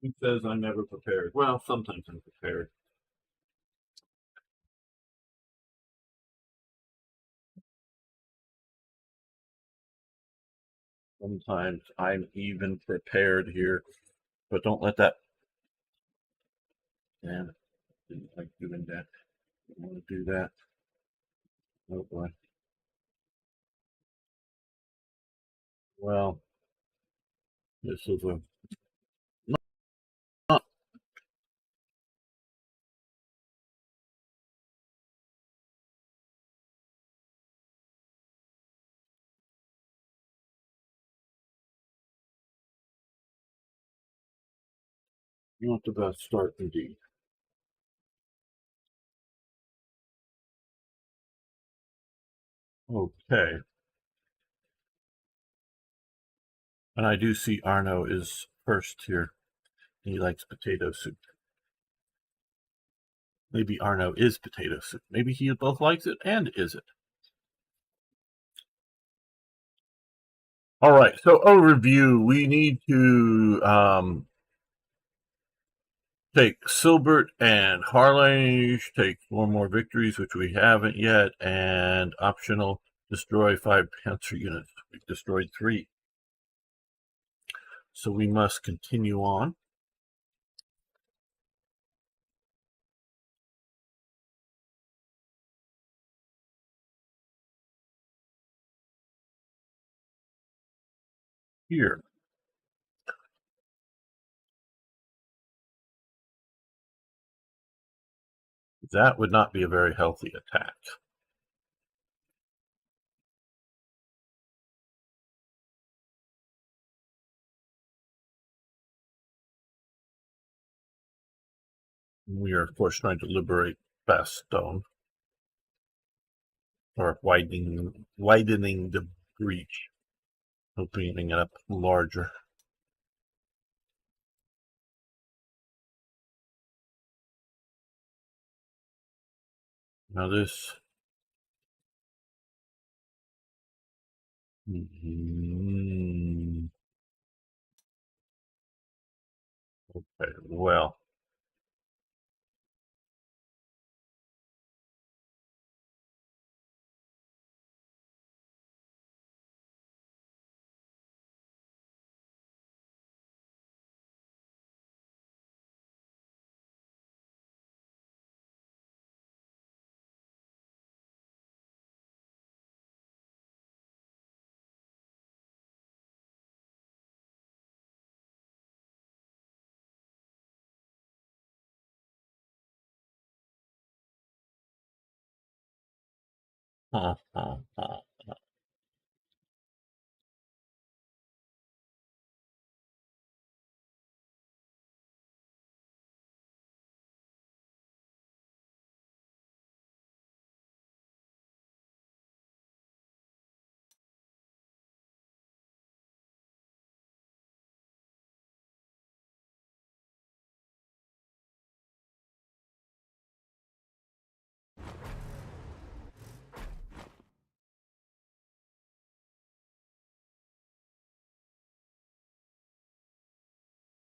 He says I'm never prepared. Well, sometimes I'm prepared. Sometimes I'm even prepared here, but don't let that. Damn, didn't like doing that. Don't want to do that. Oh boy. Well, this is a. Not the best start indeed. Okay. And I do see Arno is first here. He likes potato soup. Maybe Arno is potato soup. Maybe he both likes it and is it. All right, so overview. We need to take Silbert and Harlange, take 4 more victories, which we haven't yet, and optional, destroy 5 Panzer units. We've destroyed 3. So we must continue on. Here. That would not be a very healthy attack. We are, of course, trying to liberate Bastogne, or widening the breach, opening it up larger. Now this. Okay, well.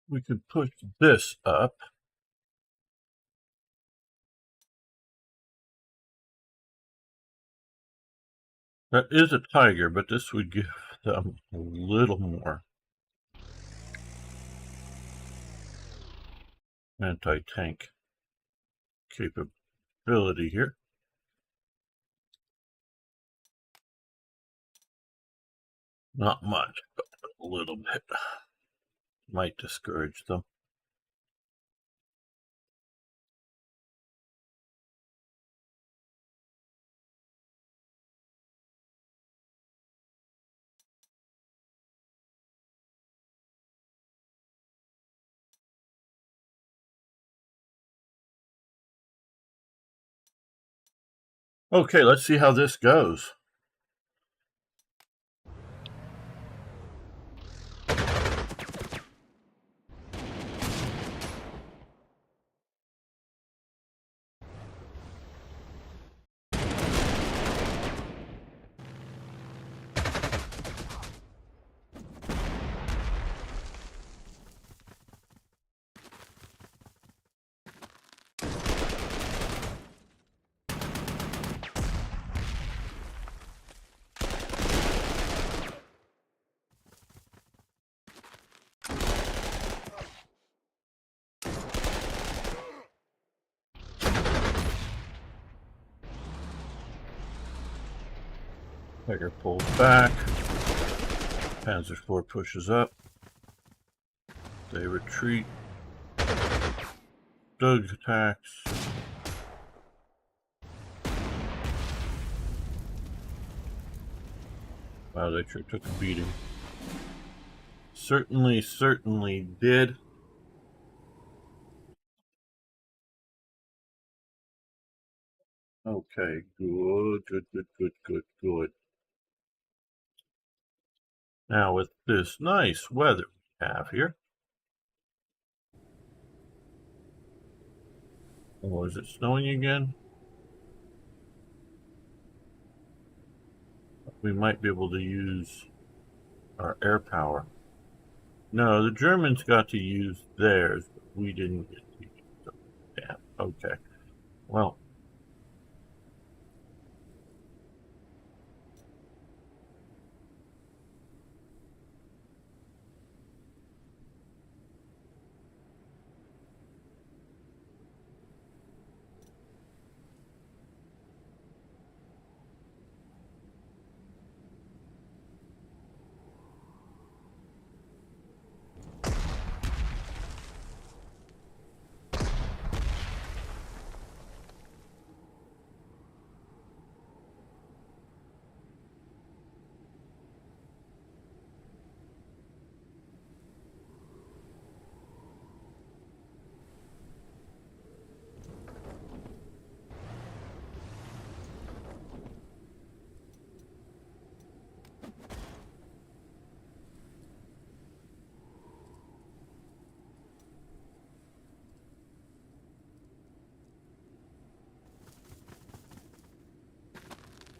We could push this up. That is a tiger, but this would give them a little more anti-tank capability here. Not much, but a little bit. Might discourage them. Okay, let's see how this goes. Tiger pulls back. Panzer IV pushes up. They retreat. Doug attacks. Wow, they sure took a beating. Certainly did. Okay, good. Now with this nice weather we have here. Oh, is it snowing again? We might be able to use our air power. No, the Germans got to use theirs, but we didn't get to use them. Damn. Okay. Well,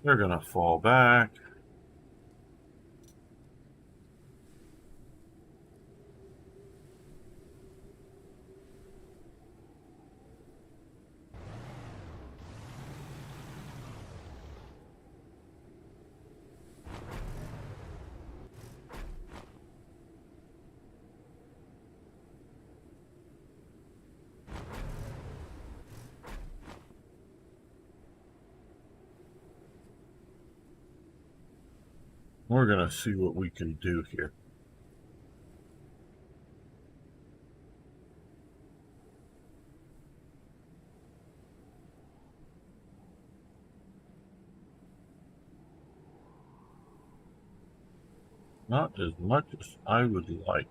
they're gonna fall back. We're gonna see what we can do here. Not as much as I would like.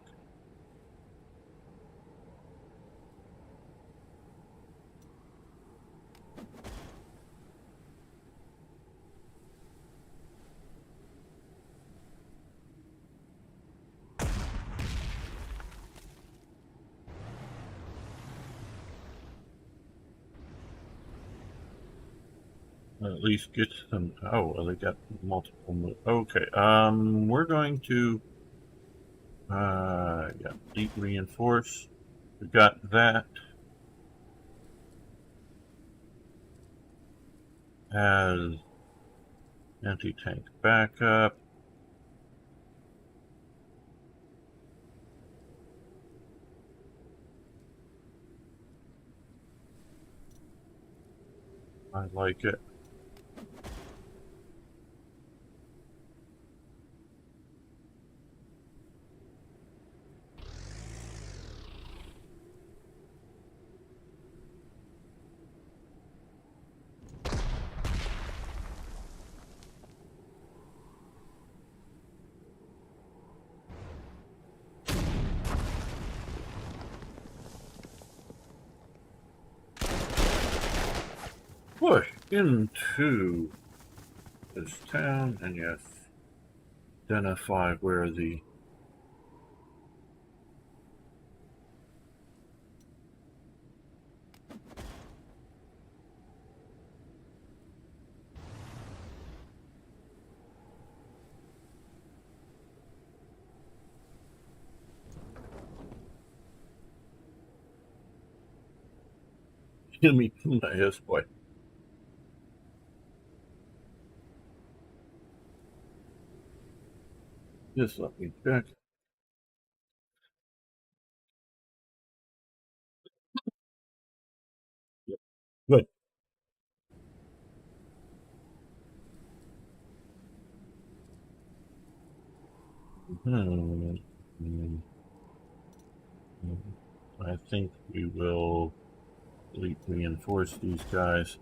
At least get them. Oh, well, they got multiple moves. Okay, we're going to, yeah, deep reinforce. We got that as anti-tank backup. I like it. Push into this town, and yes, identify where the enemy. Yes, boy. Just let me check. Yep. Good. I think we will reinforce these guys.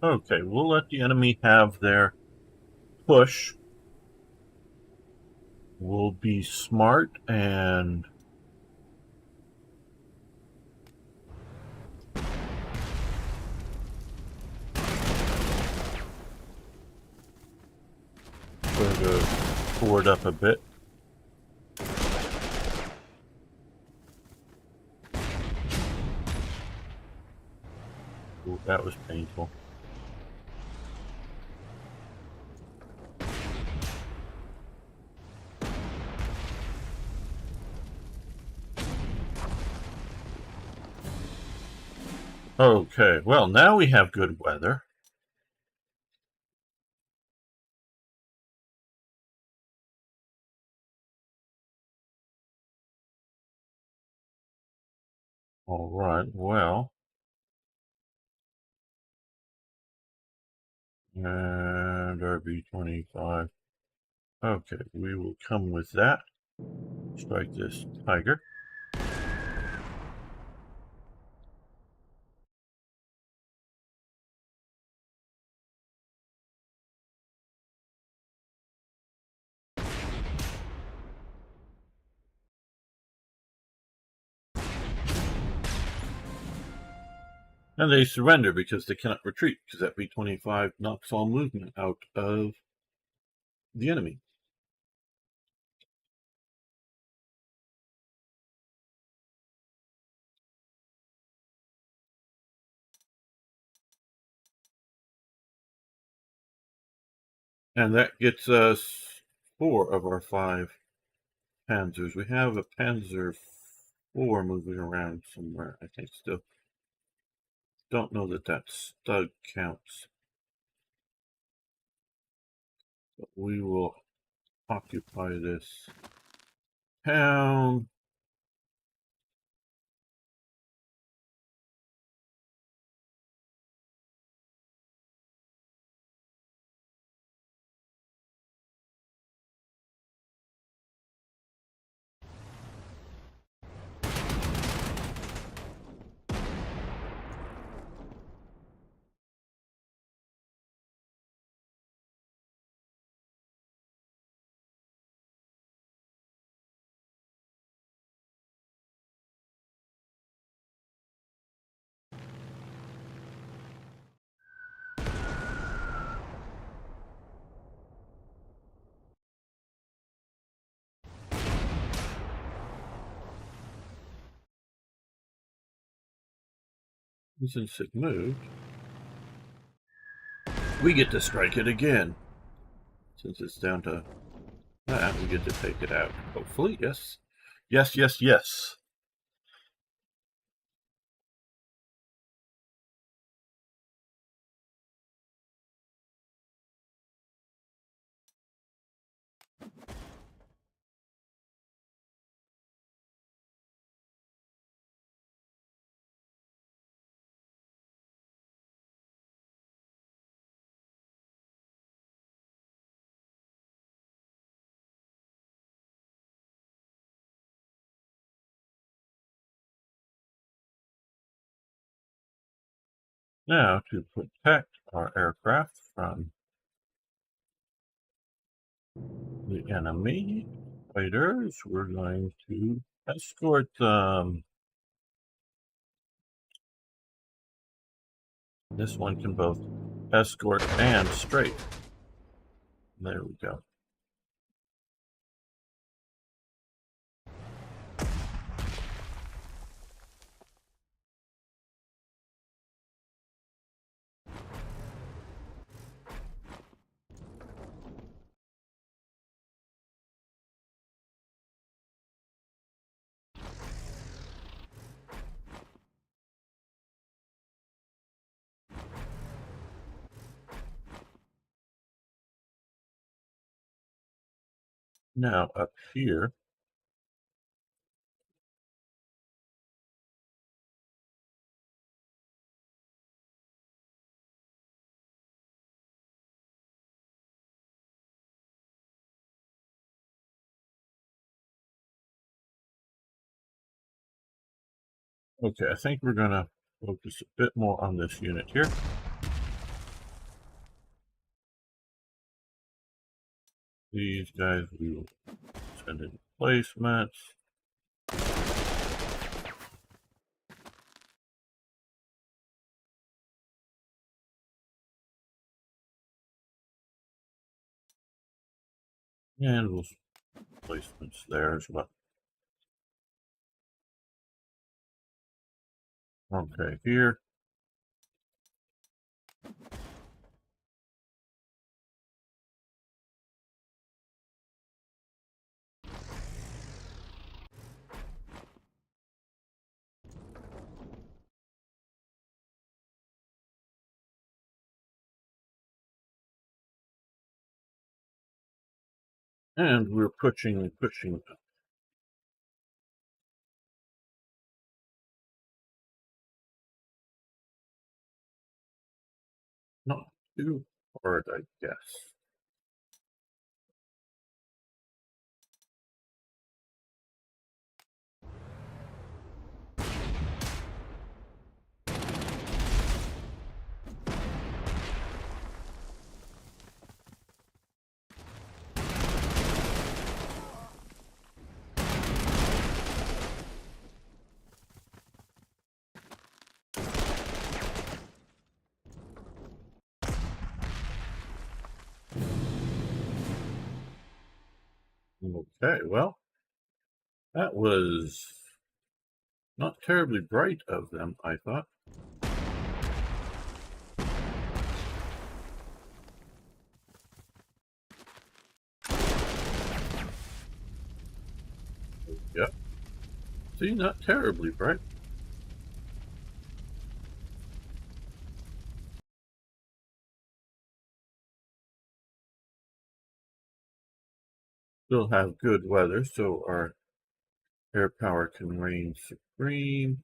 Okay, we'll let the enemy have their push. We'll be smart and sort of forward up a bit. Ooh, that was painful. Okay, well, now we have good weather. All right, well, and RB25. Okay, we will come with that. Strike this tiger. And they surrender because they cannot retreat, because that B-25 knocks all movement out of the enemy. And that gets us 4 of our 5 panzers. We have a Panzer 4 moving around somewhere, I think, still. Don't know that that stud counts. But we will occupy this town. Since it moved, we get to strike it again. Since it's down to that, we get to take it out. Hopefully, yes. Yes, yes, yes. Now, to protect our aircraft from the enemy fighters, we're going to escort them. This one can both escort and straight. There we go. Now, up here, Okay, I think we're going to focus a bit more on this unit here. These guys we will send in placements. And we'll placements there as well. Okay, here. And we're pushing. Not too hard, I guess. Okay, well, that was not terribly bright of them, I thought. Yep. See, not terribly bright. Still have good weather, so our air power can reign supreme.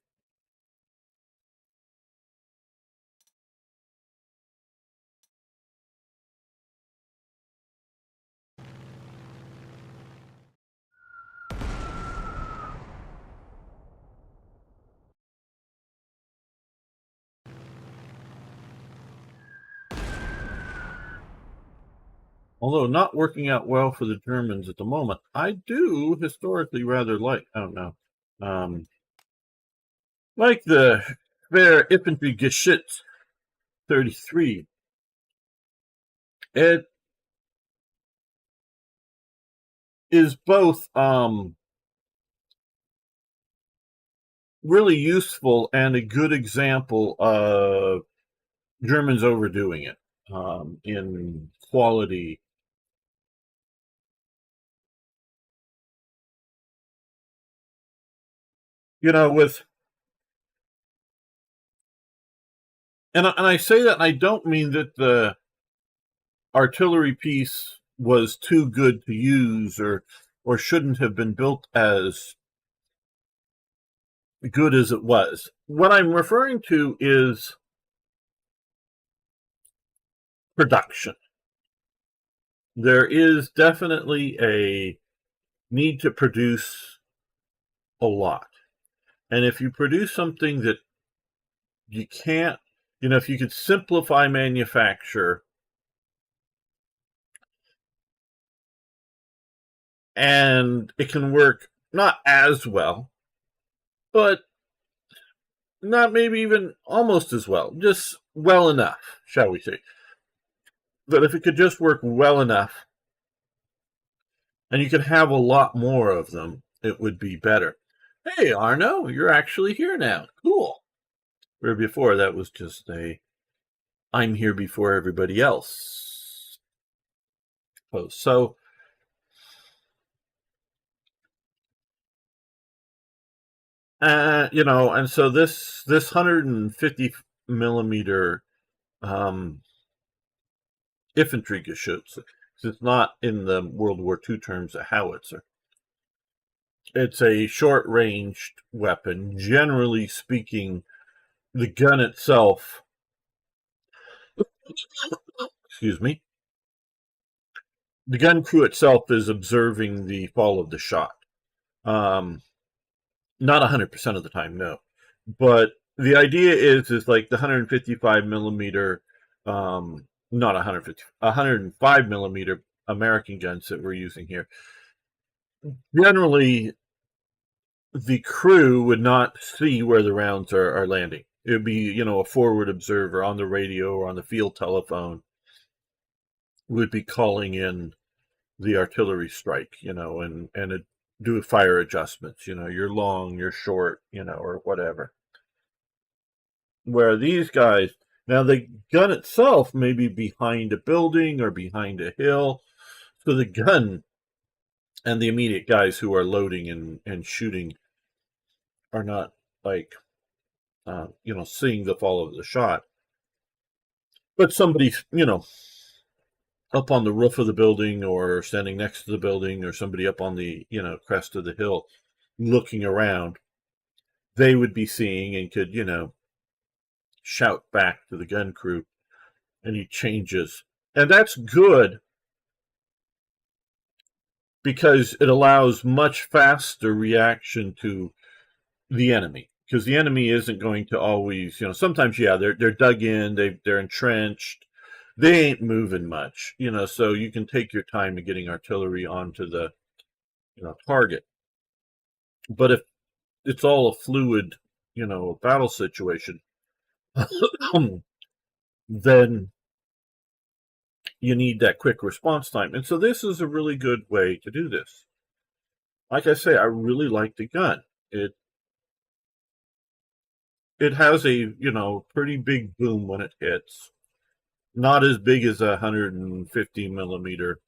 Although not working out well for the Germans at the moment, I do historically rather like, I don't know, like the Schwer Infantry Geschütz 33. It is both really useful and a good example of Germans overdoing it in quality. You know, and I say that, and I don't mean that the artillery piece was too good to use or shouldn't have been built as good as it was. What I'm referring to is production. There is definitely a need to produce a lot. And if you produce something that you can't, if you could simplify manufacture and it can work not as well, but not maybe even almost as well, just well enough, shall we say. But if it could just work well enough and you could have a lot more of them, it would be better. Hey, Arno, you're actually here now. Cool. Where before that was just I'm here before everybody else. So and so this 150 millimeter infantry Geschütz, it's not in the World War II terms a howitzer. It's a short-ranged weapon. Generally speaking, the gun itself, excuse me, the gun crew itself is observing the fall of the shot. Not 100% of the time, no. But the idea is like the 155 millimeter, not 150, 105 millimeter American guns that we're using here. Generally, the crew would not see where the rounds are landing. It would be, a forward observer on the radio or on the field telephone would be calling in the artillery strike, and do fire adjustments. You're long, you're short, or whatever. Where these guys, now the gun itself may be behind a building or behind a hill, so the gun and the immediate guys who are loading and shooting are not like, seeing the fall of the shot. But somebody's, up on the roof of the building or standing next to the building or somebody up on the, crest of the hill looking around, they would be seeing and could, shout back to the gun crew any changes. And that's good because it allows much faster reaction to the enemy. Because the enemy isn't going to always, sometimes, yeah, they're dug in, they're entrenched, they ain't moving much, so you can take your time in getting artillery onto the, target. But if it's all a fluid, battle situation, then you need that quick response time. And so this is a really good way to do this. Like I say, I really like the gun. It has a, pretty big boom when it hits. Not as big as a 150 millimeter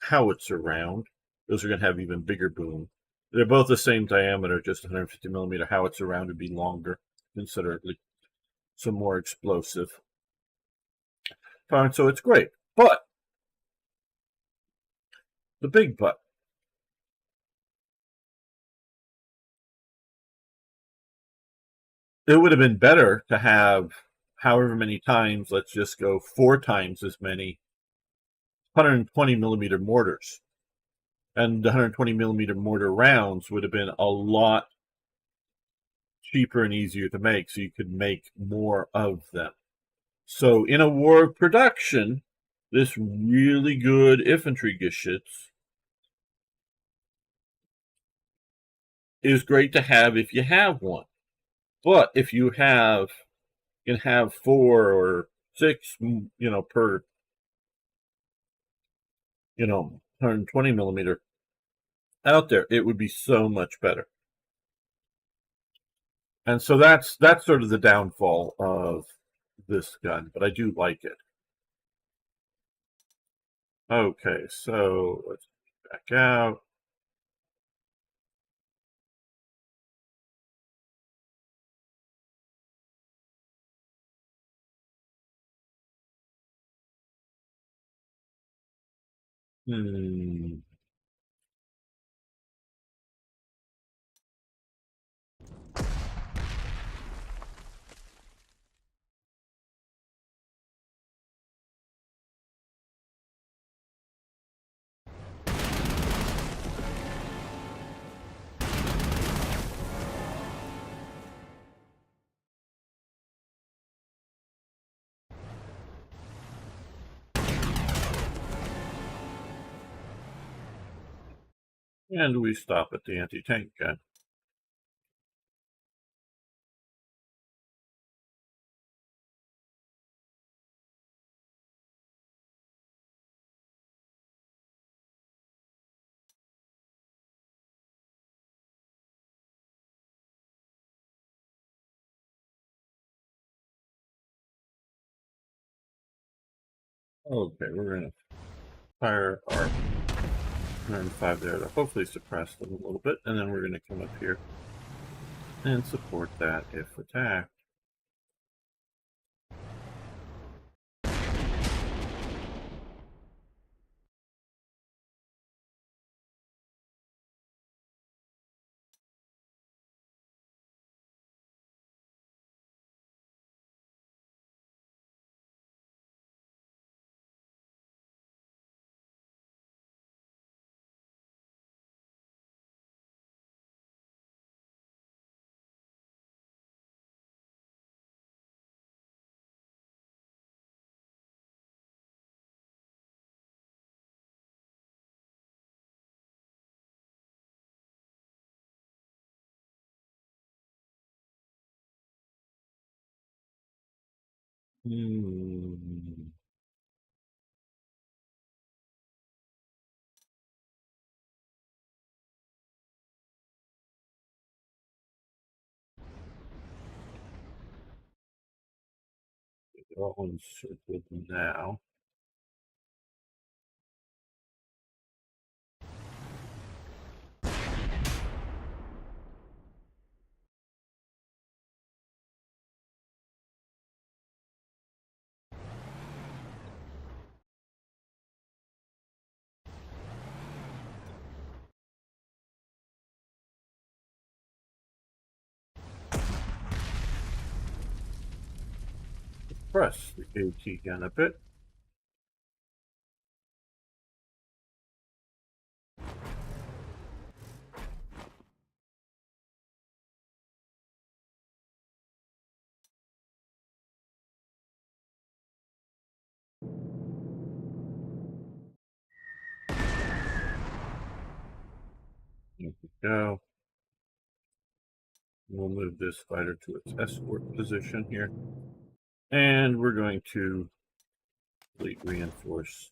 howitzer round. Those are going to have even bigger boom. They're both the same diameter, just 150 millimeter howitzer round would be longer considerably, so more explosive. So it's great. But the big but, it would have been better to have however many times, let's just go 4 times as many 120 millimeter mortars. And the 120 millimeter mortar rounds would have been a lot cheaper and easier to make, so you could make more of them. So in a war of production, this really good infantry Geschütz is great to have if you have one. But if you can have 4 or 6, per, 120 millimeter out there, it would be so much better. And so that's sort of the downfall of this gun, but I do like it. Okay, so let's back out. Hmm. And we stop at the anti-tank gun. Okay, we're going to fire our 105 there to hopefully suppress them a little bit, and then we're going to come up here and support that if attacked. Hmm. All encircled now. Press the A key again a bit. There we go. We'll move this fighter to its escort position here. And we're going to fleet reinforce.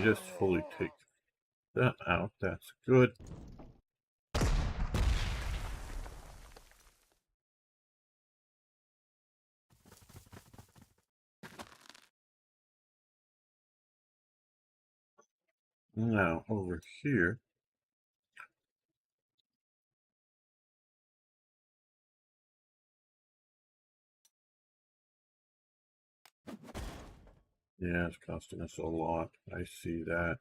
Just fully take that out. That's good. Now over here, yeah, it's costing us a lot. I see that.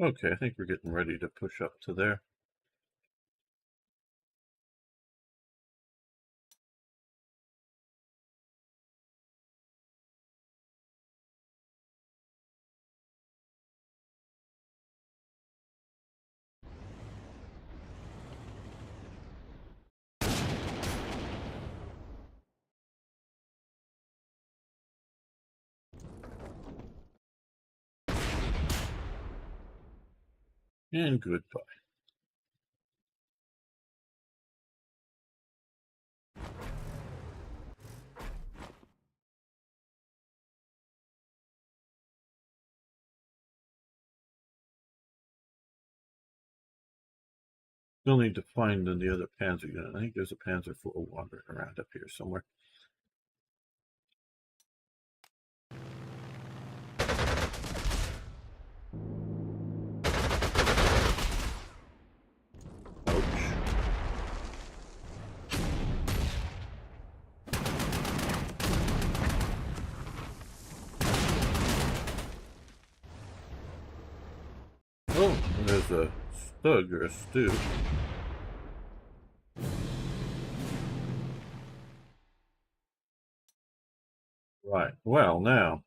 Okay, I think we're getting ready to push up to there. And goodbye. Still need to find the other Panzer unit. I think there's a Panzer IV wandering around up here somewhere. Ouch. Oh, there's a Stug or a Stew. Right. Well, now.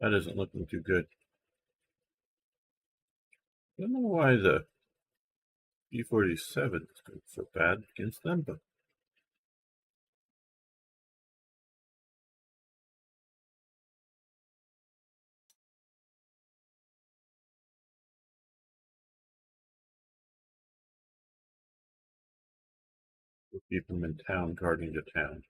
That isn't looking too good. I don't know why the B-47 is going so bad against them, but We'll keep them in town, guarding the town.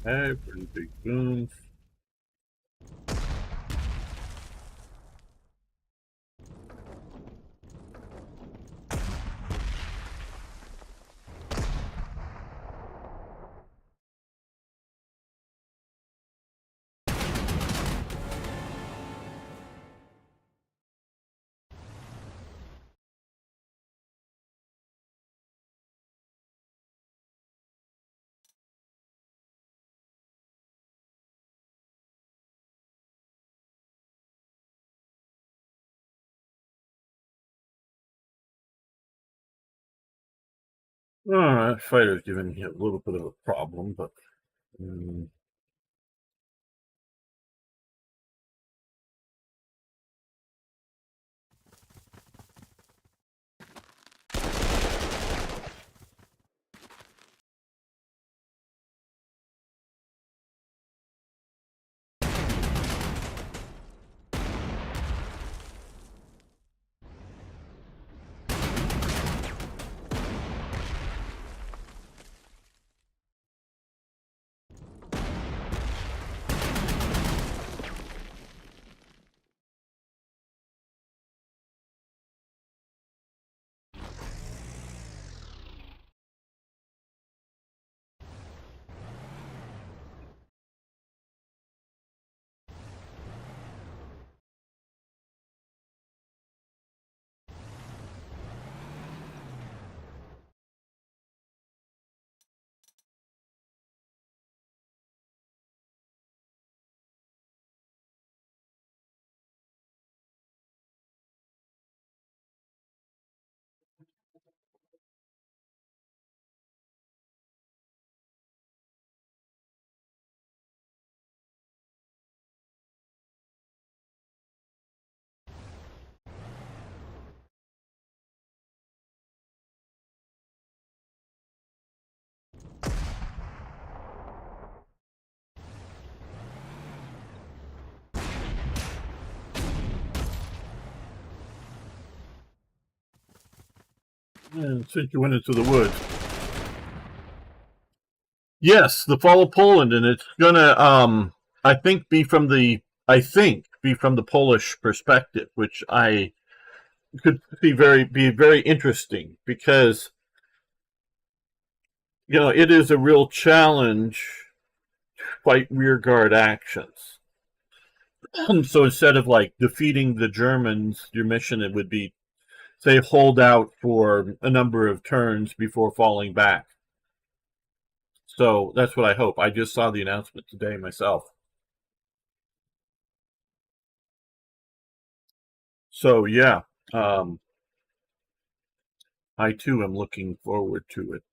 Hey, pretty big booms. That fighter's giving me a little bit of a problem, but since you went into the woods. Yes, the fall of Poland, and it's gonna, I think, be from the Polish perspective, which I could see be very interesting because it is a real challenge to fight rearguard actions. So instead of like defeating the Germans, your mission it would be, say, hold out for a number of turns before falling back. So that's what I hope. I just saw the announcement today myself. So yeah, I too am looking forward to it.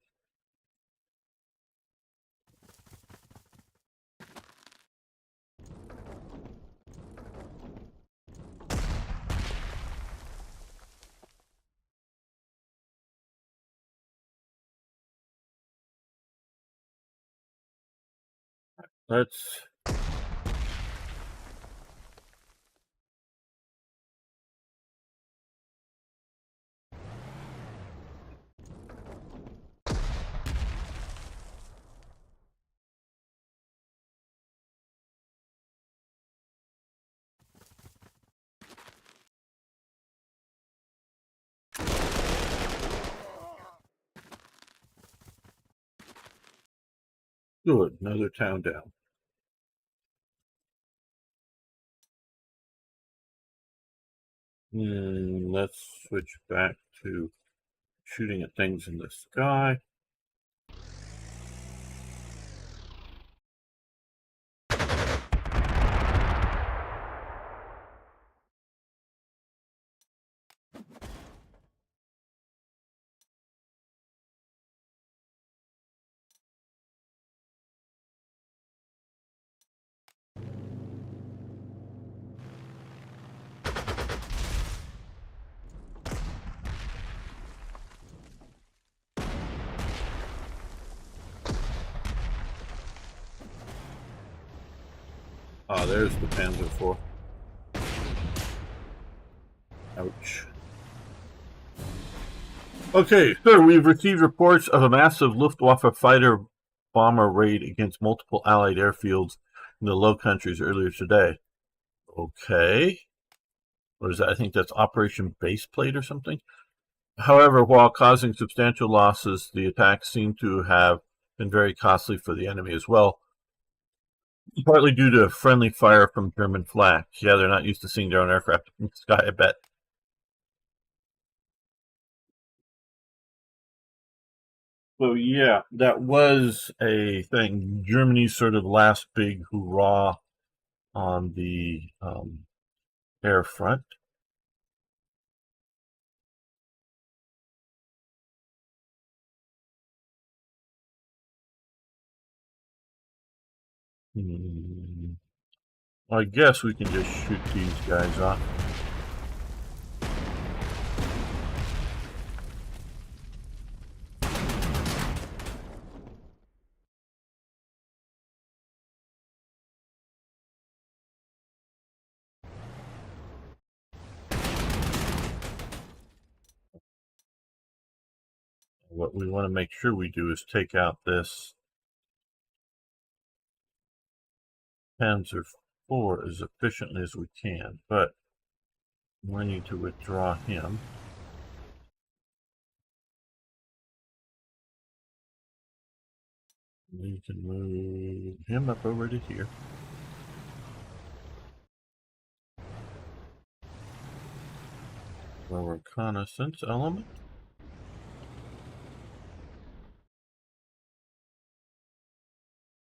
Let's do it. Another town down. Let's switch back to shooting at things in the sky. Ah, there's the Panzer IV. Ouch. Okay, sir, we've received reports of a massive Luftwaffe fighter bomber raid against multiple Allied airfields in the Low Countries earlier today. Okay. What is that? I think that's Operation Baseplate or something. However, while causing substantial losses, the attacks seem to have been very costly for the enemy as well, partly due to friendly fire from German flak. Yeah, they're not used to seeing their own aircraft in the sky, I bet. So yeah, that was a thing. Germany's sort of last big hurrah on the air front. I guess we can just shoot these guys off. What we want to make sure we do is take out this Panzer IV as efficiently as we can, but we need to withdraw him. We can move him up over to here. For reconnaissance element.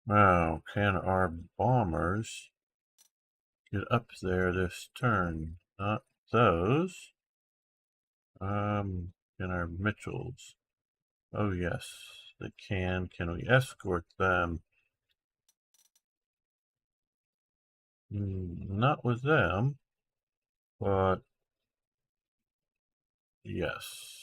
Now, can our bombers get up there this turn? Not those. Can our Mitchells? Oh yes, they can. Can we escort them? Not with them, but yes.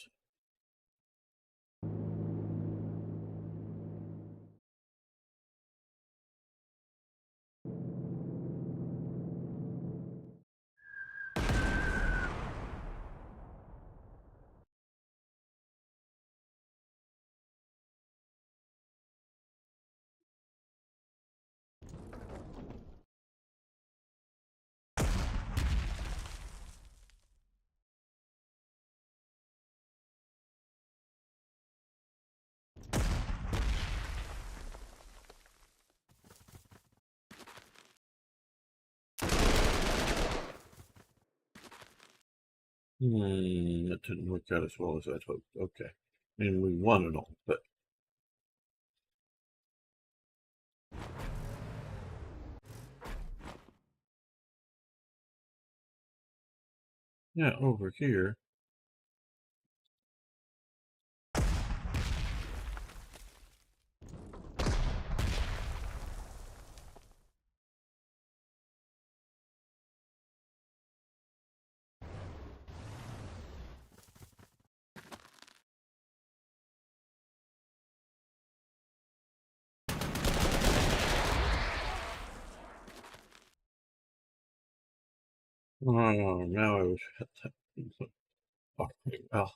That didn't work out as well as I'd hoped. Okay. I mean, we won and all, but yeah, over here. Oh, now I was. Okay, well.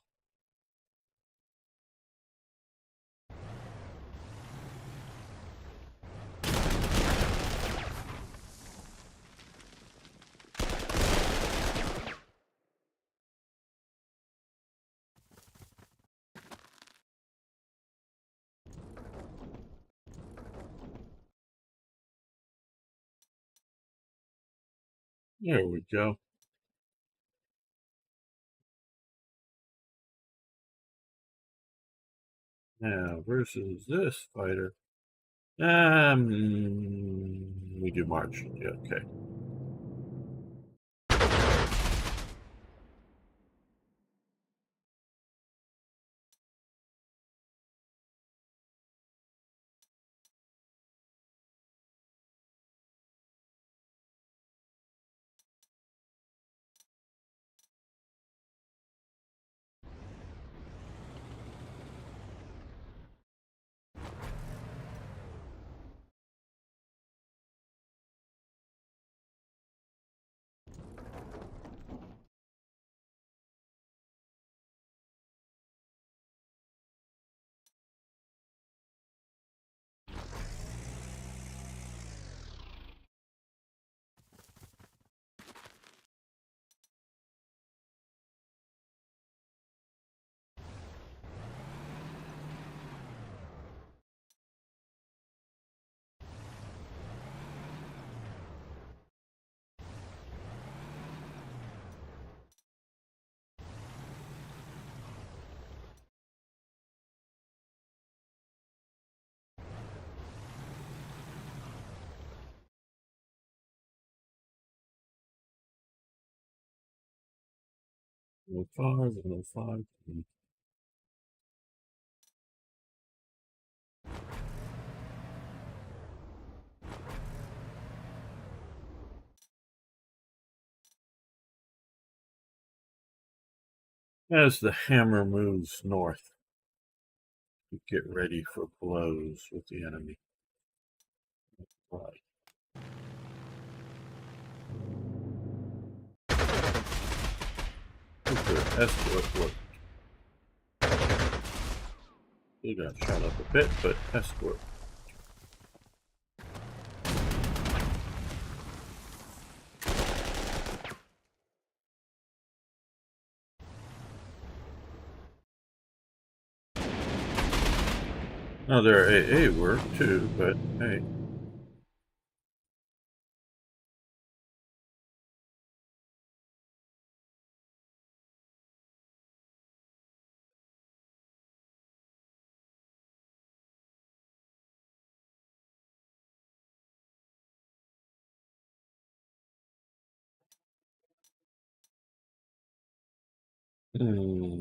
There we go. Now, versus this fighter. We do March. Yeah, okay. 105, 105. As the hammer moves north, we get ready for blows with the enemy. Right. Super escort work. We got shot up a bit, but escort. Now their AA worked too, but hey. Hmm.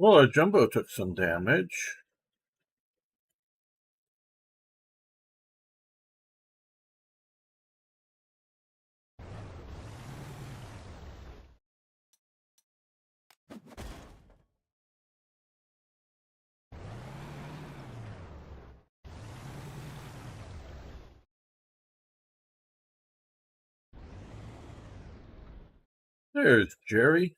Well, our jumbo took some damage. There's Jerry.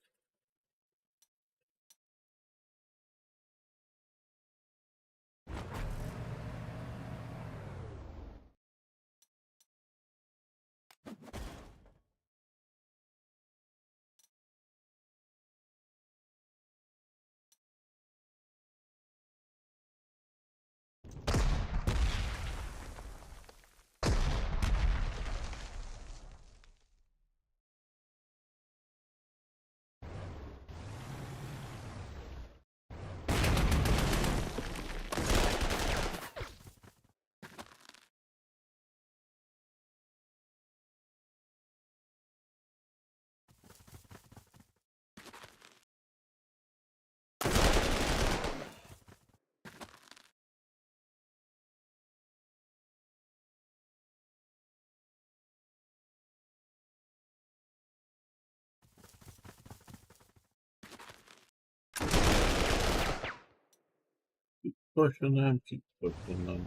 Pushing them, keep pushing them.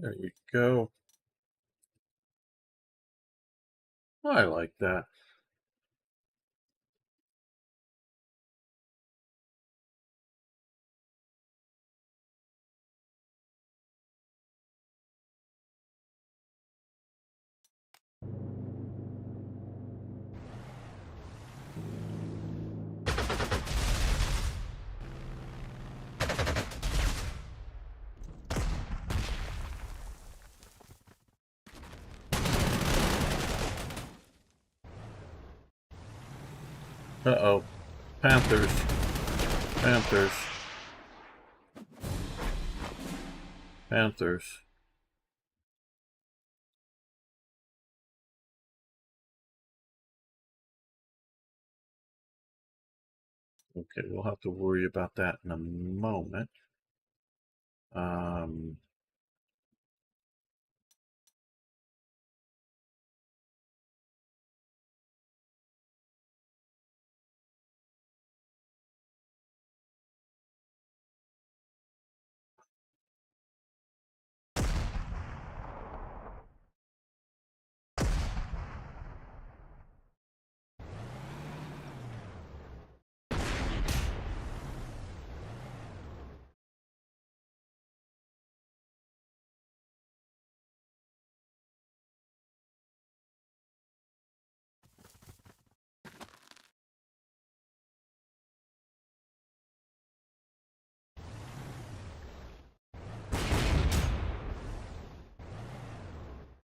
There you go. I like that. Uh-oh. Panthers. Panthers. Panthers. Okay, we'll have to worry about that in a moment.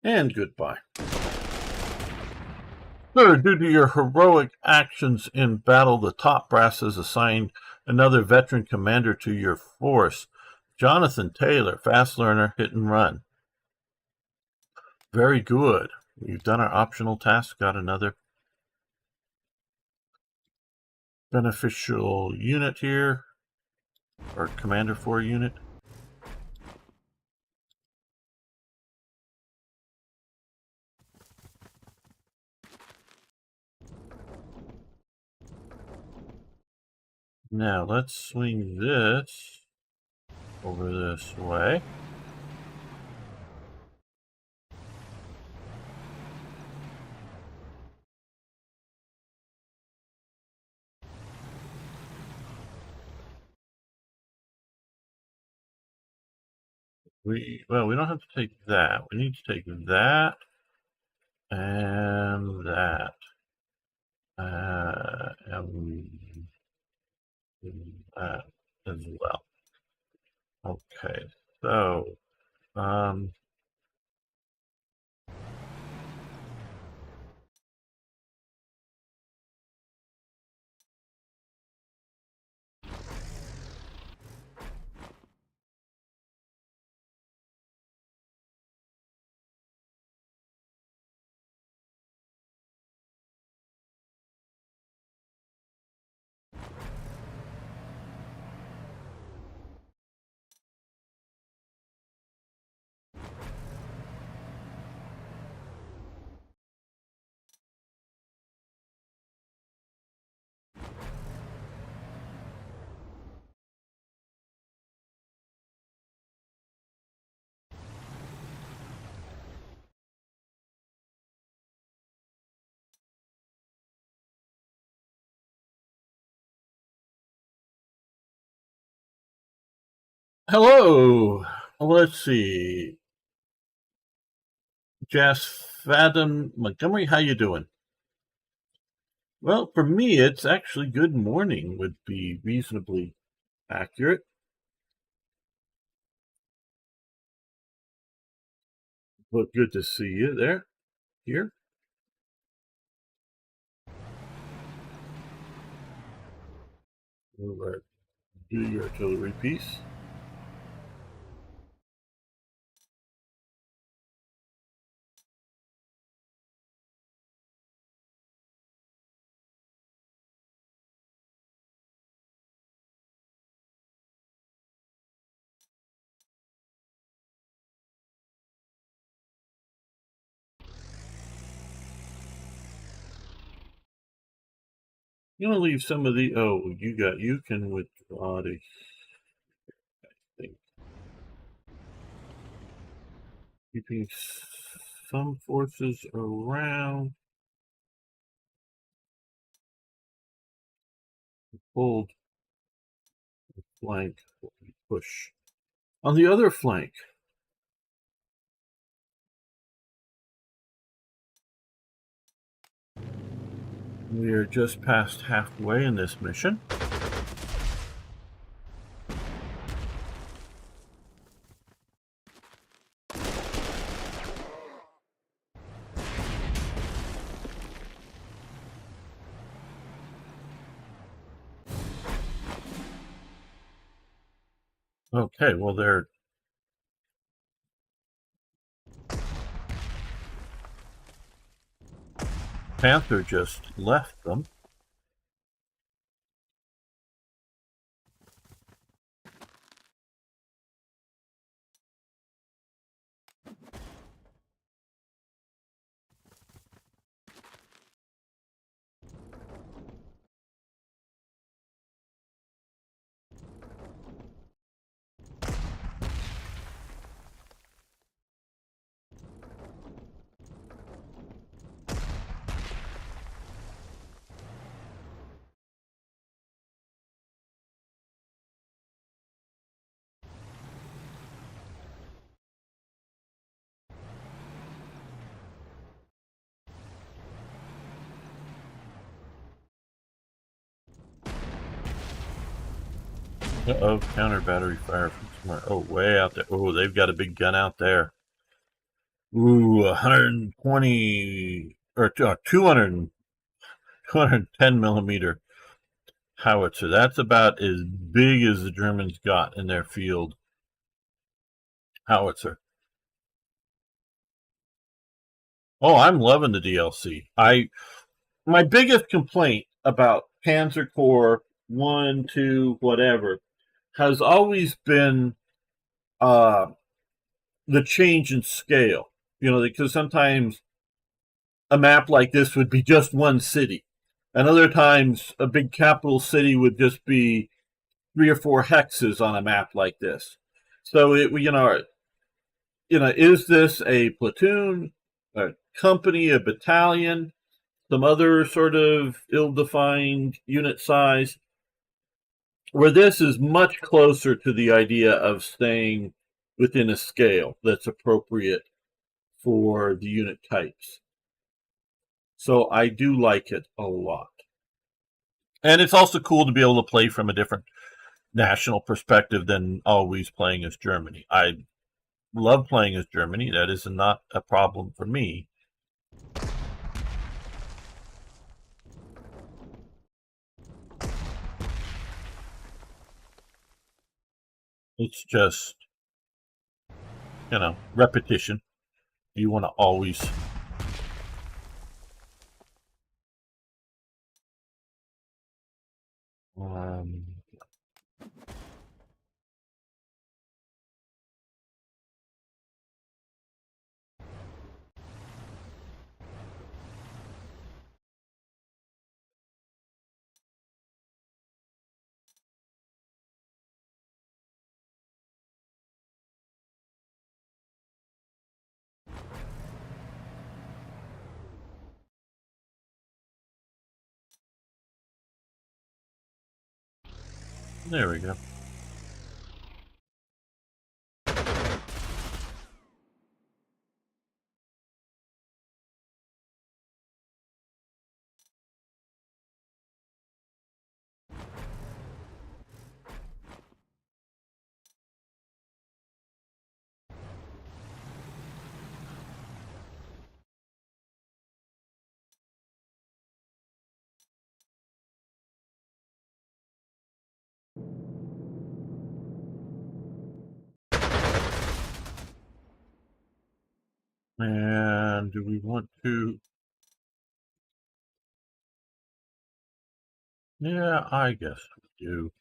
And goodbye. Third, due to your heroic actions in battle, the top brass has assigned another veteran commander to your force. Jonathan Taylor, fast learner, hit and run. Very good. We've done our optional task, got another beneficial unit here, or commander for a unit. Now let's swing this over this way. We don't have to take that. We need to take that and that. And that as well. Okay, so hello. Let's see. Jas Fathom Montgomery, how you doing? Well, for me, it's actually good morning would be reasonably accurate. But good to see you there. Here. Over do your artillery piece. You want to leave some of the. Oh, you can withdraw the thing. keeping some forces around. Hold the flank, push. On the other flank, we are just past halfway in this mission. Okay, well, they're Panther just left them. Uh-oh, counter battery fire from somewhere. Oh, way out there. Oh, they've got a big gun out there. Ooh, 120 or 200, 210 millimeter howitzer. That's about as big as the Germans got in their field howitzer. Oh, I'm loving the DLC. My biggest complaint about Panzer Corps 1, 2, whatever, has always been the change in scale. You know, because sometimes a map like this would be just one city, and other times a big capital city would just be 3 or 4 hexes on a map like this. So is this a platoon, a company, a battalion, some other sort of ill-defined unit size? Where this is much closer to the idea of staying within a scale that's appropriate for the unit types. So I do like it a lot. And it's also cool to be able to play from a different national perspective than always playing as Germany. I love playing as Germany. That is not a problem for me. It's just, repetition. You want to always there we go. And do we want to? Yeah, I guess we do.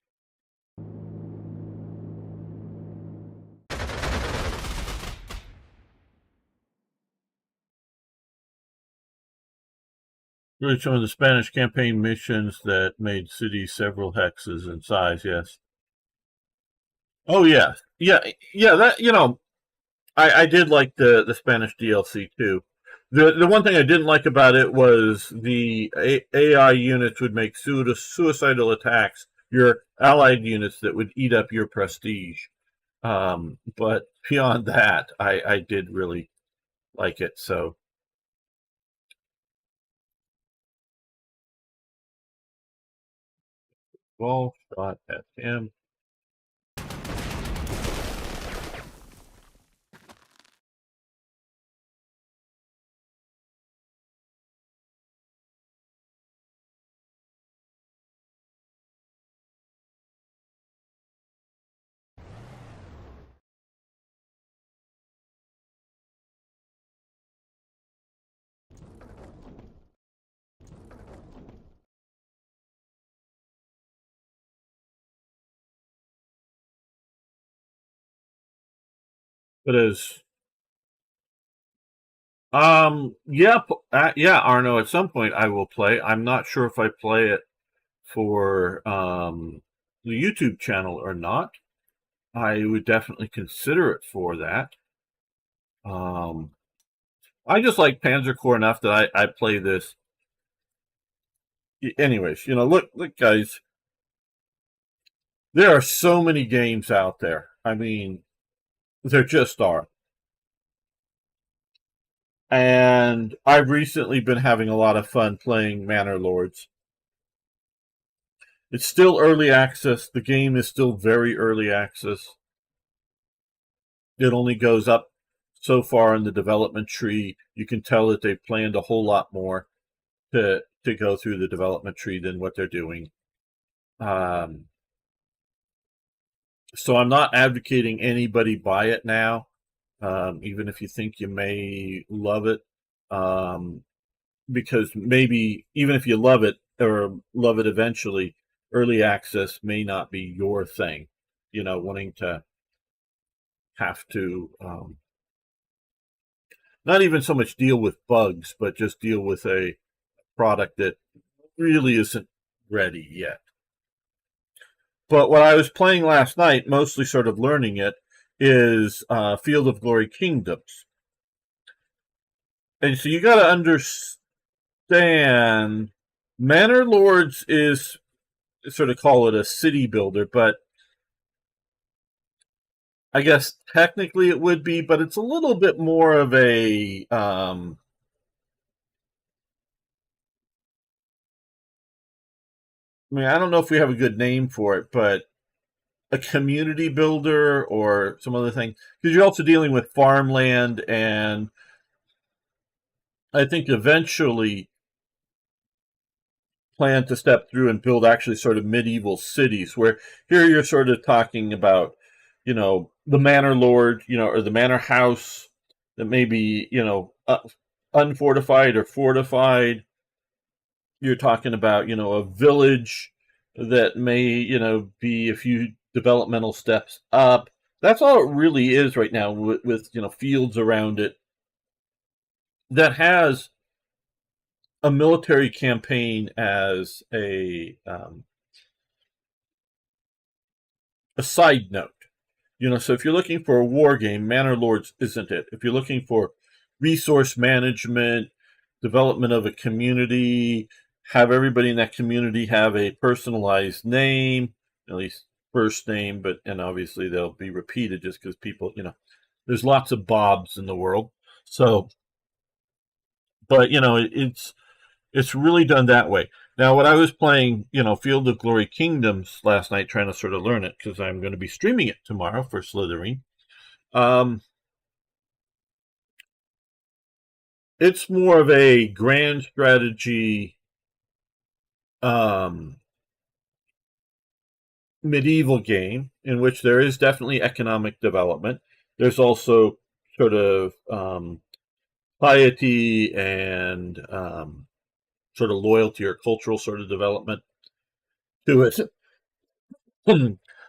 Really some of the Spanish campaign missions that made cities several hexes in size, yes. Oh, yeah. Yeah, that, I did like the Spanish DLC too. The one thing I didn't like about it was the AI units would make suicidal attacks, your allied units that would eat up your prestige. But beyond that, I did really like it. So, ball shot at him. But as yeah, yeah, Arno. At some point, I will play. I'm not sure if I play it for the YouTube channel or not. I would definitely consider it for that. Um, I just like Panzer Corps enough that I play this. Anyways, look, guys. There are so many games out there. I mean, there just are. And I've recently been having a lot of fun playing Manor Lords. It's still early access. The game is still very early access. It only goes up so far in the development tree. You can tell that they've planned a whole lot more to go through the development tree than what they're doing. So I'm not advocating anybody buy it now, even if you think you may love it, because maybe even if you love it or love it eventually, early access may not be your thing. Wanting to have to not even so much deal with bugs, but just deal with a product that really isn't ready yet. But what I was playing last night, mostly sort of learning it, is Field of Glory Kingdoms. And so you got to understand, Manor Lords is sort of call it a city builder, but I guess technically it would be, but it's a little bit more of a I mean, I don't know if we have a good name for it, but a community builder or some other thing, because you're also dealing with farmland, and I think eventually plan to step through and build actually sort of medieval cities, where here you're sort of talking about, the manor lord, or the manor house that may be, unfortified or fortified. You're talking about, a village that may, be a few developmental steps up. That's all it really is right now, with fields around it that has a military campaign as a side note. So if you're looking for a war game, Manor Lords isn't it. If you're looking for resource management, development of a community, have everybody in that community have a personalized name, at least first name, and obviously they'll be repeated just because people, there's lots of Bobs in the world. So, but it's really done that way. Now, when I was playing, Field of Glory Kingdoms last night, trying to sort of learn it because I'm going to be streaming it tomorrow for Slytherin. It's more of a grand strategy, medieval game in which there is definitely economic development. There's also sort of piety and sort of loyalty or cultural sort of development to it.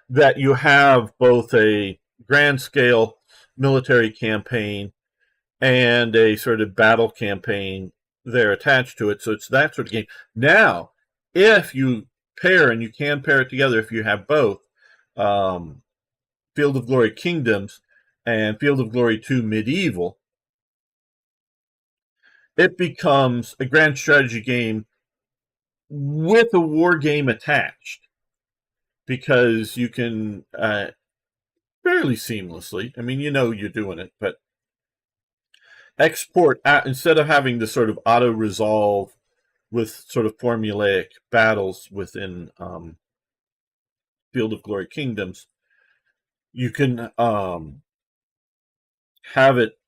That you have both a grand scale military campaign and a sort of battle campaign there attached to it. So it's that sort of game. Now, if you pair, and you can pair it together if you have both, Field of Glory Kingdoms and Field of Glory 2 Medieval, it becomes a grand strategy game with a war game attached, because you can fairly seamlessly, I mean, you're doing it, but export out, instead of having the sort of auto resolve with sort of formulaic battles within Field of Glory Kingdoms, you can have it,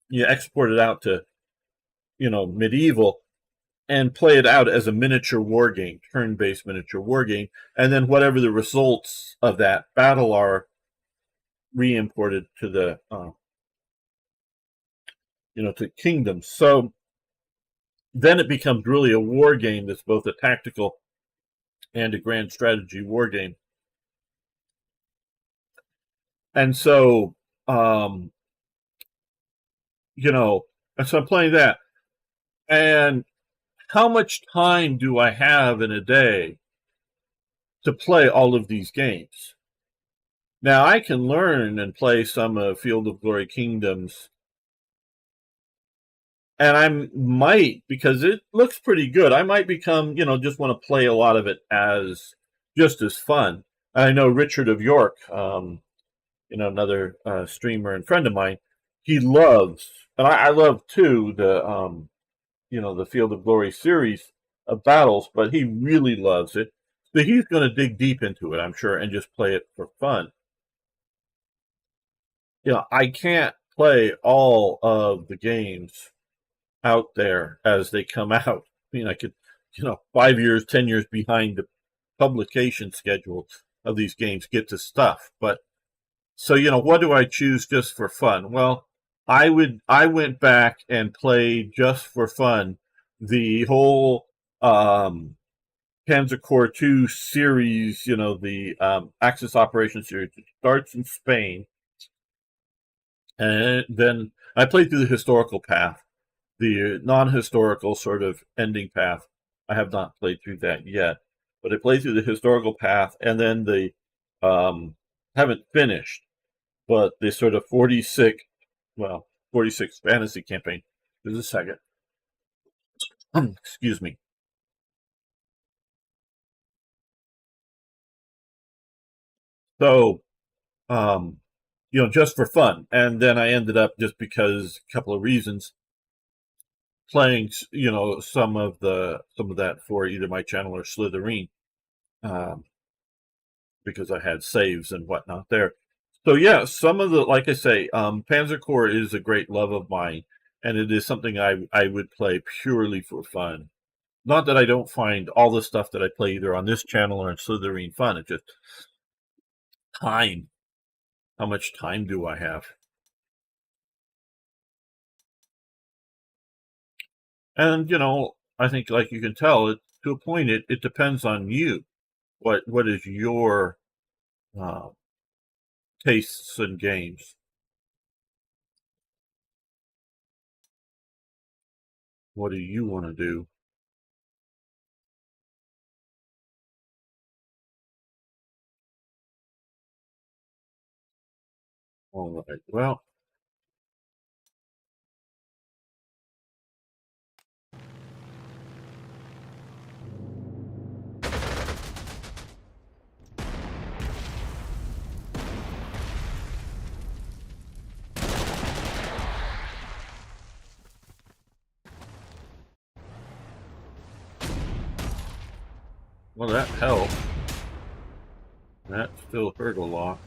you export it out to, medieval, and play it out as a miniature war game, turn-based miniature war game, and then whatever the results of that battle are, re-imported to the to kingdoms. So then it becomes really a war game that's both a tactical and a grand strategy war game. And so and so I'm playing that. And how much time do I have in a day to play all of these games? Now, I can learn and play some of Field of Glory Kingdoms, and I might, because it looks pretty good, I might become, just want to play a lot of it as just as fun. I know Richard of York, another streamer and friend of mine, he loves, and I love too, the Field of Glory series of battles, but he really loves it. So he's going to dig deep into it, I'm sure, and just play it for fun. I can't play all of the games out there as they come out. I mean, I could, 5 years, 10 years behind the publication schedule of these games get to stuff. But so, what do I choose just for fun? Well, I went back and played just for fun the whole Panzer Corps 2 series, the Axis Operations series. It starts in Spain. And then I played through the historical path. The non-historical sort of ending path, I have not played through that yet. But I played through the historical path, and then the haven't finished, but the sort of 46 fantasy campaign. There's a second. Excuse me. So, just for fun. And then I ended up, just because a couple of reasons, playing, some of that for either my channel or Slitherine, because I had saves and whatnot there. So yeah, some of the, like I say, Panzer Corps is a great love of mine, and it is something I would play purely for fun. Not that I don't find all the stuff that I play either on this channel or in Slitherine fun. It's just time. How much time do I have? And I think, like you can tell, to a point, it depends on you. What is your tastes in games? What do you want to do? All right. Well, that helped. That still hurt a lot.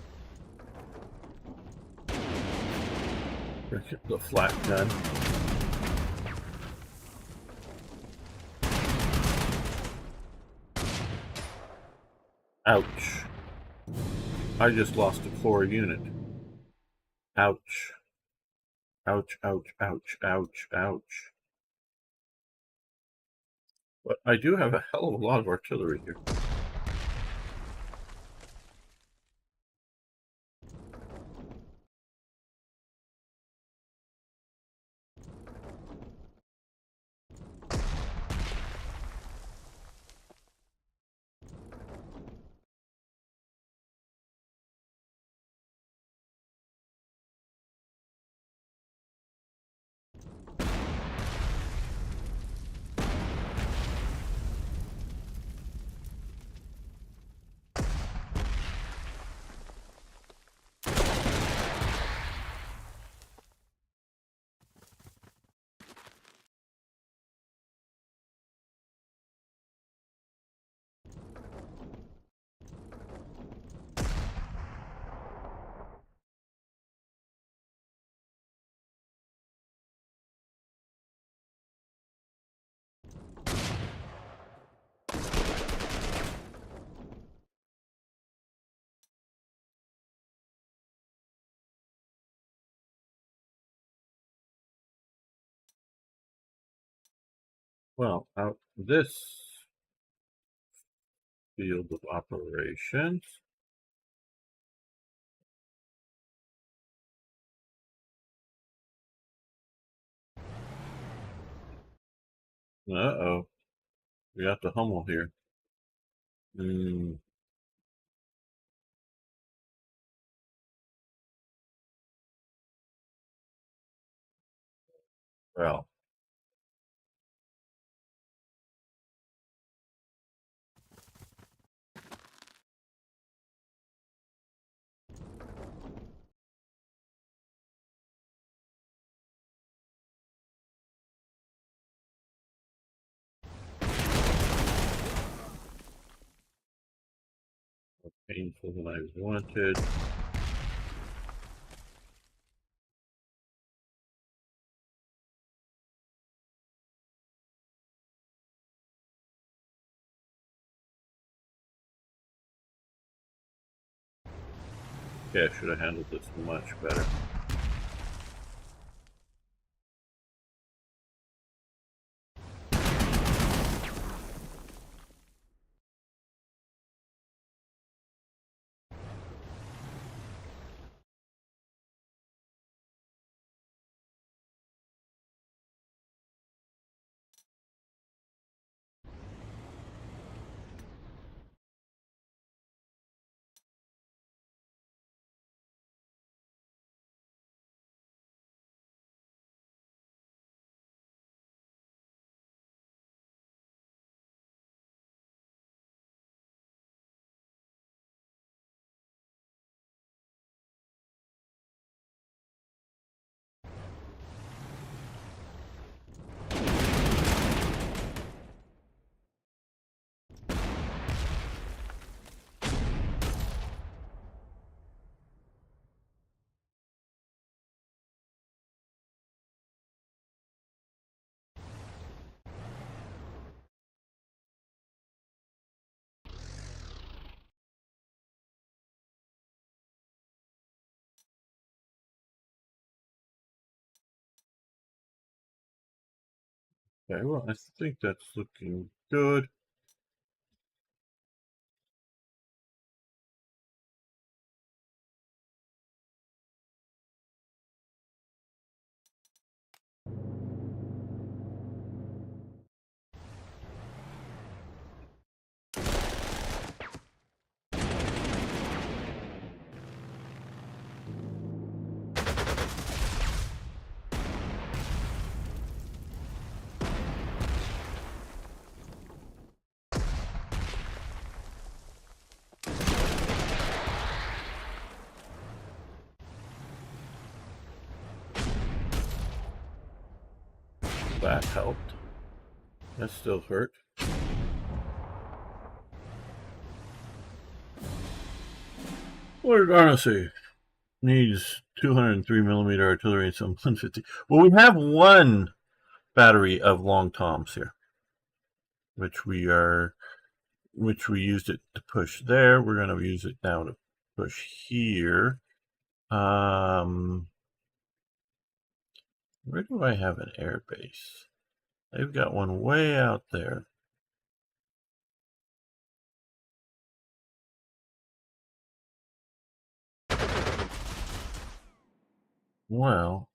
The flat gun. Ouch. I just lost a core unit. Ouch. Ouch, ouch, ouch, ouch, ouch. But I do have a hell of a lot of artillery here. Well, out this field of operations, uh-oh, we got the Hummel here. Well, painful than I wanted. Yeah, I should have handled this much better. Okay, well, I think that's looking good. That helped. That still hurt. We're gonna see. Needs 203mm artillery and some 150. Well, we have one battery of long toms here, which we used it to push there. We're going to use it now to push here. Where do I have an air base? They've got one way out there. Well,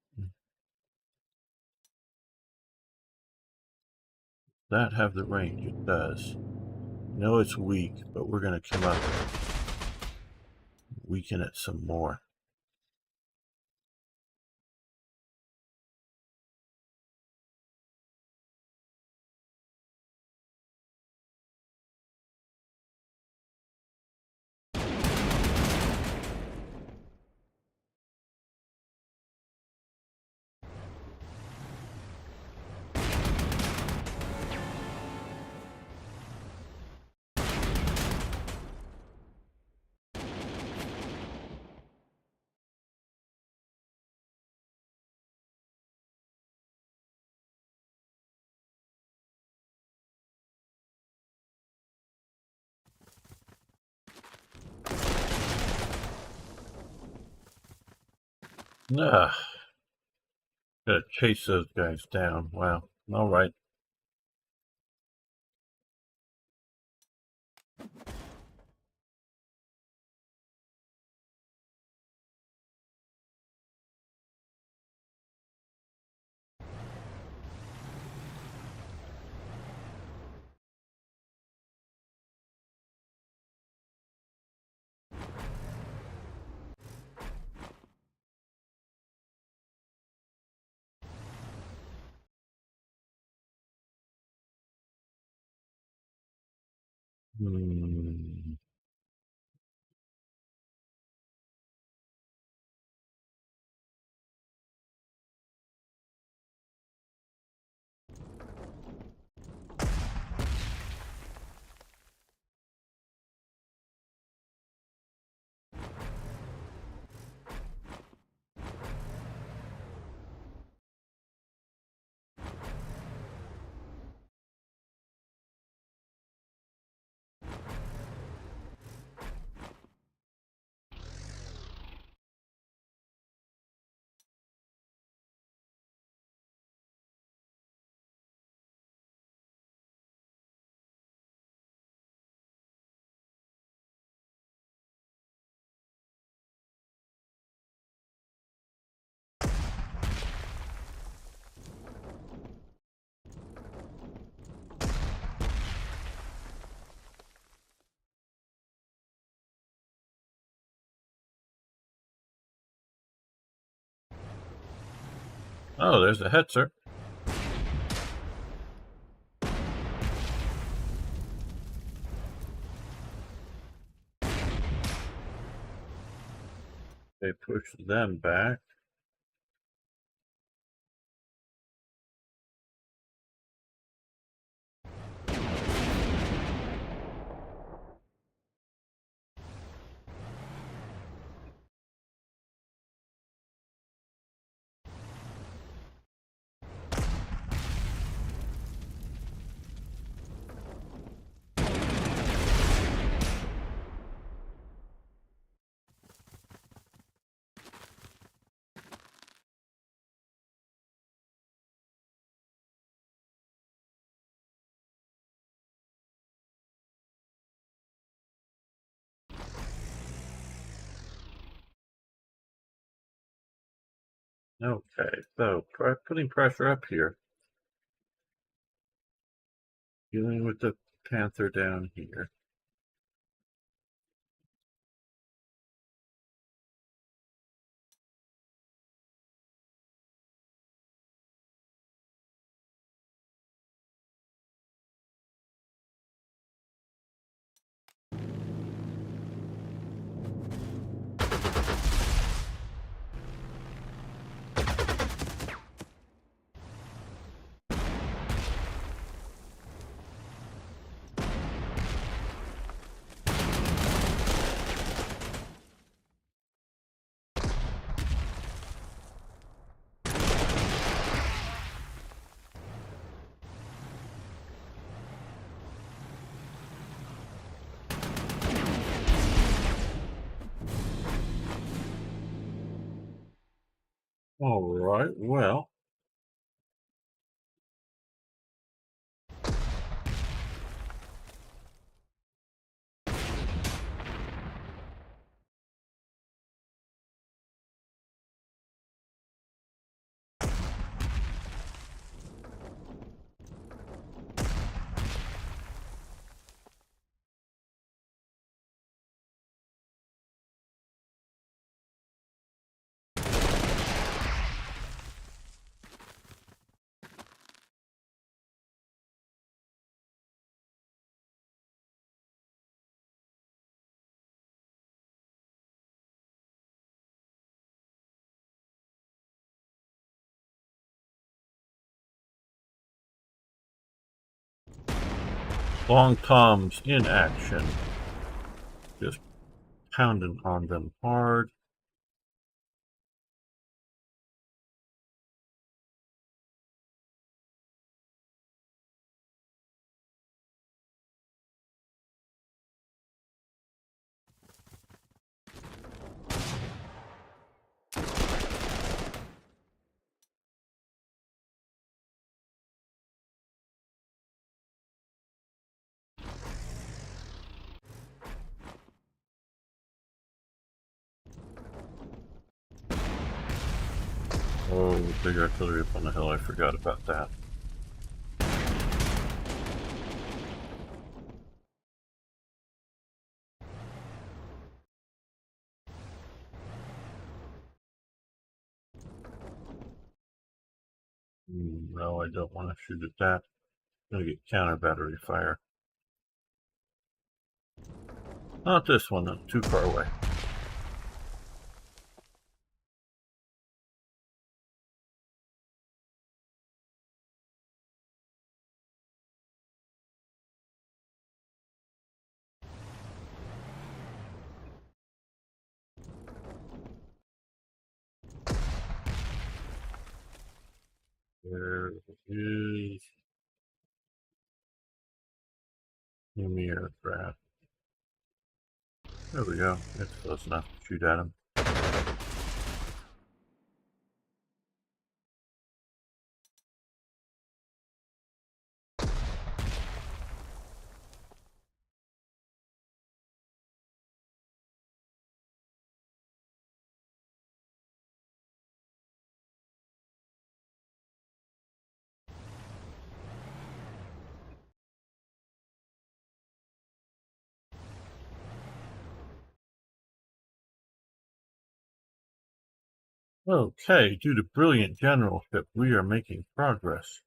that have the range? It does. No, it's weak, but we're going to come up and weaken it some more. Ugh. Gotta chase those guys down. Wow. All right. Hmm. Oh, there's the Hetzer. They push them back. Okay, so putting pressure up here, dealing with the Panther down here. All right, well, Long Toms in action. Just pounding on them hard. Oh, big artillery up on the hill, I forgot about that. No, I don't want to shoot at that. I'm going to get counter battery fire. Not this one, not too far away. There is enemy aircraft. There we go. That's close enough to shoot at him. Okay, due to brilliant generalship, we are making progress.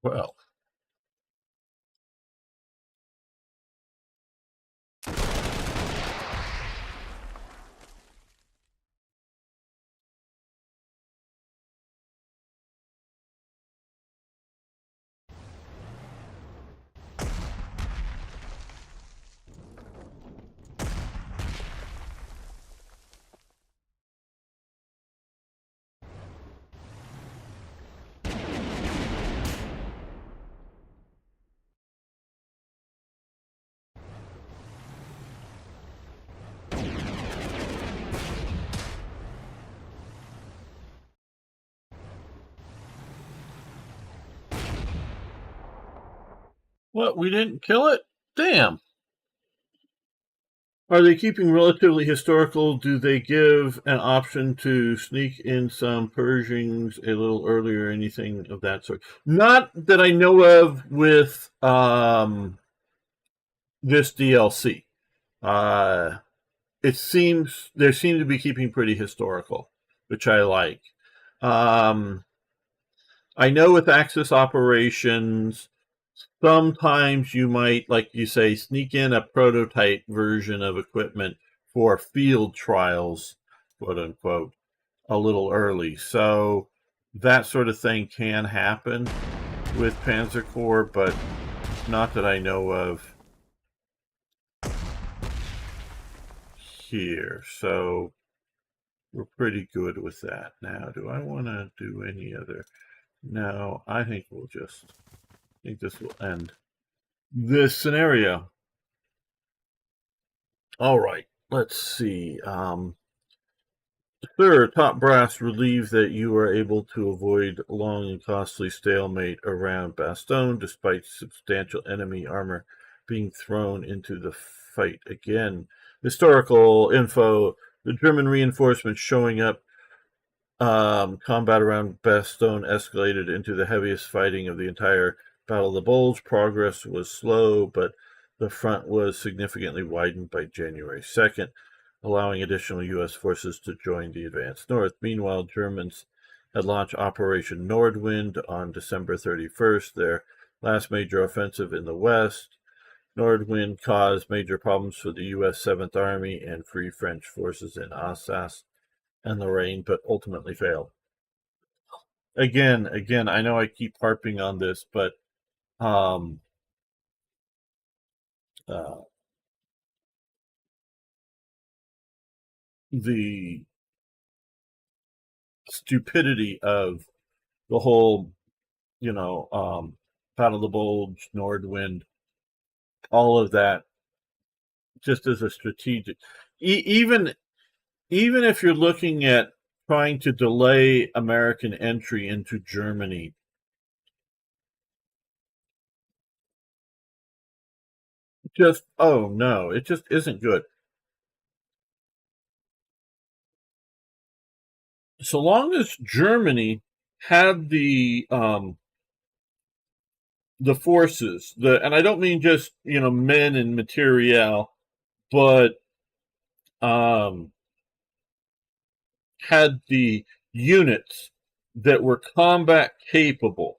Well, what? We didn't kill it? Damn. Are they keeping relatively historical? Do they give an option to sneak in some Pershings a little earlier, anything of that sort? Not that I know of with this DLC. Uh, it seems they seem to be keeping pretty historical, which I like. Um, I know with Axis operations, sometimes you might, like you say, sneak in a prototype version of equipment for field trials, quote unquote, a little early. So that sort of thing can happen with Panzer Corps, but not that I know of here. So we're pretty good with that. Now, do I want to do any other? No, I think we'll just, I think this will end this scenario. All right, let's see. Sir, top brass, relieved that you were able to avoid long and costly stalemate around Bastogne despite substantial enemy armor being thrown into the fight. Again, historical info, the German reinforcements showing up. Combat around Bastogne escalated into the heaviest fighting of the entire Battle of the Bulge. Progress was slow, but the front was significantly widened by January 2nd, allowing additional U.S. forces to join the advance north. Meanwhile, Germans had launched Operation Nordwind on December 31st, their last major offensive in the west. Nordwind caused major problems for the U.S. 7th Army and Free French forces in Alsace and the Rhine, but ultimately failed. Again, I know I keep harping on this, but um, uh, the stupidity of the whole, Battle of the Bulge, Nordwind, all of that, just as a strategic, even if you're looking at trying to delay American entry into Germany, just oh no, it just isn't good. so long as Germany had the forces, and I don't mean just men and materiel, but um, had the units that were combat capable,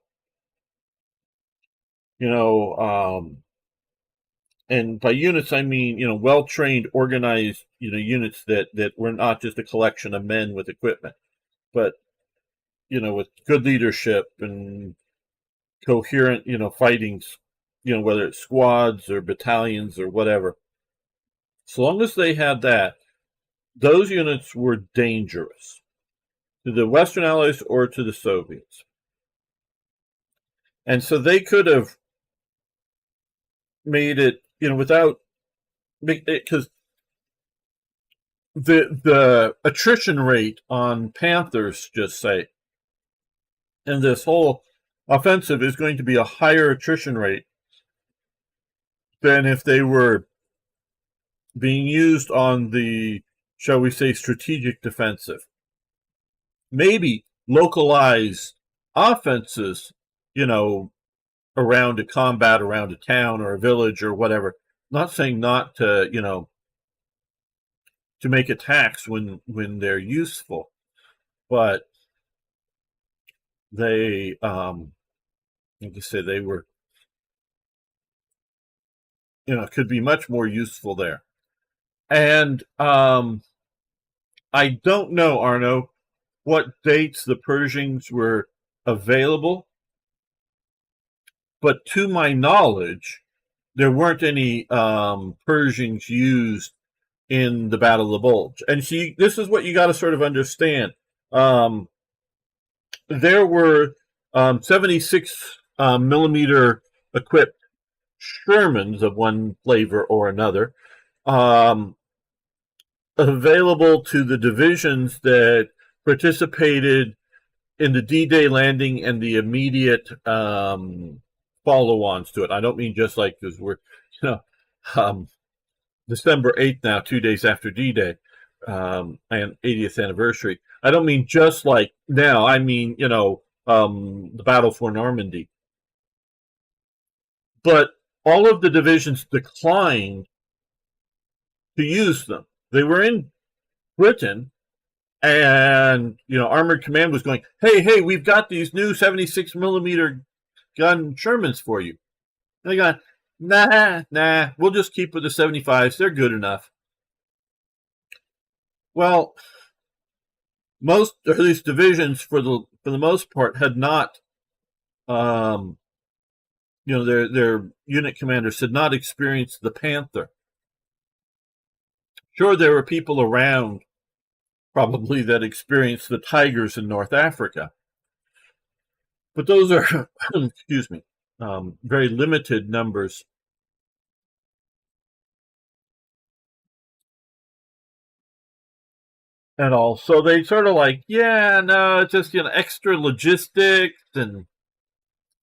and by units I mean well trained, organized units that were not just a collection of men with equipment, but with good leadership and coherent fightings, whether it's squads or battalions or whatever. So long as they had that, those units were dangerous to the Western Allies or to the Soviets. And so they could have made it, without, because the attrition rate on Panthers, just say, and this whole offensive is going to be a higher attrition rate than if they were being used on the, shall we say, strategic defensive. Maybe localized offenses, around a combat, around a town or a village or whatever. Not saying not to, to make attacks when they're useful, but they, like I say, they were, could be much more useful there. And I don't know, Arno, what dates the Pershings were available, but to my knowledge, there weren't any Pershings used in the Battle of the Bulge. And see, this is what you got to sort of understand. There were 76 millimeter equipped Shermans of one flavor or another available to the divisions that participated in the D-Day landing and the immediate follow-ons to it. I don't mean just like, because we're, December 8th now, 2 days after D-Day, and 80th anniversary. I don't mean just like now. I mean, the battle for Normandy. But all of the divisions declined to use them. They were in Britain, and Armored Command was going, hey, we've got these new 76 millimeter gun Shermans for you. And they got, nah, we'll just keep with the 75s. They're good enough. Well, most of these divisions, for the most part, had not, their unit commanders had not experienced the Panther. Sure, there were people around probably that experienced the Tigers in North Africa, but those are, excuse me, very limited numbers. And all. So they sort of like, it's just, extra logistics and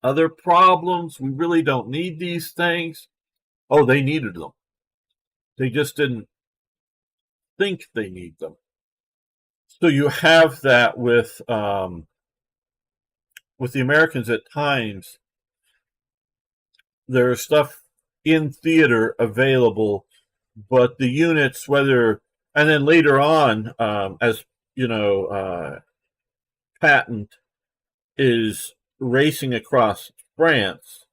other problems. We really don't need these things. Oh, they needed them. They just didn't think they need them. So you have that with the Americans at times. There's stuff in theater available, but the units, whether, and then later on, as Patent is racing across France,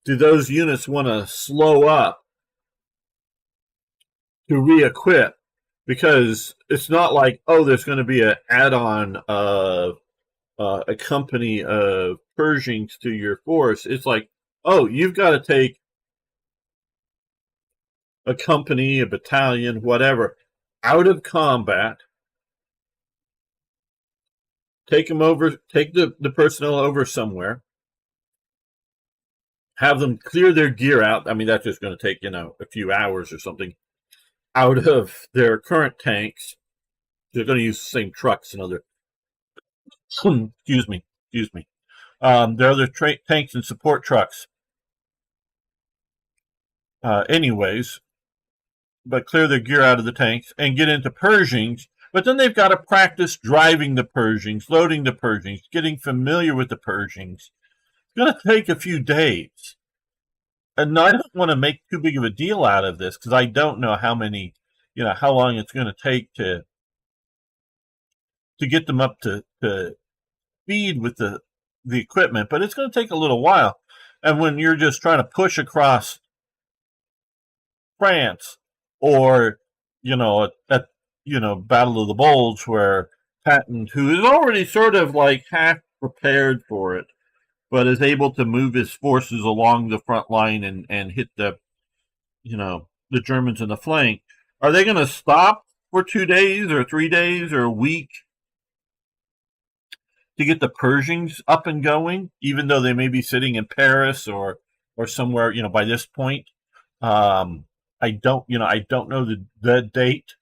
do those units want to slow up to re-equip? Because it's not like, there's going to be an add-on of a company of Pershings to your force. It's like, you've got to take a company, a battalion, whatever, out of combat, take them over, take the personnel over somewhere, have them clear their gear out. I mean, that's just going to take, a few hours or something, out of their current tanks. They're going to use the same trucks and other, excuse me. There are other tanks and support trucks. Anyways, but clear their gear out of the tanks and get into Pershings But then they've got to practice driving the Pershings, loading the Pershings, getting familiar with the Pershings. It's going to take a few days. And I don't want to make too big of a deal out of this because I don't know how long it's going to take to get them up to speed with the equipment, but it's going to take a little while. And when you're just trying to push across France, or at Battle of the Bulge, where Patton, who is already sort of like half prepared for it, but is able to move his forces along the front line and hit the Germans in the flank. Are they going to stop for 2 days or 3 days or a week to get the Pershings up and going, even though they may be sitting in Paris or somewhere, by this point? I don't know the date.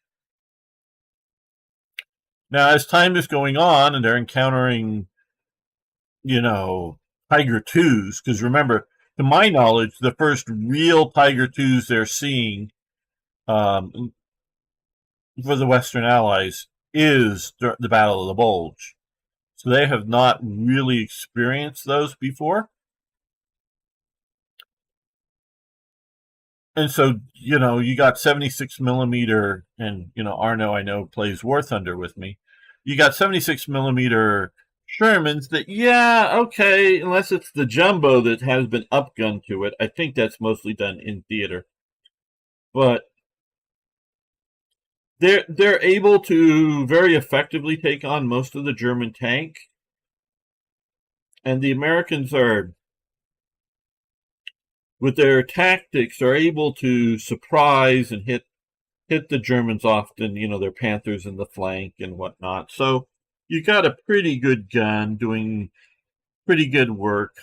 Now, as time is going on and they're encountering, Tiger IIs, because remember, to my knowledge, the first real Tiger IIs they're seeing for the Western Allies is the Battle of the Bulge. So they have not really experienced those before. And so, you got 76 millimeter, and, Arno, I know, plays War Thunder with me. You got 76 millimeter Shermans that, okay, unless it's the jumbo that has been upgunned to it. I think that's mostly done in theater. But they're able to very effectively take on most of the German tank. And the Americans are, with their tactics, are able to surprise and hit the Germans often, their Panthers in the flank and whatnot. So you got a pretty good gun doing pretty good work.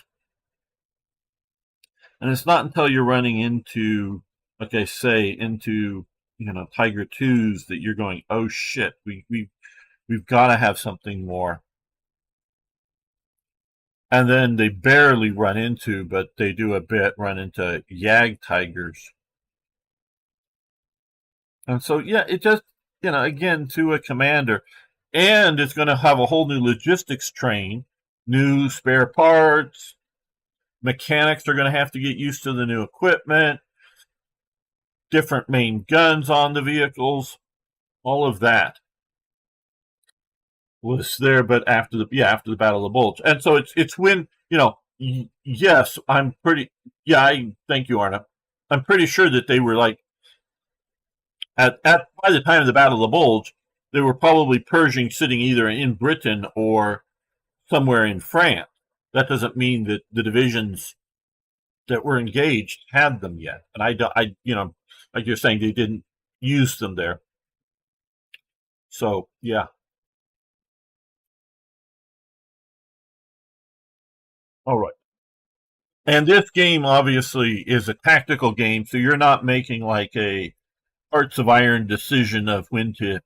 And it's not until you're running into, like I say, into, Tiger IIs that you're going, oh shit, we've got to have something more. And then they barely run into, but they do a bit run into Yag Tigers. And so, it just, again, to a commander. And it's going to have a whole new logistics train, new spare parts. Mechanics are going to have to get used to the new equipment, different main guns on the vehicles, all of that was there, but after the Battle of the Bulge. And so it's when, yes, I thank you, Arna. I'm pretty sure that they were like, by the time of the Battle of the Bulge, they were probably Pershing sitting either in Britain or somewhere in France. That doesn't mean that the divisions that were engaged had them yet. And like you're saying, they didn't use them there. So, yeah. All right. And this game obviously is a tactical game, so you're not making like a Hearts of Iron decision of when to,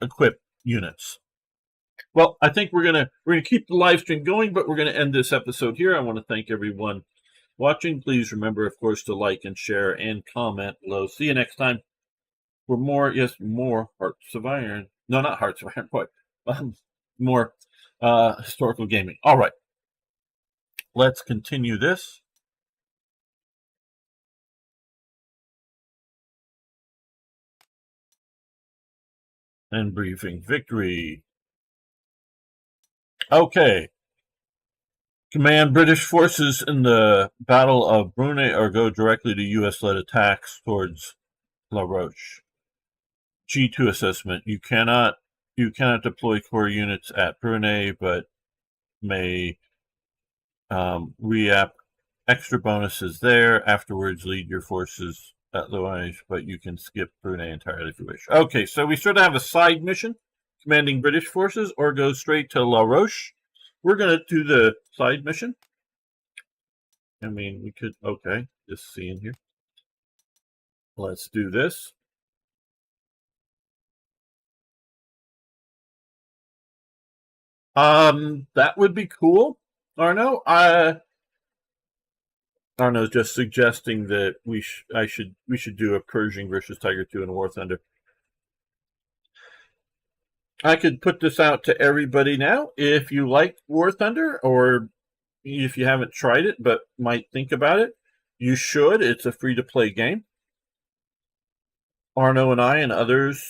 equip units. Well, I think we're gonna keep the live stream going, but we're gonna end this episode here. I want to thank everyone watching. Please remember, of course, to like and share and comment below. See you next time for more Hearts of Iron. No, not Hearts of Iron, but more historical gaming. All right. Let's continue this. And briefing victory. Okay. Command British forces in the Battle of Brunei or go directly to U.S.-led attacks towards La Roche. G2 assessment. You cannot deploy core units at Brunei, but may re-app extra bonuses there. Afterwards, lead your forces at Loage, but you can skip Brunei entirely if you wish. Okay, so we sort of have a side mission, commanding British forces, or go straight to La Roche. We're going to do the side mission. I mean, we could, okay, just seeing here. Let's do this. That would be cool, Arno. Arno's just suggesting that we should do a Pershing versus Tiger II in War Thunder. I could put this out to everybody now. If you like War Thunder, or if you haven't tried it but might think about it, you should. It's a free-to-play game. Arno and I and others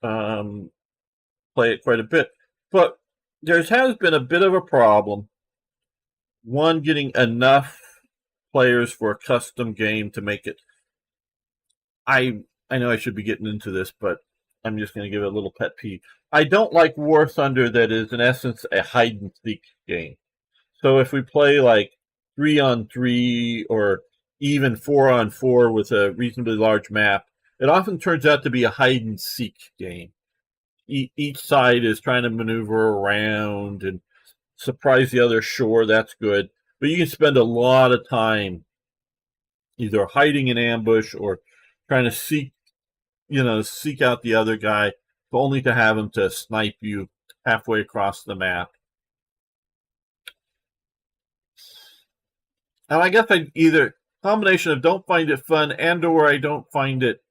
um, play it quite a bit. But there has been a bit of a problem. One, getting enough players for a custom game to make it. I know I should be getting into this, but I'm just going to give it a little pet peeve. I don't like War Thunder that is, in essence, a hide and seek game. So if we play like 3-on-3 or even 4-on-4 with a reasonably large map, it often turns out to be a hide and seek game. Each side is trying to maneuver around and surprise the other. Sure, that's good, but you can spend a lot of time either hiding in ambush or trying to seek out the other guy, only to have him to snipe you halfway across the map. And I guess I either combination of don't find it fun and or I don't find it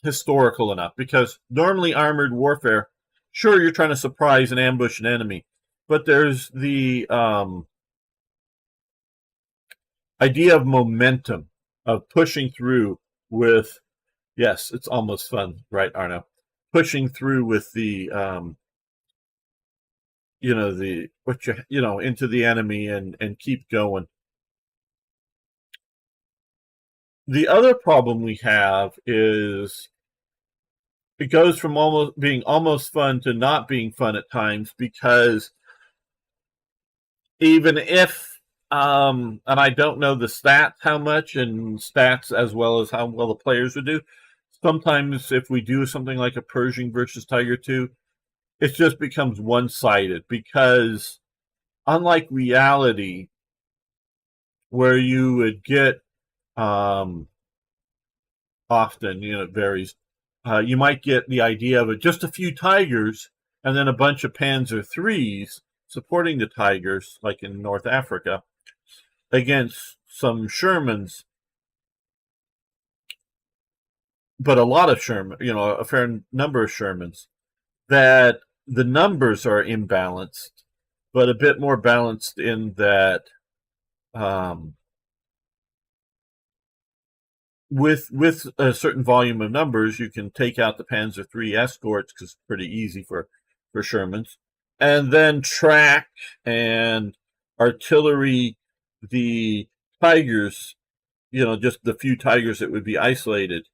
historical enough, because normally armored warfare, sure, you're trying to surprise and ambush an enemy, but there's the idea of momentum, of pushing through with, yes, it's almost fun, right, Arno? Pushing through with the into the enemy and keep going. The other problem we have is it goes from almost being almost fun to not being fun at times, because even if and I don't know the stats how much, and stats as well as how well the players would do, sometimes if we do something like a Pershing versus Tiger 2, it just becomes one-sided, because unlike reality, where you would get often, it varies, you might get the idea of just a few Tigers and then a bunch of Panzer IIIs supporting the Tigers, like in North Africa, against some Shermans, but a lot of Sherman, a fair number of Shermans, that the numbers are imbalanced, but a bit more balanced in that with a certain volume of numbers, you can take out the Panzer III escorts, because it's pretty easy for Shermans, and then track and artillery the Tigers, just the few Tigers that would be isolated.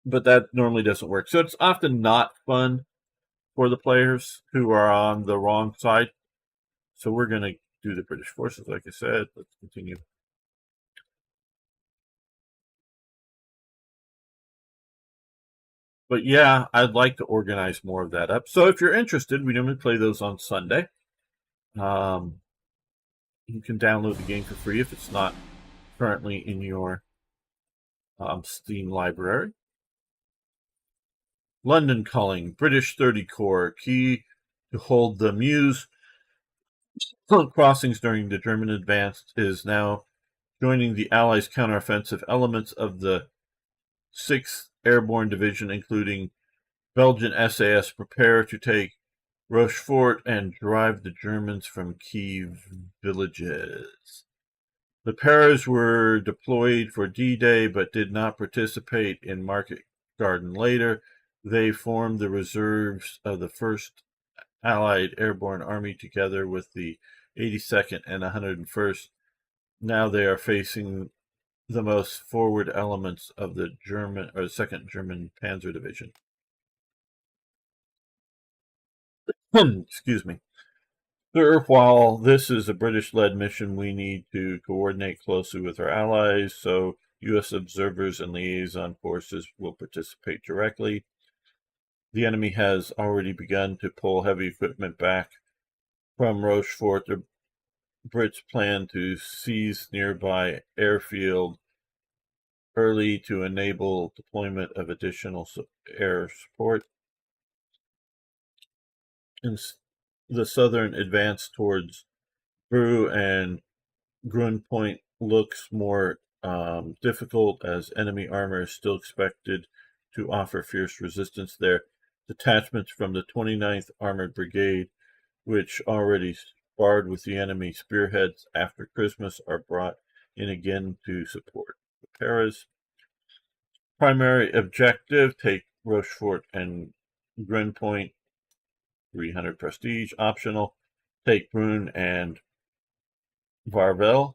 But that normally doesn't work. So it's often not fun for the players who are on the wrong side. So we're going to do the British forces, like I said. Let's continue. But yeah, I'd like to organize more of that up. So if you're interested, we normally play those on Sunday. You can download the game for free if it's not currently in your Steam library. London Culling, British 30 Corps, key to hold the Meuse crossings during the German advance, is now joining the Allies' counteroffensive elements of the 6th Airborne Division, including Belgian SAS, prepare to take Rochefort and drive the Germans from key villages. The Paras were deployed for D-Day but did not participate in Market Garden later. They formed the reserves of the 1st Allied Airborne Army together with the 82nd and 101st. Now they are facing the most forward elements of the 2nd German Panzer Division. Excuse me. Sir, while this is a British-led mission, we need to coordinate closely with our allies, so U.S. observers and liaison forces will participate directly. The enemy has already begun to pull heavy equipment back from Rochefort. The Brits plan to seize nearby airfield early to enable deployment of additional air support. In the southern advance towards Bru and Grunpoint looks more difficult, as enemy armor is still expected to offer fierce resistance there. Detachments from the 29th Armored Brigade, which already sparred with the enemy spearheads after Christmas, are brought in again to support the Paras. Primary objective, take Rochefort and Grenpoint, 300 prestige. Optional, take Brune and Varvel,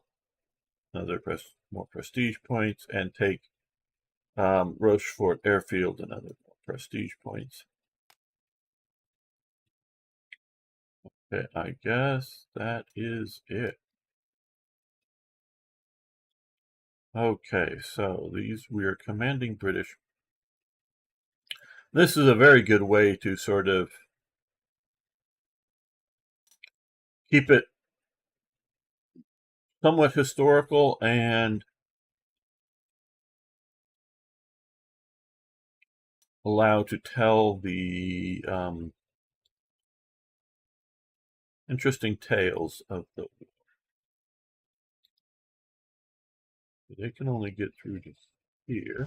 another more prestige points, and take Rochefort Airfield, another more prestige points. Okay, I guess that is it. Okay, so we are commanding British. This is a very good way to sort of keep it somewhat historical and allow to tell the interesting tales of the war. They can only get through to here.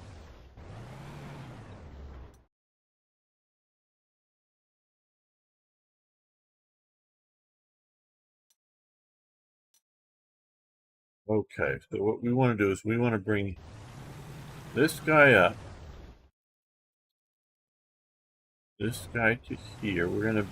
Okay, so what we want to do is we want to bring this guy up, this guy to here. We're going to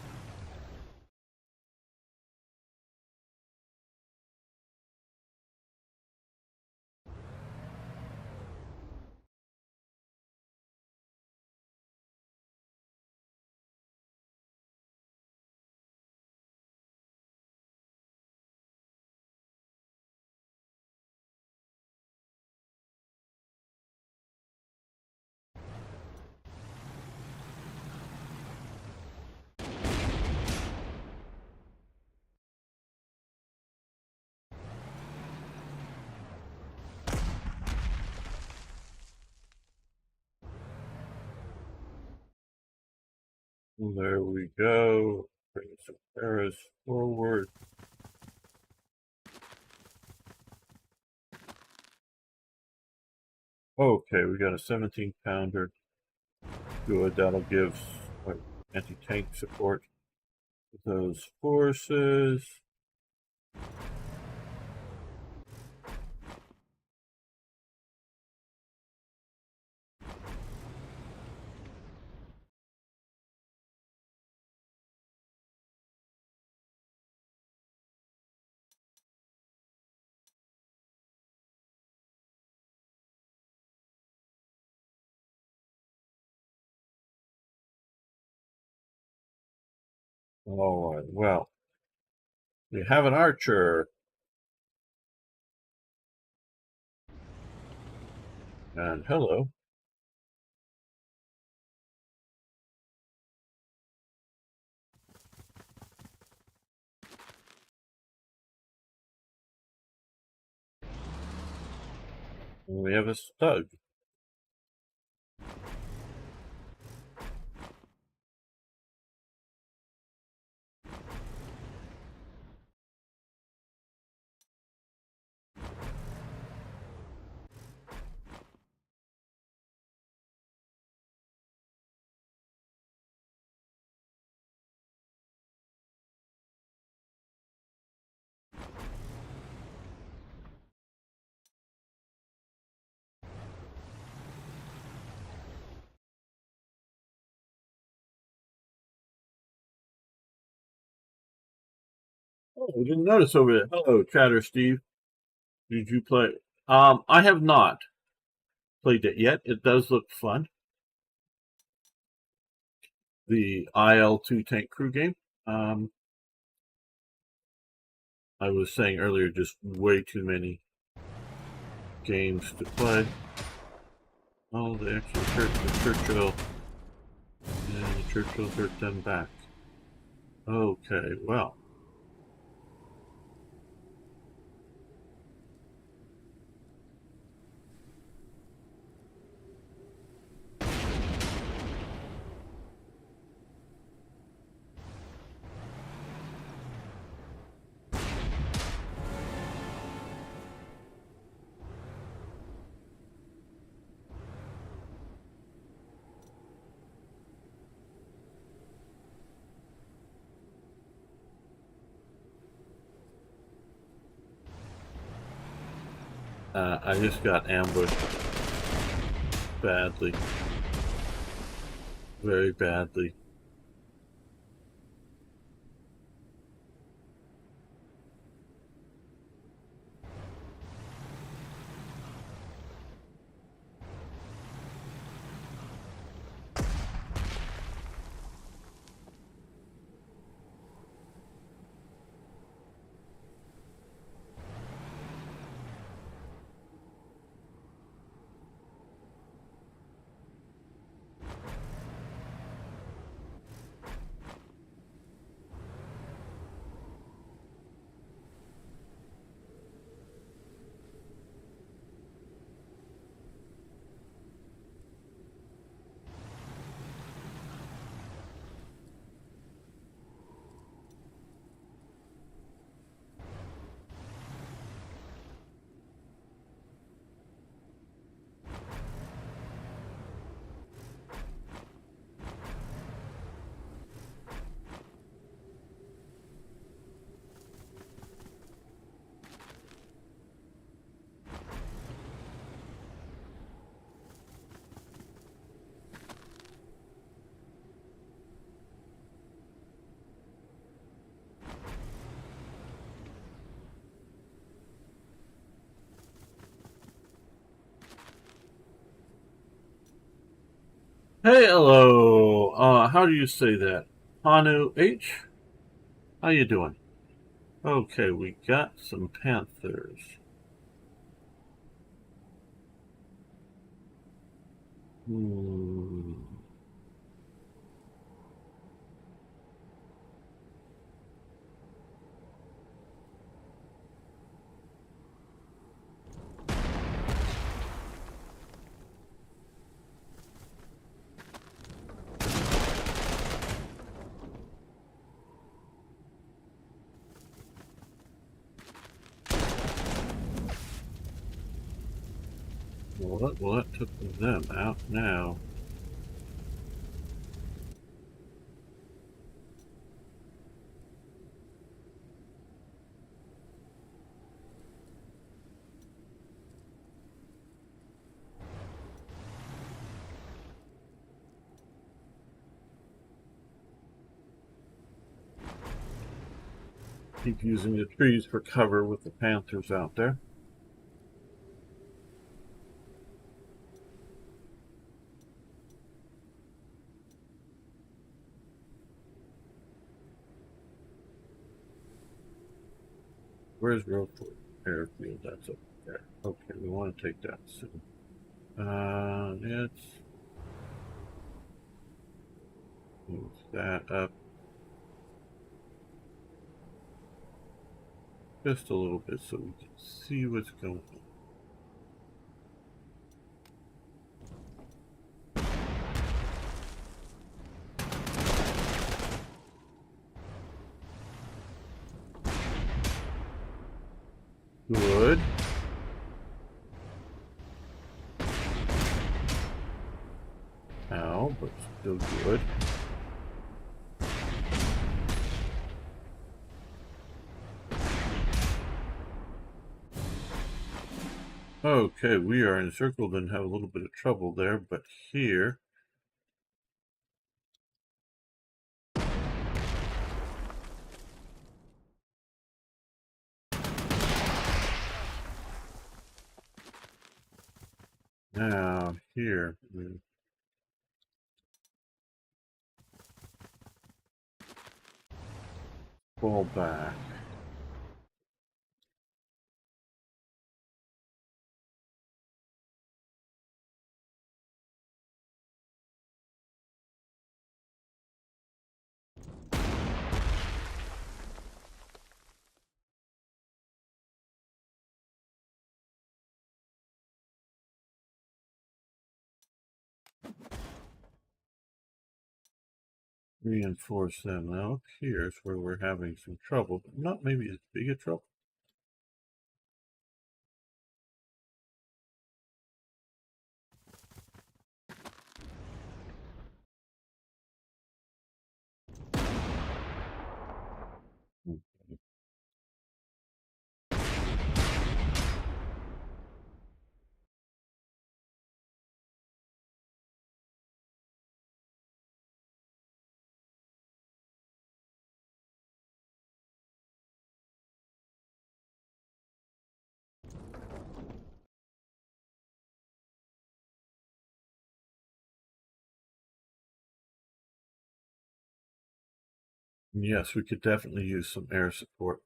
there we go. Bring some Paras forward. Okay, we got a 17-pounder. Good, that'll give anti-tank support to those forces. All right, well, we have an archer. And hello. And we have a stud. Oh, we didn't notice over there. Hello, Chatter Steve. Did you play? I have not played it yet. It does look fun. The IL-2 tank crew game. I was saying earlier, just way too many games to play. Oh, they actually hurt the Churchill. And the Churchill hurt them back. Okay, well. I just got ambushed badly. Very badly. Hey, hello. How do you say that? Hanu H? How you doing? Okay, we got some panthers. Hmm. Well, that took them out now. Keep using the trees for cover with the panthers out there. Where's Roadford Airfield? That's up there. Okay, we want to take that soon. Let's move that up just a little bit so we can see what's going on. Good. Ow, but still good. Okay, we are encircled and have a little bit of trouble there, but here. Now, here. We fall back. Reinforce them. Now, up here is where we're having some trouble, but not maybe as big a trouble. Okay. Yes, we could definitely use some air support.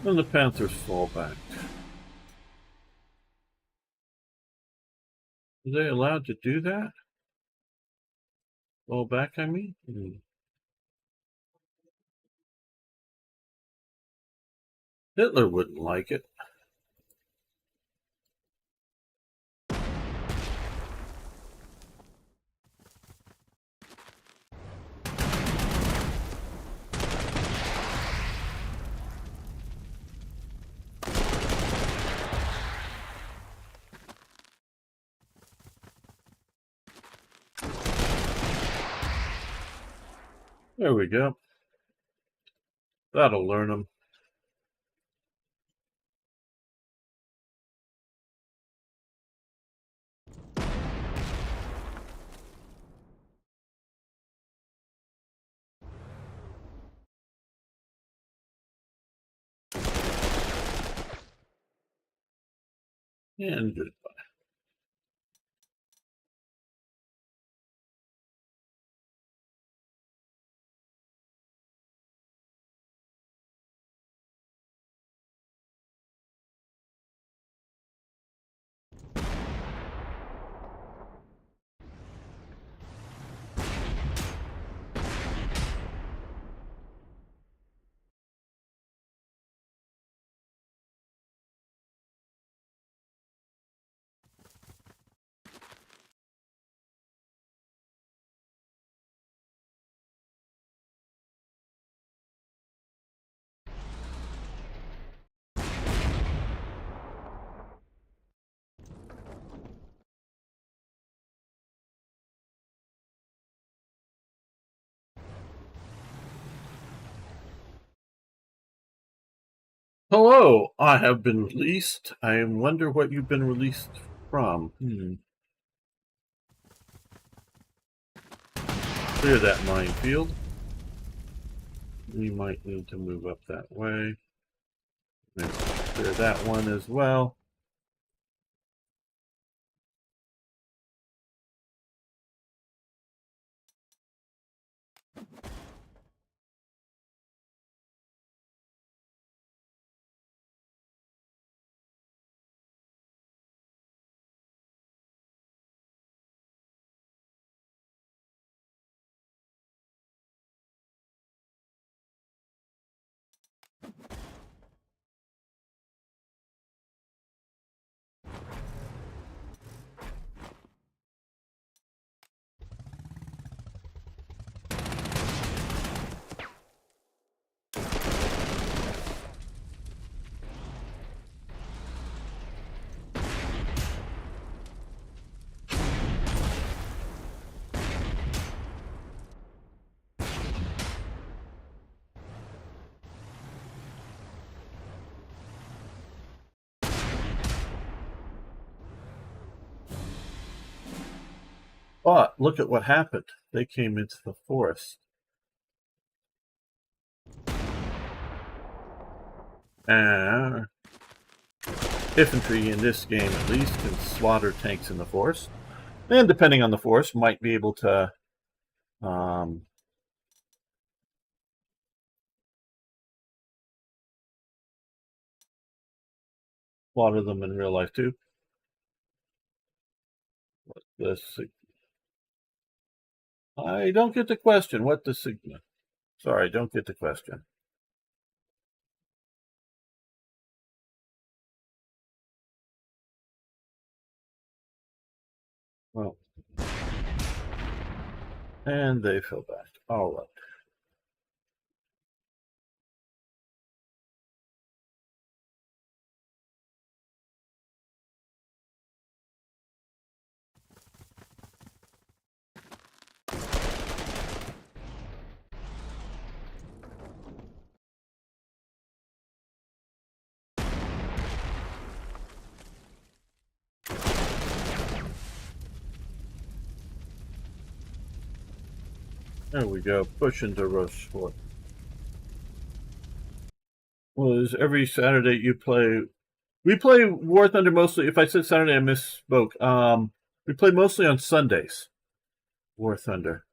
And the Panthers fall back. Are they allowed to do that? Fall back, I mean? Hitler wouldn't like it. There we go. That'll learn them. And goodbye. Hello, I have been released. I wonder what you've been released from. Clear that minefield. We might need to move up that way. Maybe clear that one as well. But look at what happened. They came into the forest. And infantry in this game, at least, can slaughter tanks in the forest. And depending on the forest, might be able to slaughter them in real life too. This I don't get the question. What the sigma? Sorry, I don't get the question. Well, and they fell back. All right. There we go. Push into Rochefort. Well, is every Saturday you play? We play War Thunder mostly. If I said Saturday, I misspoke. We play mostly on Sundays. War Thunder.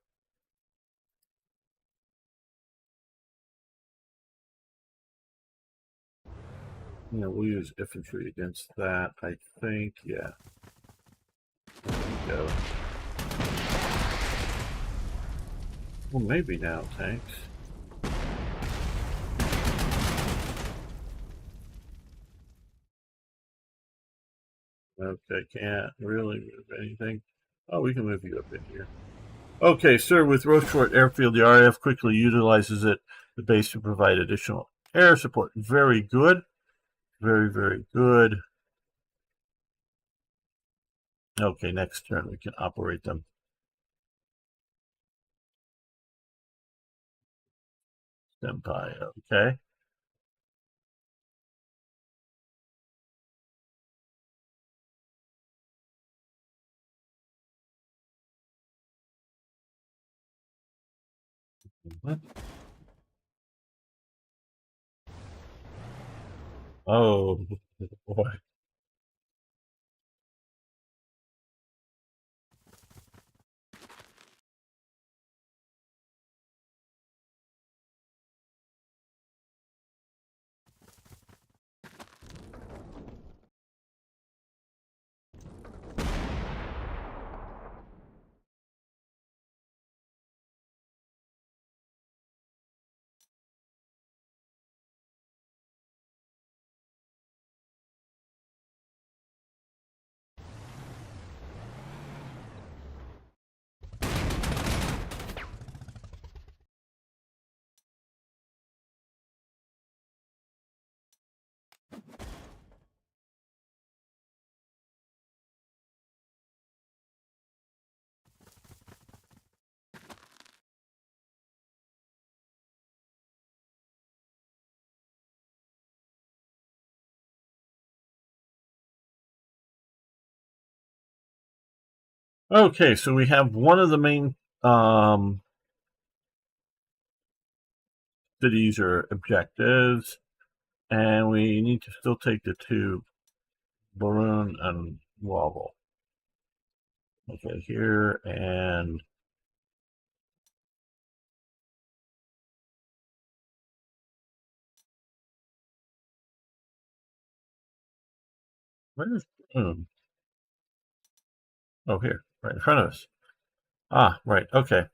We'll use infantry against that. I think. Yeah. There we go. Well, maybe now tanks. Okay, can't really move anything. Oh, we can move you up in here. Okay, sir, with Rochefort Airfield, the RAF quickly utilizes the base to provide additional air support. Very good. Very, very good. Okay, next turn we can operate them. Senpai, okay. What? Oh, boy. Okay, so we have one of the main cities or objectives, and we need to still take the two, Barun and Wobble. Okay, here and where is Barun? Oh, here, right in front of us. Ah, right, okay.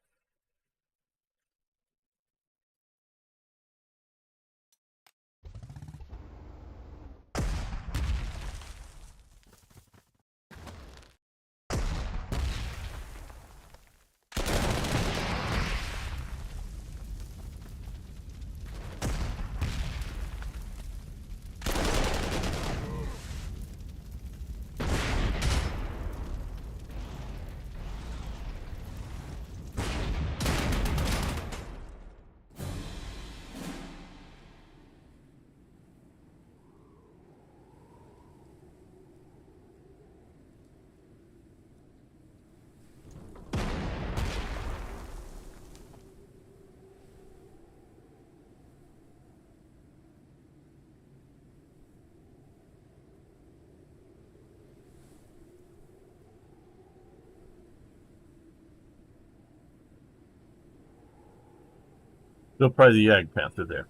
Still probably the Yag Panther there.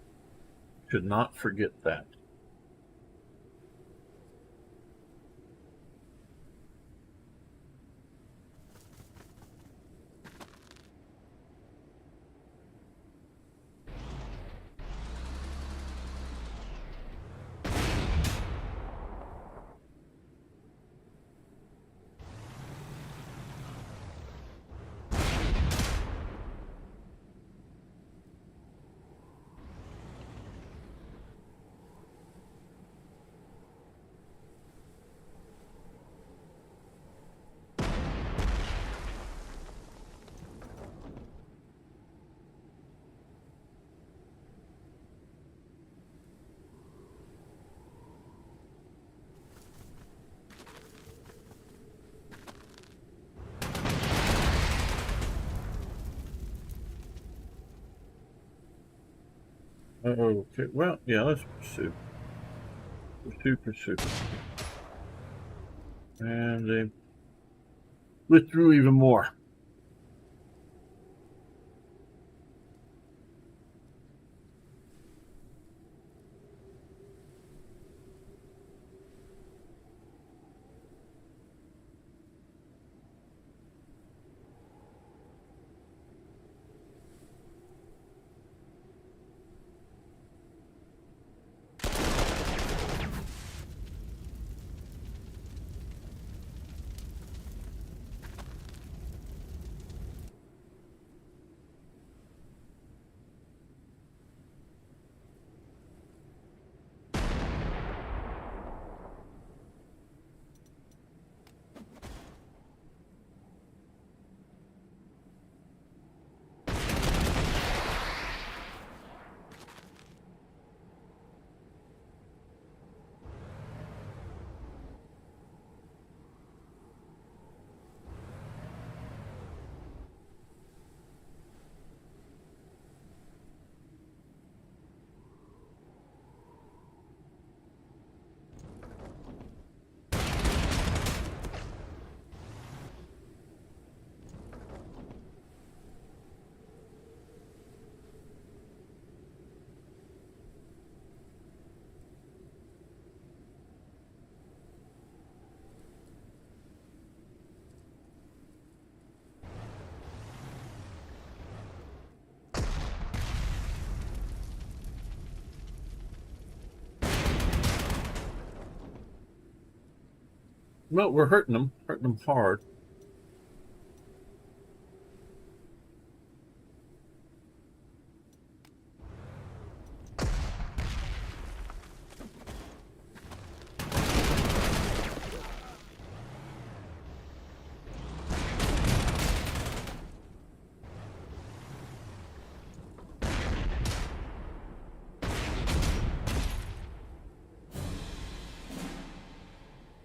Should not forget that. Okay, well, yeah, let's pursue. Pursue. And they withdrew even more. Well, we're hurting them hard.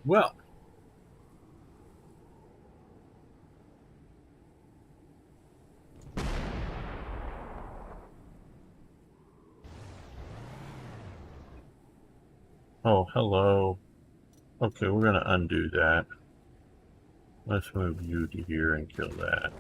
Well, oh, hello. Okay, we're gonna undo that. Let's move you to here and kill that.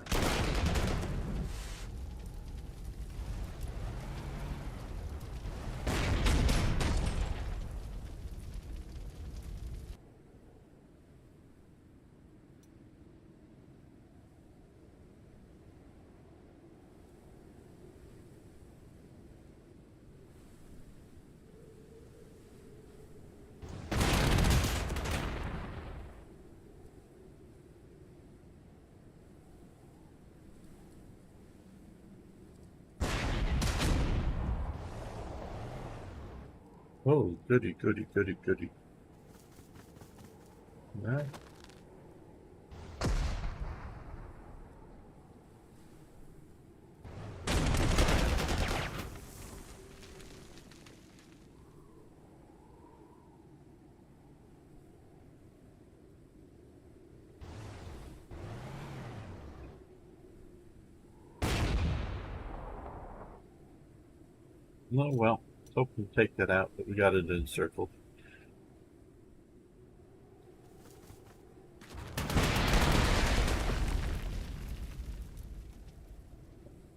Oh, goody. Right. No, well, hoping to take that out, but we got it encircled.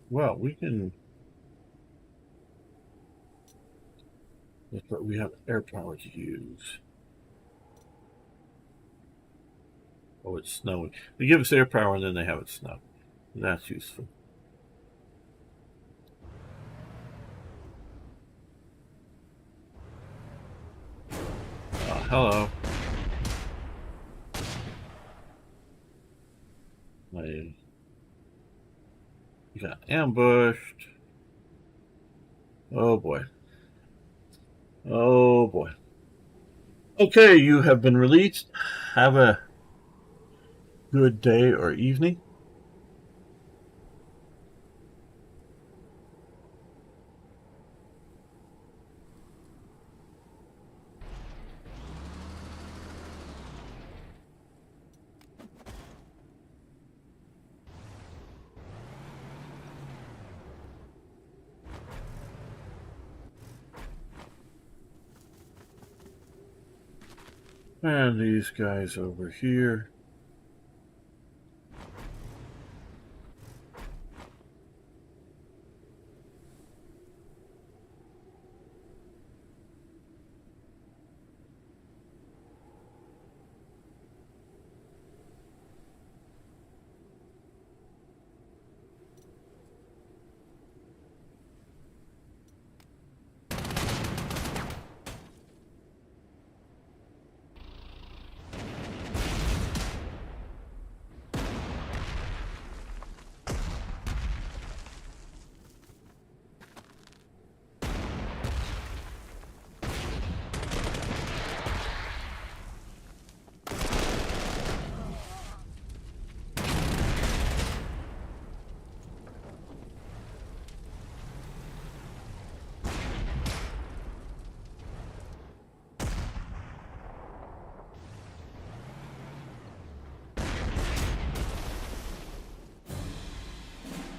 Well, we can. But we have air power to use. Oh, it's snowing. They give us air power and then they have it snow. That's useful. Hello. You got ambushed. Oh boy. Oh boy. Okay, you have been released. Have a good day or evening. And these guys over here.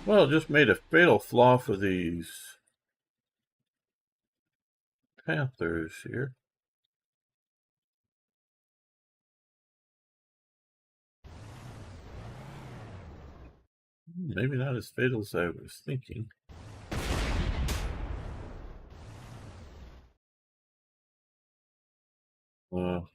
Well, just made a fatal flaw for these panthers here. Maybe not as fatal as I was thinking. Well,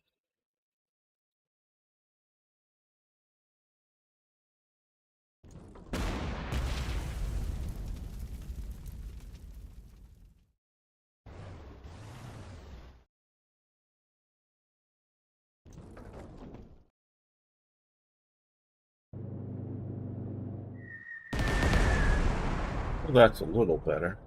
that's a little better.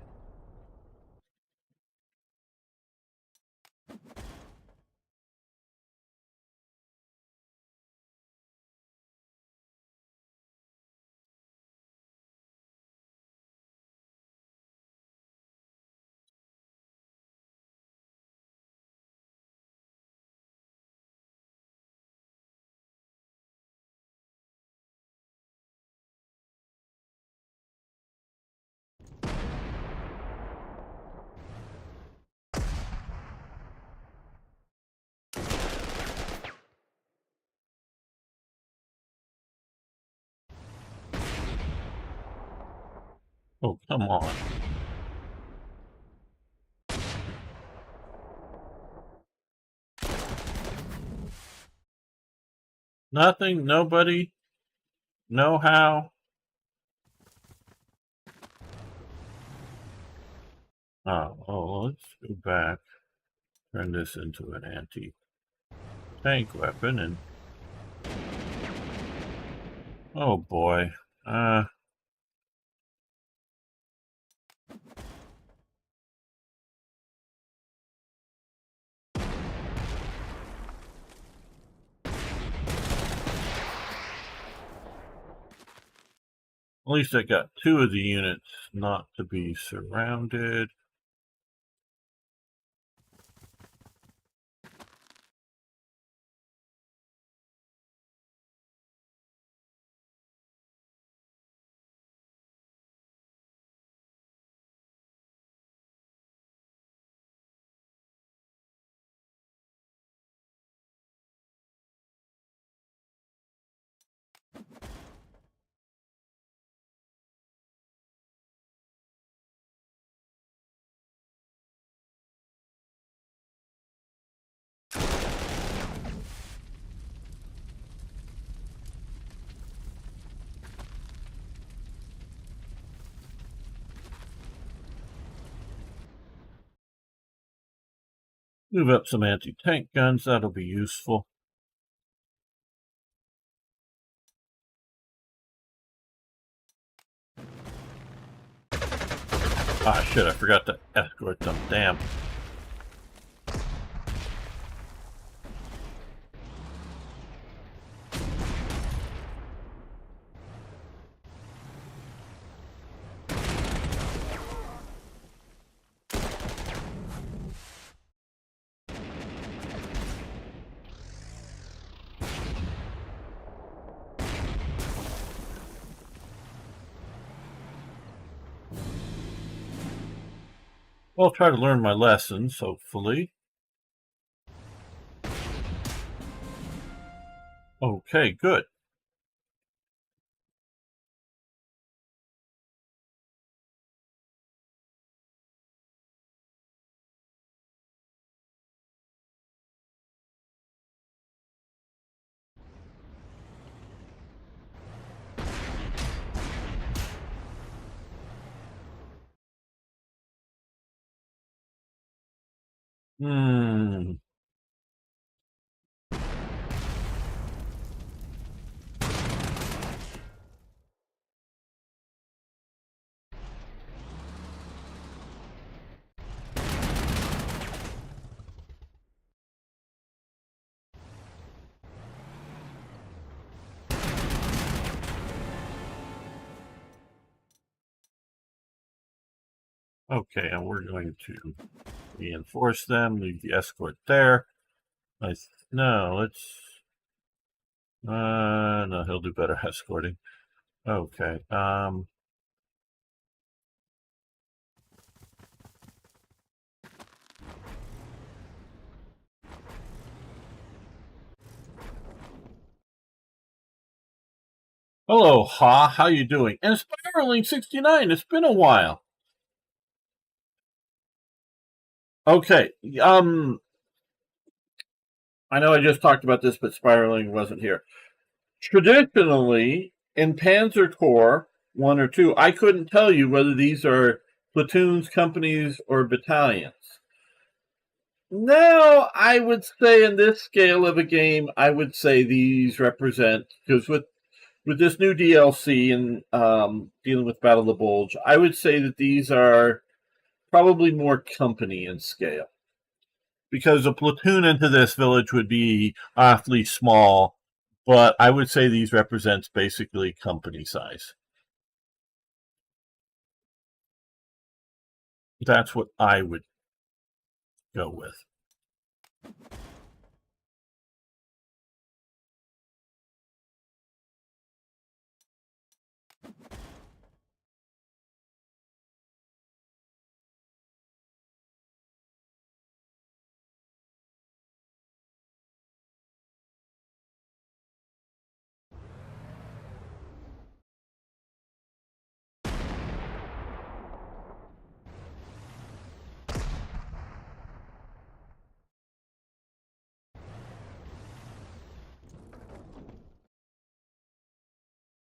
Oh, come on. Nothing, nobody, no how. Oh, let's go back. Turn this into an anti-tank weapon and... Oh boy. At least I got 2 of the units not to be surrounded. Move up some anti-tank guns, that'll be useful. Ah, shit, I forgot to escort them, damn. Well, I'll try to learn my lessons, hopefully. Okay, good. Hmm. Okay, and we're going to reinforce them, leave the escort there. No, let's no, he'll do better escorting. Okay. Hello, Ha. How you doing? And Spiraling 69, it's been a while. Okay. I know I just talked about this, but Spiraling wasn't here. Traditionally, in Panzer Corps 1 or 2, I couldn't tell you whether these are platoons, companies, or battalions. Now, I would say in this scale of a game, I would say these represent, because with this new DLC and dealing with Battle of the Bulge, I would say that these are probably more company in scale. Because a platoon into this village would be awfully small, but I would say these represents basically company size. That's what I would go with.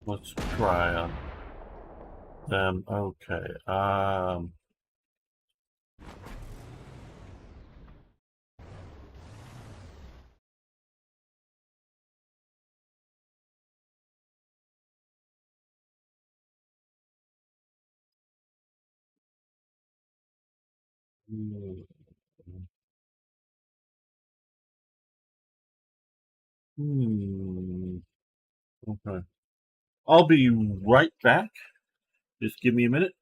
Let's try on them. Okay. Hmm. Okay. I'll be right back. Just give me a minute.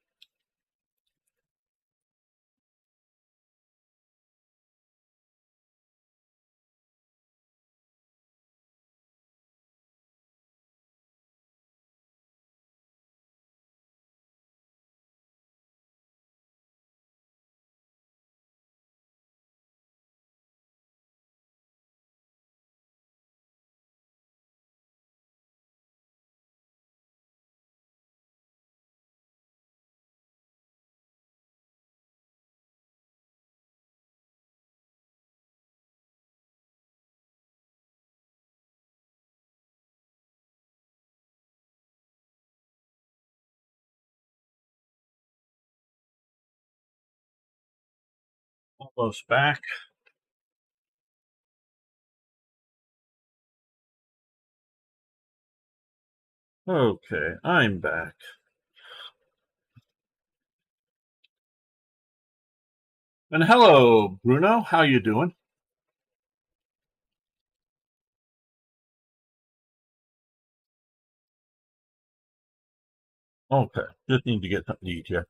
Almost back. Okay, I'm back. And hello, Bruno. How you doing? Okay, just need to get something to eat here.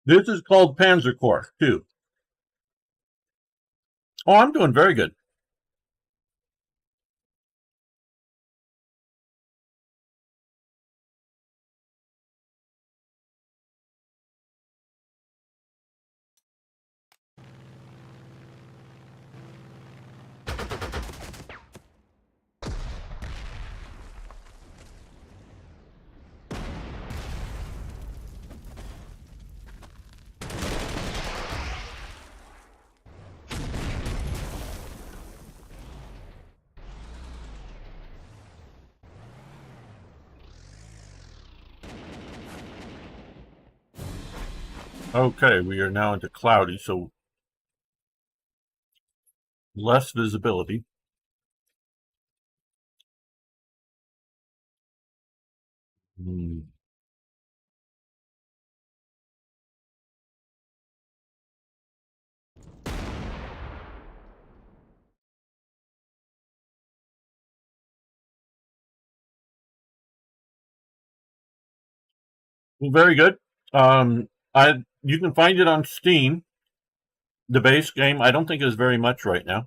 This is called Panzer Corps, too. Oh, I'm doing very good. Okay, we are now into cloudy, so less visibility. Well, very good. You can find it on Steam. The base game, I don't think is very much right now.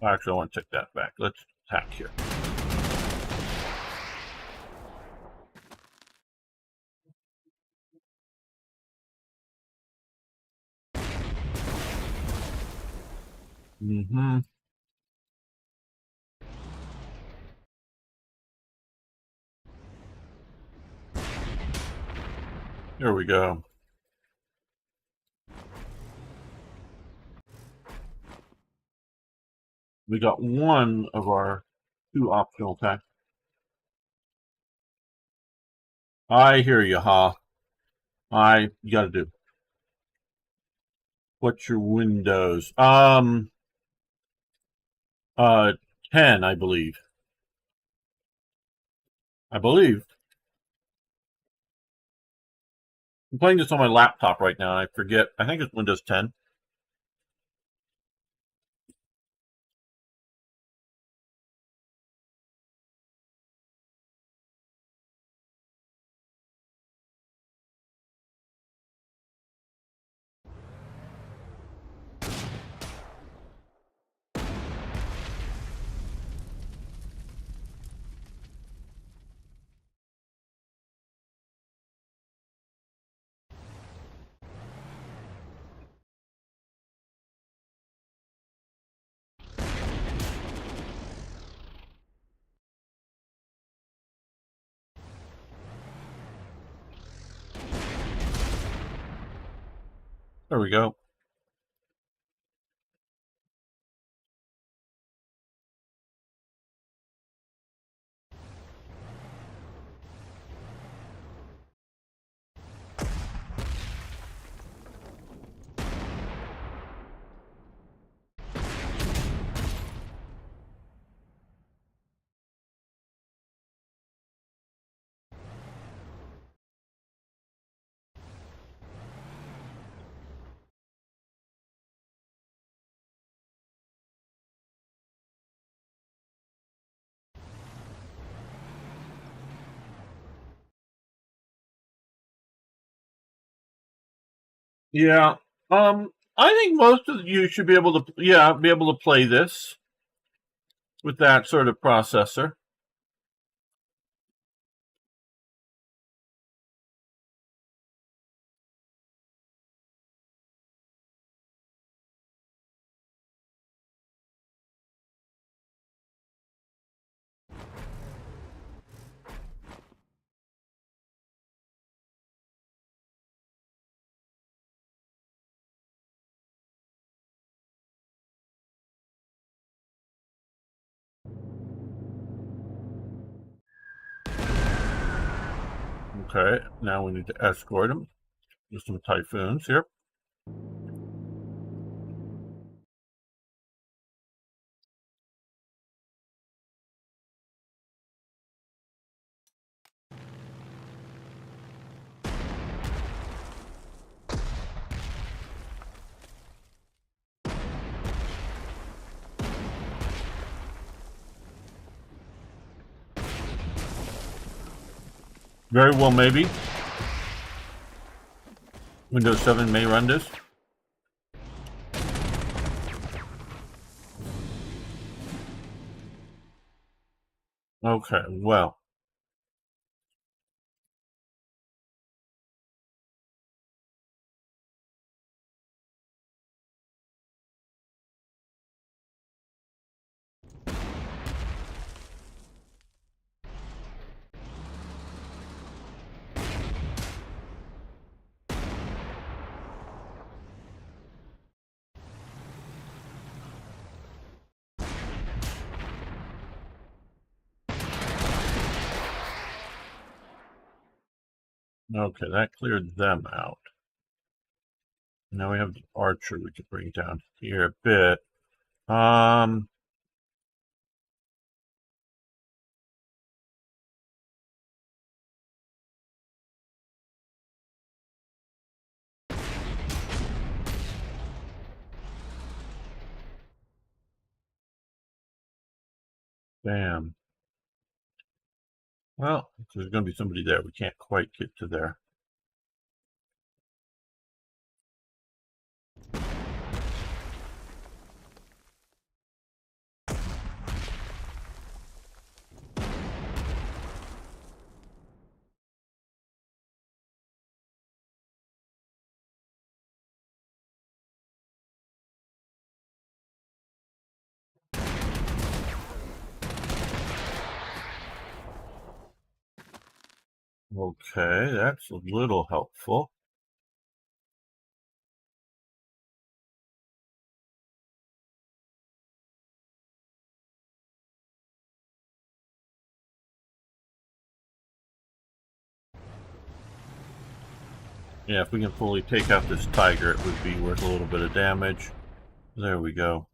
Actually, I want to take that back. Let's attack here. Mm-hmm. There we go. We got one of our two optional attacks. I hear you, Ha. You got to do. What's your Windows? 10, I believe. I'm playing this on my laptop right now. I forget. I think it's Windows 10. There we go. Yeah. I think most of you should be able to, be able to play this with that sort of processor. Okay, now we need to escort them. There's some typhoons here. Very well, maybe. Windows 7 may run this. Okay, well. Okay, that cleared them out. Now we have the archer we can bring down here a bit. Bam. Well, there's going to be somebody there. We can't quite get to there. Okay, that's a little helpful. Yeah, if we can fully take out this tiger, it would be worth a little bit of damage. There we go.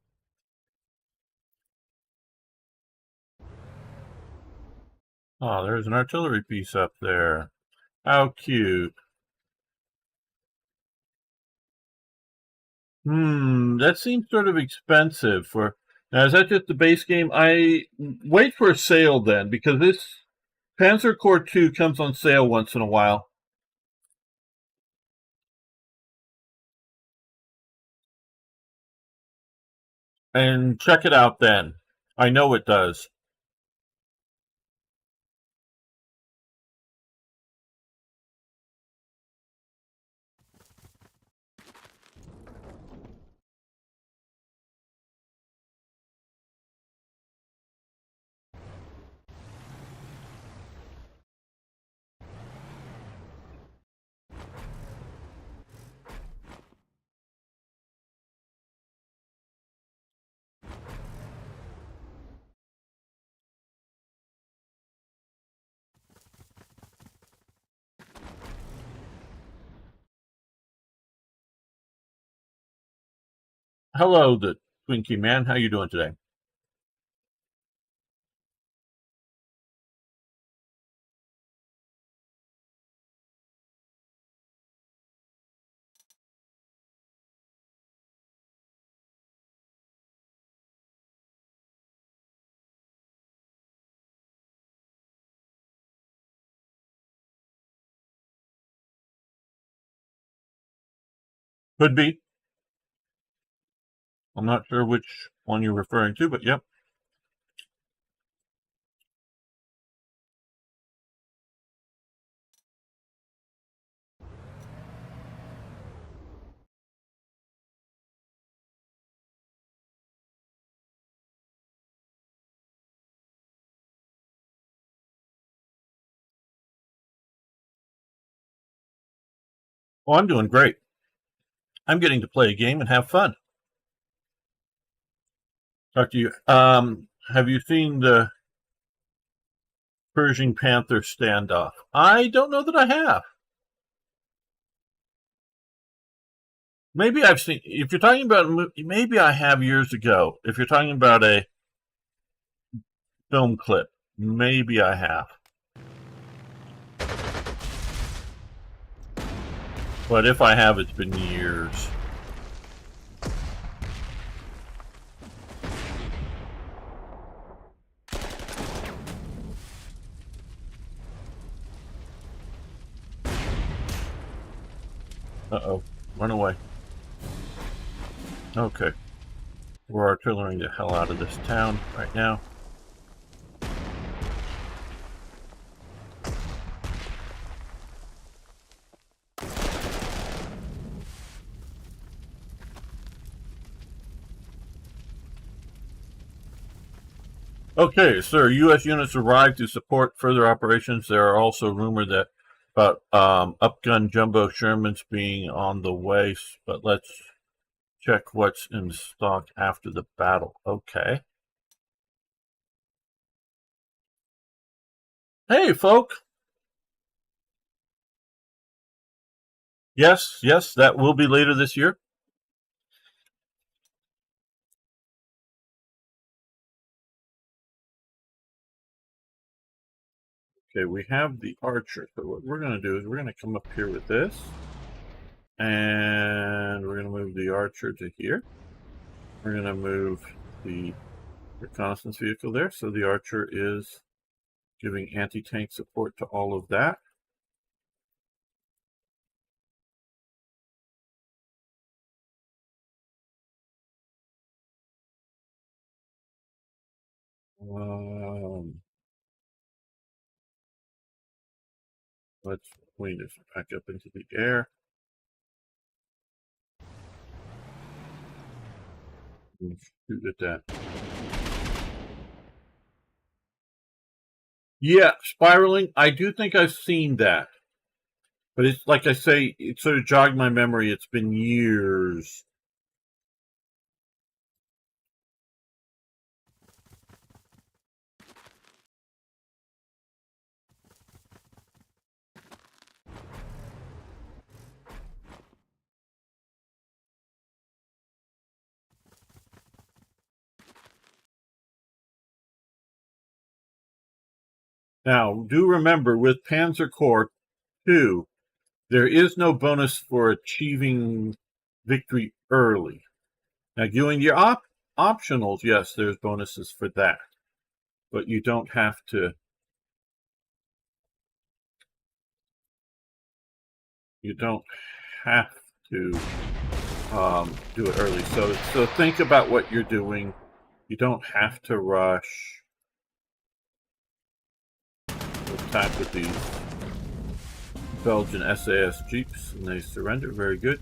Oh, there's an artillery piece up there. How cute. That seems sort of expensive for... Now, is that just the base game? I wait for a sale then, because this Panzer Corps 2 comes on sale once in a while. And check it out then. I know it does. Hello, the Twinkie Man. How you doing today? Could be. I'm not sure which one you're referring to, but yep. Oh, I'm doing great. I'm getting to play a game and have fun. Talk to you. Have you seen the Pershing Panther standoff? I don't know that I have. Maybe I've seen. If you're talking about, maybe I have years ago. If you're talking about a film clip, maybe I have. But if I have, it's been years. Uh-oh. Run away. Okay. We're artillerying the hell out of this town right now. Okay, sir. U.S. units arrived to support further operations. There are also rumored that about upgun jumbo Shermans being on the way, but let's check what's in stock after the battle. Okay. Hey, folk. Yes, yes, that will be later this year. Okay, we have the archer. So what we're going to do is we're going to come up here with this. And we're going to move the archer to here. We're going to move the reconnaissance vehicle there. So the archer is giving anti-tank support to all of that. Let's clean this back up into the air. And shoot at that. Yeah, spiraling. I do think I've seen that. But it's like I say, it sort of jogged my memory. It's been years. Now, do remember with Panzer Corps 2, there is no bonus for achieving victory early. Now, doing the optionals, yes, there's bonuses for that. But you don't have to. You don't have to do it early. So think about what you're doing. You don't have to rush. Attack with these Belgian SAS jeeps, and they surrender. Very good.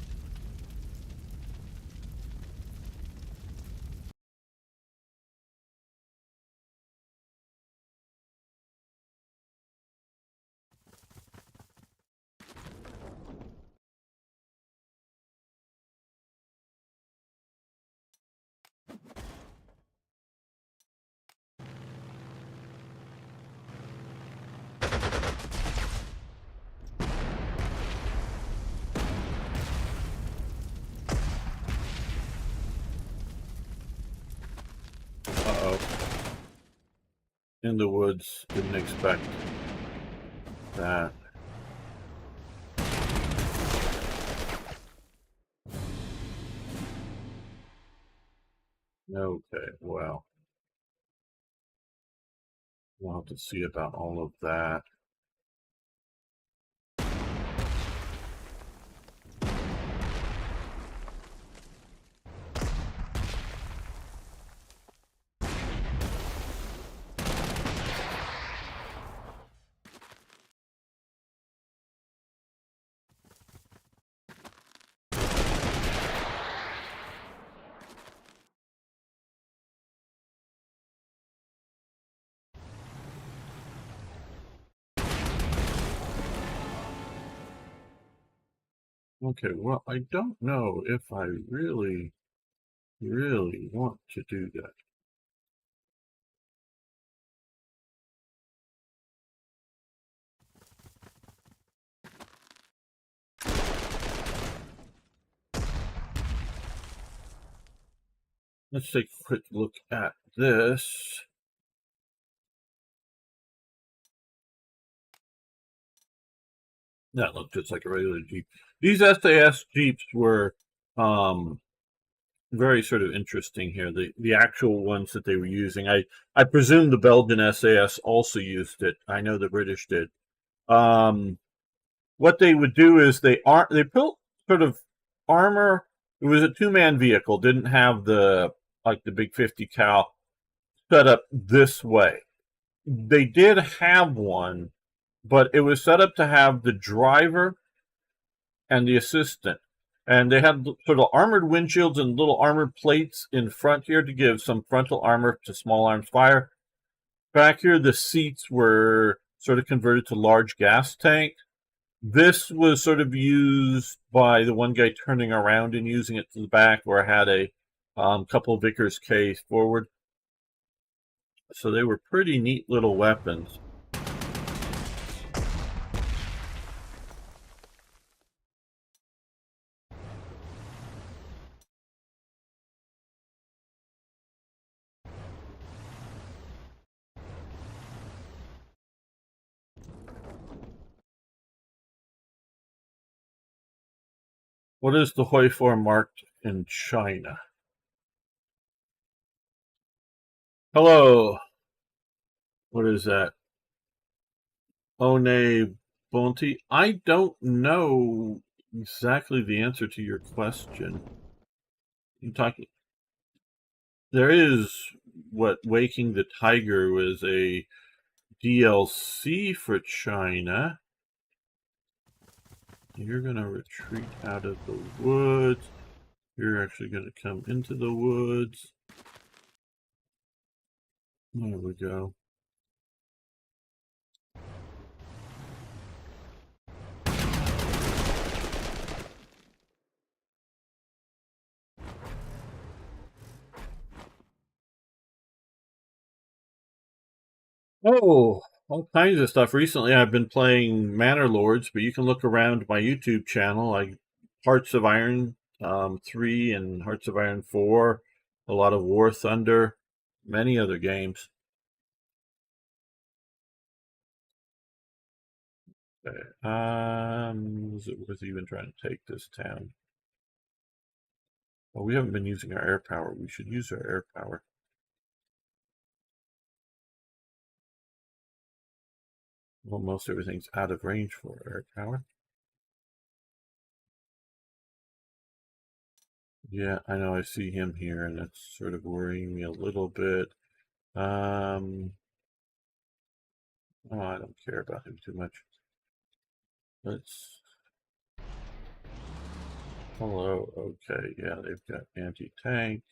In the woods, didn't expect that. Okay, well, we'll have to see about all of that. Okay, well, I don't know if I really want to do that. Let's take a quick look at this. That looked just like a regular Jeep. These SAS Jeeps were very sort of interesting here. The actual ones that they were using. I presume the Belgian SAS also used it. I know the British did. What they would do is they built sort of armor. It was a two-man vehicle, didn't have the big 50 cal set up this way. They did have one, but it was set up to have the driver and the assistant. And they had sort of armored windshields and little armored plates in front here to give some frontal armor to small arms fire. Back here, the seats were sort of converted to large gas tank. This was sort of used by the one guy turning around and using it to the back, where I had a couple Vickers K forward. So they were pretty neat little weapons. What is the Hoi 4 marked in China? Hello. What is that? One Bonti. I don't know exactly the answer to your question. You talking? There is what Waking the Tiger was a DLC for China. You're gonna retreat out of the woods. You're actually gonna come into the woods. There we go. Oh, all kinds of stuff. Recently, I've been playing Manor Lords, but you can look around my YouTube channel. Hearts of Iron 3 and Hearts of Iron 4, a lot of War Thunder, many other games. Okay. Is it worth even trying to take this town? Well, we haven't been using our air power. We should use our air power. Well, most everything's out of range for air power. Yeah, I know. I see him here, and that's sort of worrying me a little bit. Oh, I don't care about him too much. Let's. Hello. Okay. Yeah, they've got anti-tank.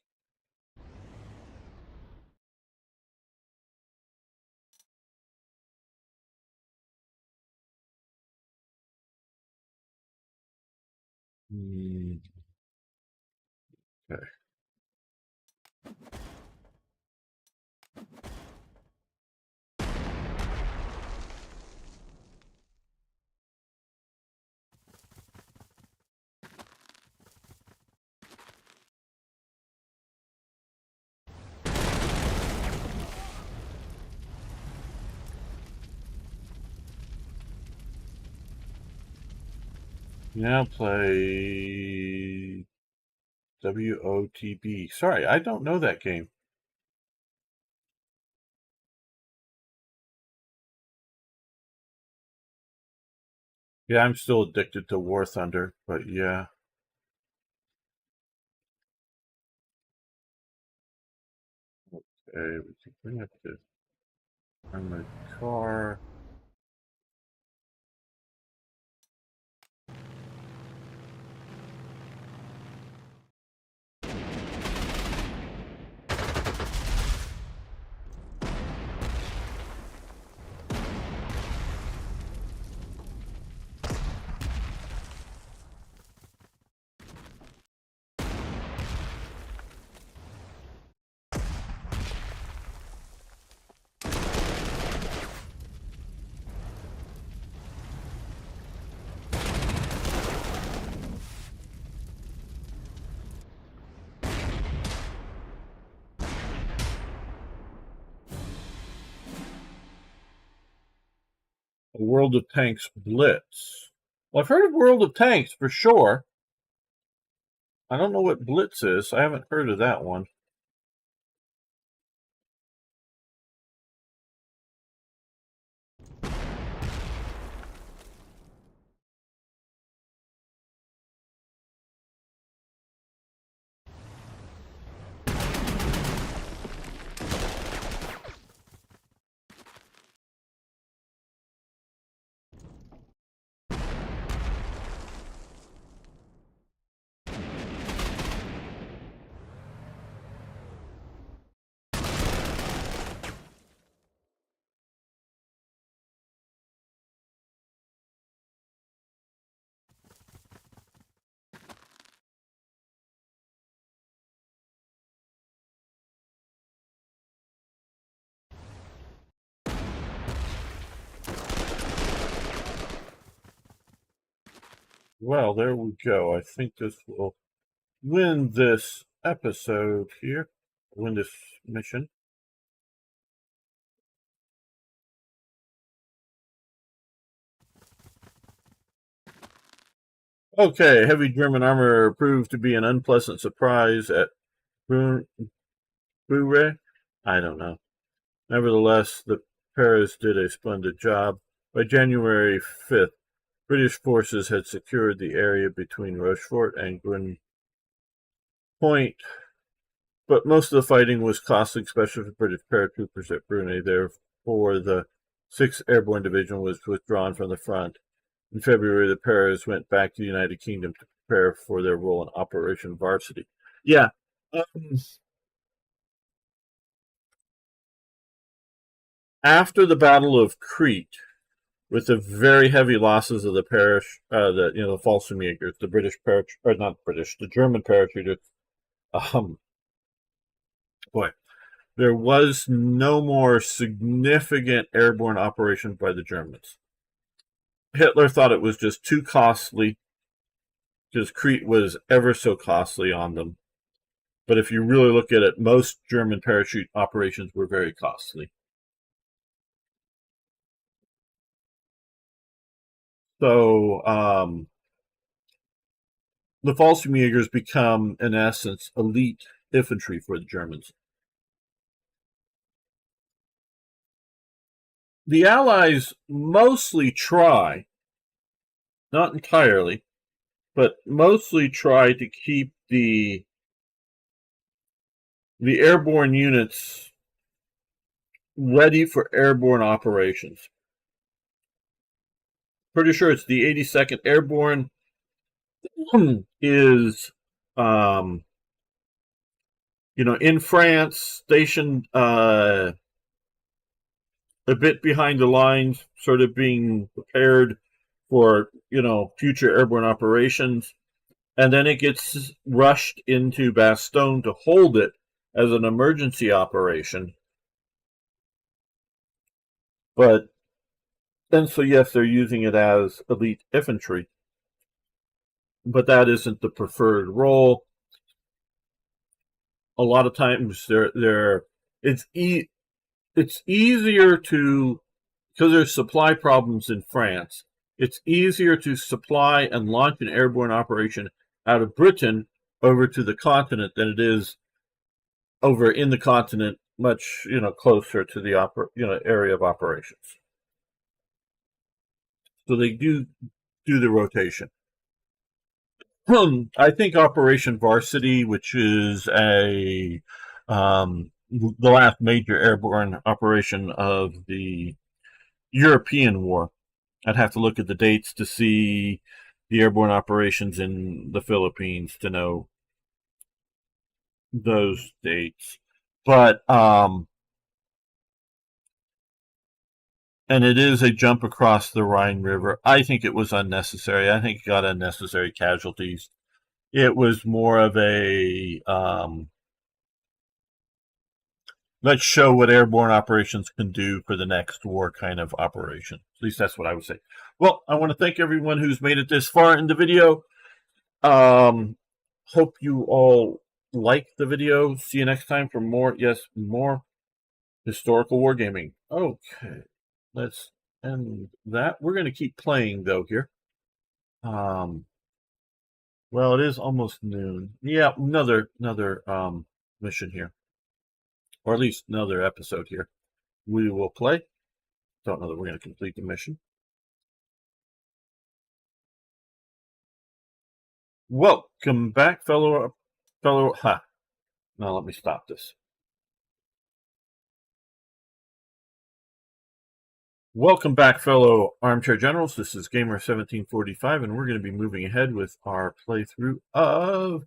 Okay. Now play WOTB. Sorry, I don't know that game. Yeah, I'm still addicted to War Thunder, but yeah. Okay, we can bring up the armored car. A World of Tanks Blitz. Well, I've heard of World of Tanks for sure. I don't know what Blitz is. I haven't heard of that one. Well, there we go. I think this will win this episode here, win this mission. Okay, heavy German armor proved to be an unpleasant surprise at Bure. I don't know. Nevertheless, the Paris did a splendid job. By January 5th, British forces had secured the area between Rochefort and Grun Point, but most of the fighting was costly, especially for British paratroopers at Brunei. Therefore, the 6th Airborne Division was withdrawn from the front. In February, the Paras went back to the United Kingdom to prepare for their role in Operation Varsity. Yeah. After the Battle of Crete, with the very heavy losses of the the Fallschirmjägers, the British or not British, the German parachutists, um, boy, there was no more significant airborne operations by the Germans. Hitler thought it was just too costly because Crete was ever so costly on them. But if you really look at it, most German parachute operations were very costly. So the Fallschirmjägers become, in essence, elite infantry for the Germans. The Allies mostly try, not entirely, but mostly try to keep the airborne units ready for airborne operations. Pretty sure it's the 82nd Airborne is, in France, stationed a bit behind the lines, sort of being prepared for, future airborne operations. And then it gets rushed into Bastogne to hold it as an emergency operation. But and so yes, they're using it as elite infantry, but that isn't the preferred role. A lot of times it's easier to, because there's supply problems in France. It's easier to supply and launch an airborne operation out of Britain over to the continent than it is over in the continent, much closer to the area of operations. So they do the rotation. I think Operation Varsity, which is the last major airborne operation of the European War. I'd have to look at the dates to see the airborne operations in the Philippines to know those dates. But and it is a jump across the Rhine River. I think it was unnecessary. I think it got unnecessary casualties. It was more of a let's show what airborne operations can do for the next war kind of operation. At least that's what I would say. Well, I want to thank everyone who's made it this far in the video. Hope you all like the video. See you next time for more historical wargaming. Okay, let's end that. We're going to keep playing though here. Well, it is almost noon. Yeah, another mission here, or at least another episode here. We will play. Don't know that we're going to complete the mission. Welcome back, fellow. Now let me stop this. Welcome back, fellow armchair generals. This is Gamer 1745, and we're going to be moving ahead with our playthrough of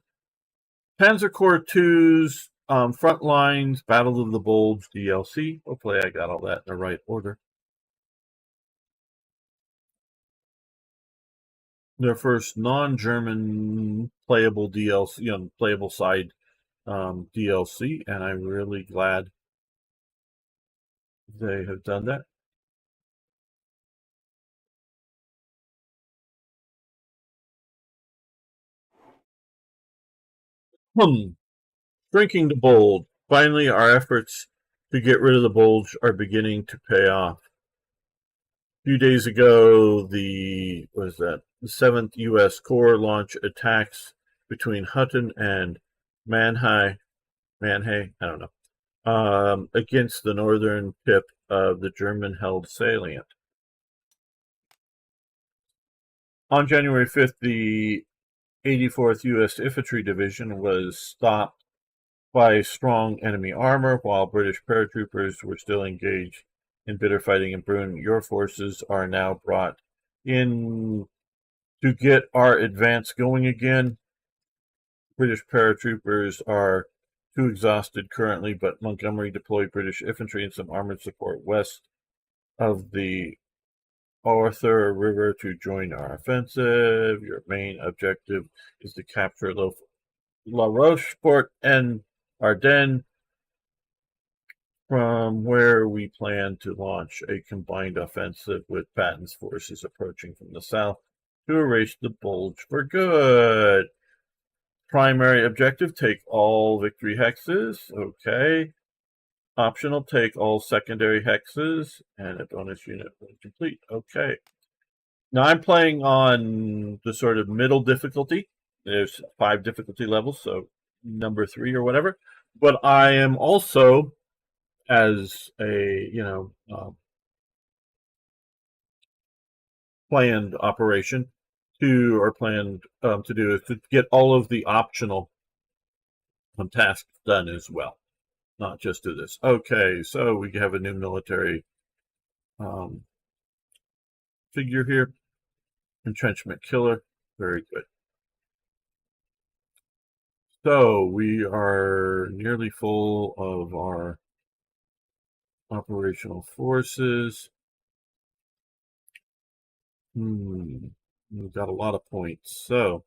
Panzer Corps 2's Front Lines Battle of the Bulge DLC. Hopefully, I got all that in the right order. Their first non-German playable DLC, playable side DLC, and I'm really glad they have done that. Shrinking the Bulge. Finally, our efforts to get rid of the Bulge are beginning to pay off. A few days ago, the 7th U.S. Corps launched attacks between Hutton and Manhay, I don't know, against the northern tip of the German-held salient. On January 5th, the 84th U.S. Infantry Division was stopped by strong enemy armor while British paratroopers were still engaged in bitter fighting in Brune. Your forces are now brought in to get our advance going again. British paratroopers are too exhausted currently, but Montgomery deployed British infantry and some armored support west of the Arthur River to join our offensive. Your main objective is to capture La Rocheport and Ardennes, from where we plan to launch a combined offensive with Patton's forces approaching from the south to erase the Bulge for good. Primary objective, take all victory hexes. Okay. Optional, take all secondary hexes and a bonus unit when complete. Okay. Now I'm playing on the sort of middle difficulty. There's 5 difficulty levels, so number 3 or whatever. But I am also, as a planned operation, planned to do is to get all of the optional tasks done as well, not just do this. Okay, so we have a new military figure here. Entrenchment killer. Very good. So we are nearly full of our operational forces. We've got a lot of points. So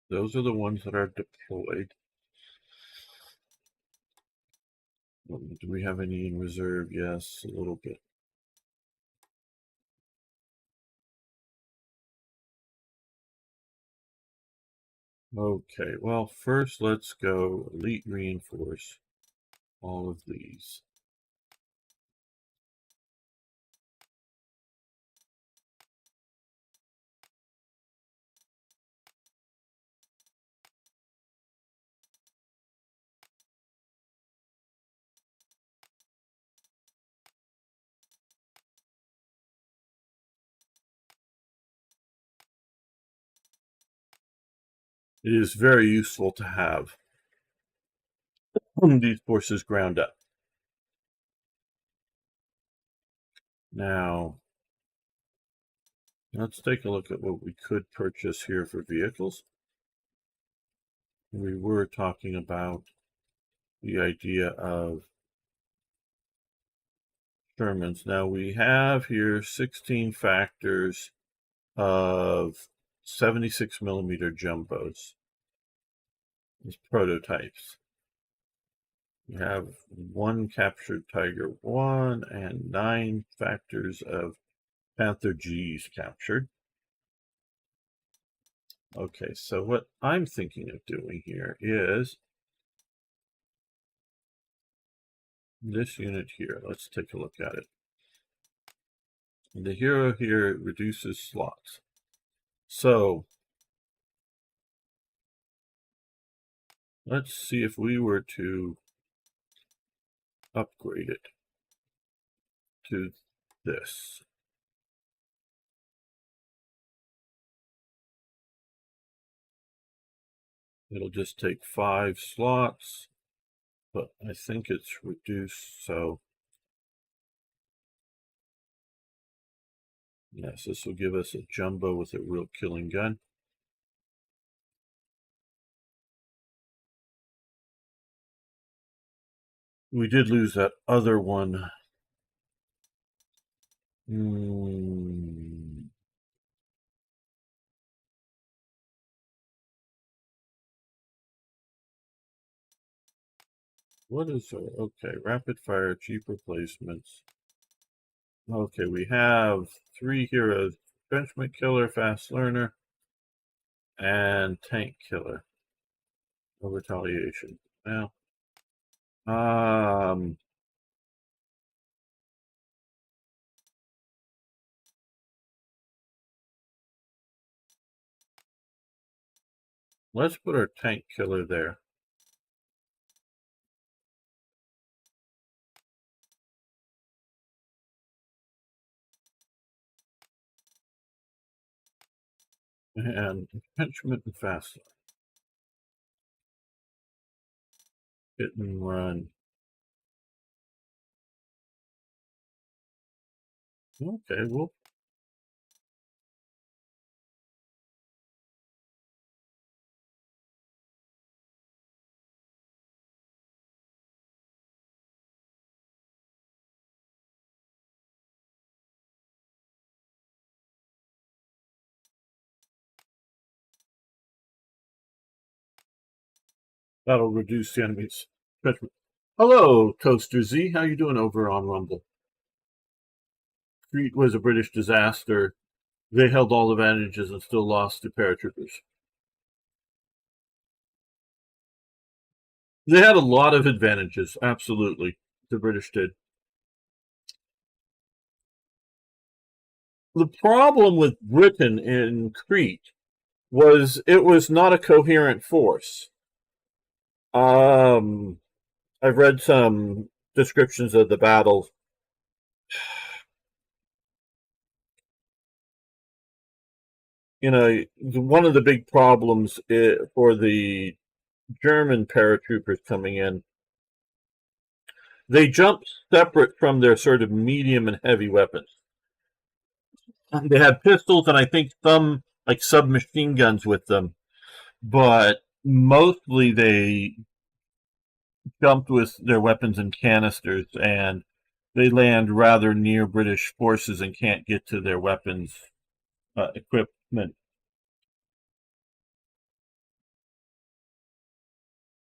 those are the ones that are deployed. Do we have any in reserve? Yes, a little bit. Okay, well, first let's go elite reinforce all of these. It is very useful to have these forces ground up. Now, let's take a look at what we could purchase here for vehicles. We were talking about the idea of Shermans. Now we have here 16 factors of 76 millimeter jumbos as prototypes. We have 1 captured Tiger 1 and 9 factors of Panther G's captured. Okay, so what I'm thinking of doing here is this unit here. Let's take a look at it. And the hero here reduces slots. So let's see if we were to upgrade it to this. It'll just take 5 slots, but I think it's reduced, so yes, this will give us a jumbo with a real killing gun. We did lose that other one. What is our, okay, rapid fire, cheap replacements. Okay, we have 3 heroes: Benchmark Killer, Fast Learner, and Tank Killer. No retaliation. Now, let's put our Tank Killer there. And Impingement and Fast Hit and Run. Okay, well, that'll reduce the enemy's judgment. Hello, Toaster Z. How you doing over on Rumble? Crete was a British disaster. They held all advantages and still lost to paratroopers. They had a lot of advantages, absolutely. The British did. The problem with Britain in Crete was it was not a coherent force. I've read some descriptions of the battle. You know, one of the big problems for the German paratroopers coming in, they jumped separate from their sort of medium and heavy weapons. They had pistols and I think some like submachine guns with them, but mostly they jumped with their weapons and canisters, and they land rather near British forces and can't get to their weapons equipment.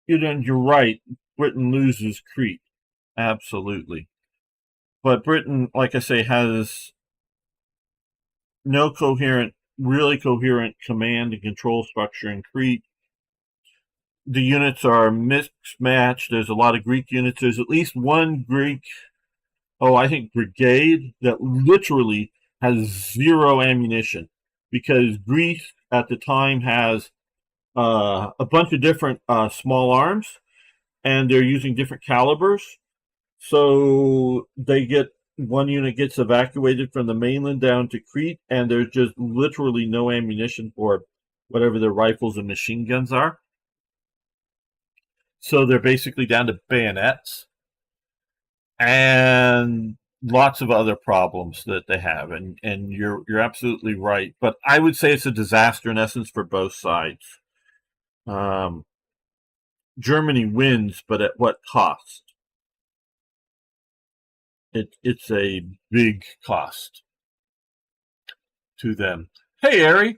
And you're right, Britain loses Crete, absolutely. But Britain, like I say, has no really coherent command and control structure in Crete. The units are mismatched. There's a lot of Greek units. There's at least one Greek, I think, brigade that literally has zero ammunition because Greece at the time has a bunch of different small arms and they're using different calibers. So one unit gets evacuated from the mainland down to Crete, and there's just literally no ammunition for whatever their rifles and machine guns are. So they're basically down to bayonets and lots of other problems that they have. And you're absolutely right. But I would say it's a disaster in essence for both sides. Germany wins, but at what cost? It's a big cost to them. Hey, Ari,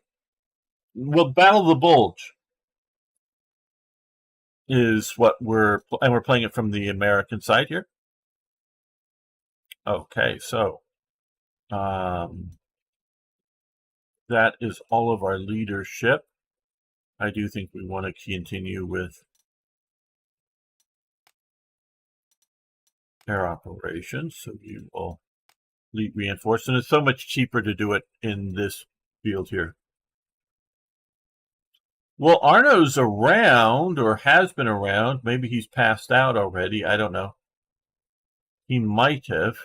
well, Battle of the Bulge is what we're playing it from the American side here. Okay, so that is all of our leadership. I do think we want to continue with air operations, so we will reinforce, and it's so much cheaper to do it in this field here. Well, Arno's around, or has been around. Maybe he's passed out already. I don't know. He might have.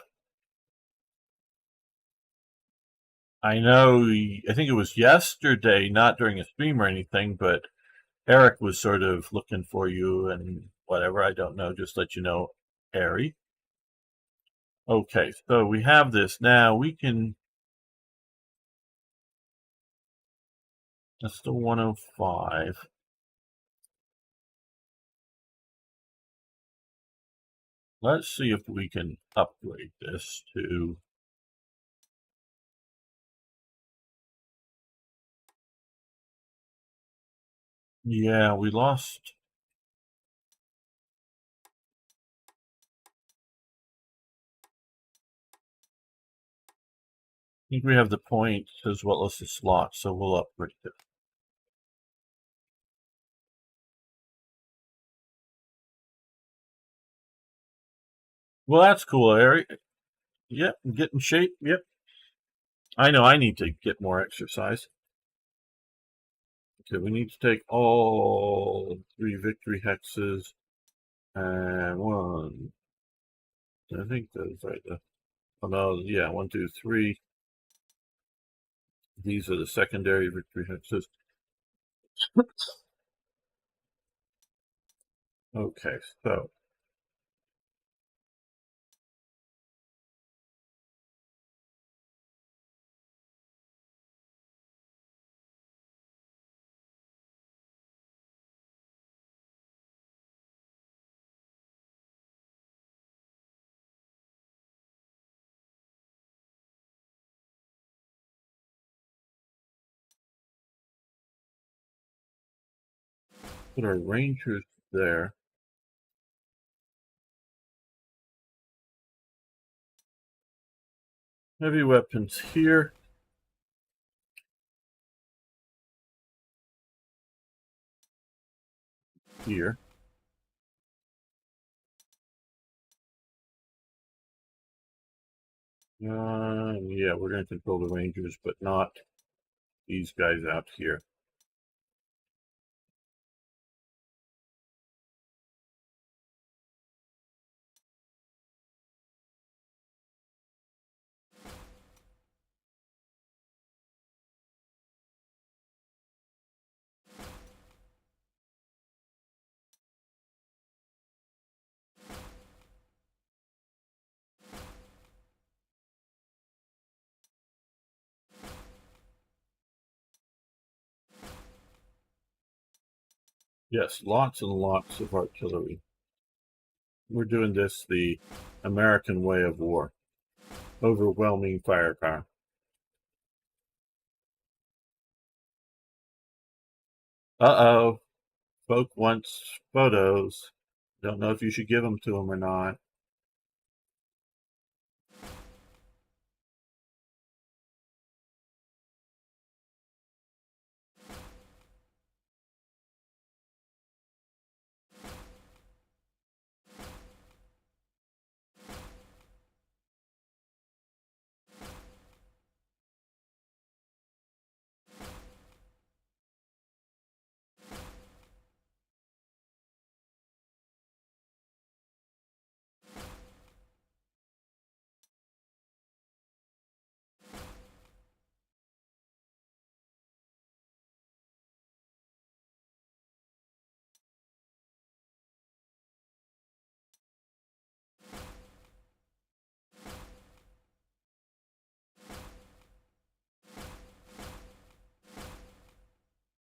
I know, I think it was yesterday, not during a stream or anything, but Eric was sort of looking for you and whatever. I don't know. Just let you know, Ari. Okay, so we have this. Now we can. That's the 105. Let's see if we can upgrade this to. Yeah, we lost. think we have the points as well as the slots, so we'll upgrade it. Well, that's cool, Eric. Yep, get in shape. Yep. I know I need to get more exercise. Okay, we need to take all 3 victory hexes and 1. I think that's right. Oh no, yeah, 1, 2, 3. These are the secondary victory hexes. Okay, so put our rangers there. Heavy weapons here. Here. Yeah, we're going to control the rangers, but not these guys out here. Yes, lots and lots of artillery. We're doing this the American way of war. Overwhelming firepower. Uh-oh. Folk wants photos. Don't know if you should give them to them or not.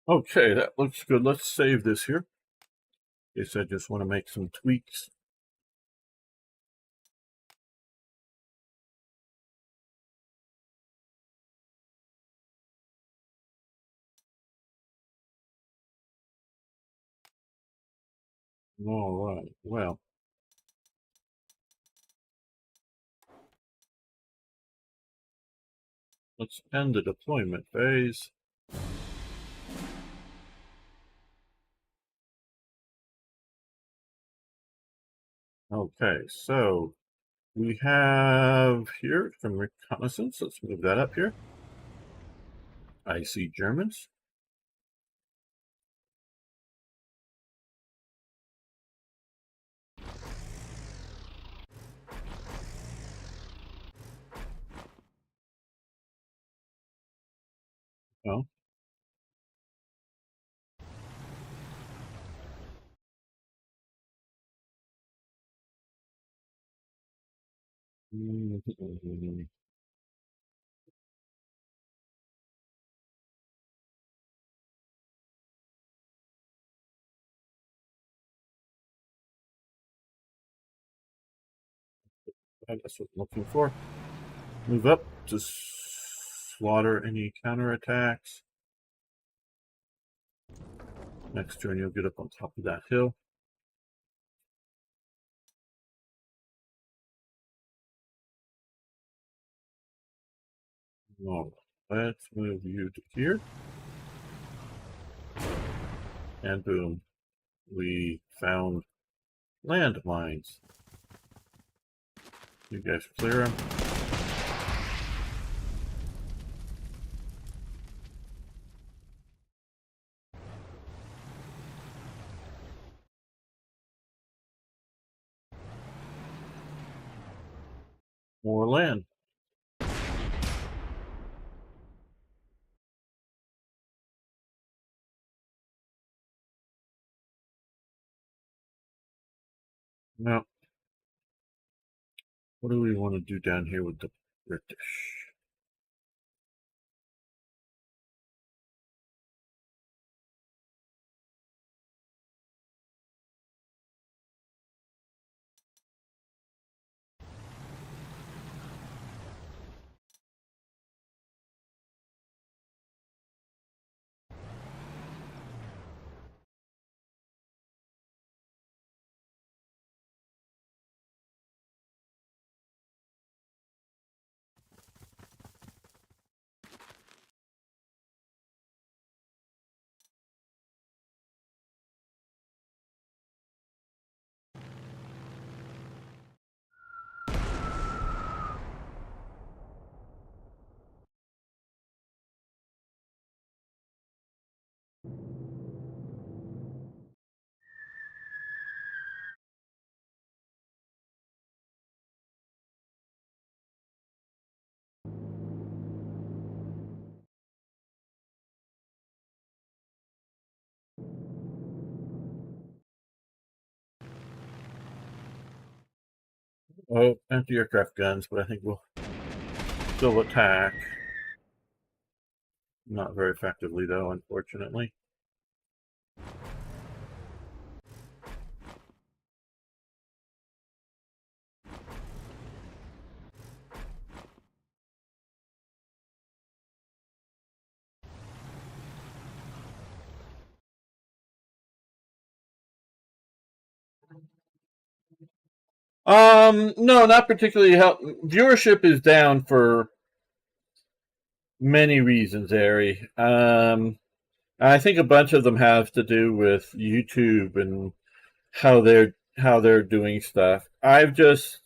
Okay, that looks good. Let's save this here. Guess I just want to make some tweaks. All right, well. Let's end the deployment phase. Okay, so we have here some reconnaissance. Let's move that up here. I see Germans. Oh. That's what I'm looking for. Move up to slaughter any counterattacks. Next turn, you'll get up on top of that hill. Oh, let's move you to here. And boom, we found landmines. You guys clear them. More land. Now, what do we want to do down here with the British? Oh, anti-aircraft guns, but I think we'll still attack. Not very effectively, though, unfortunately. No, not particularly. Viewership is down for many reasons, Ari. I think a bunch of them have to do with YouTube and how they're doing stuff. If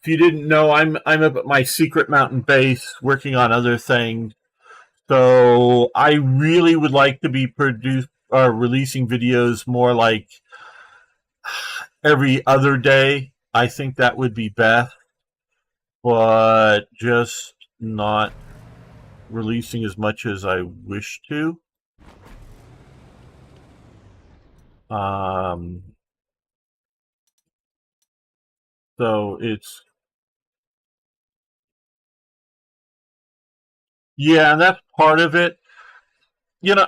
you didn't know, I'm up at my secret mountain base working on other things. So I really would like to be releasing videos more like every other day. I think that would be best, but just not releasing as much as I wish to. Um, so yeah, and that's part of it. You know,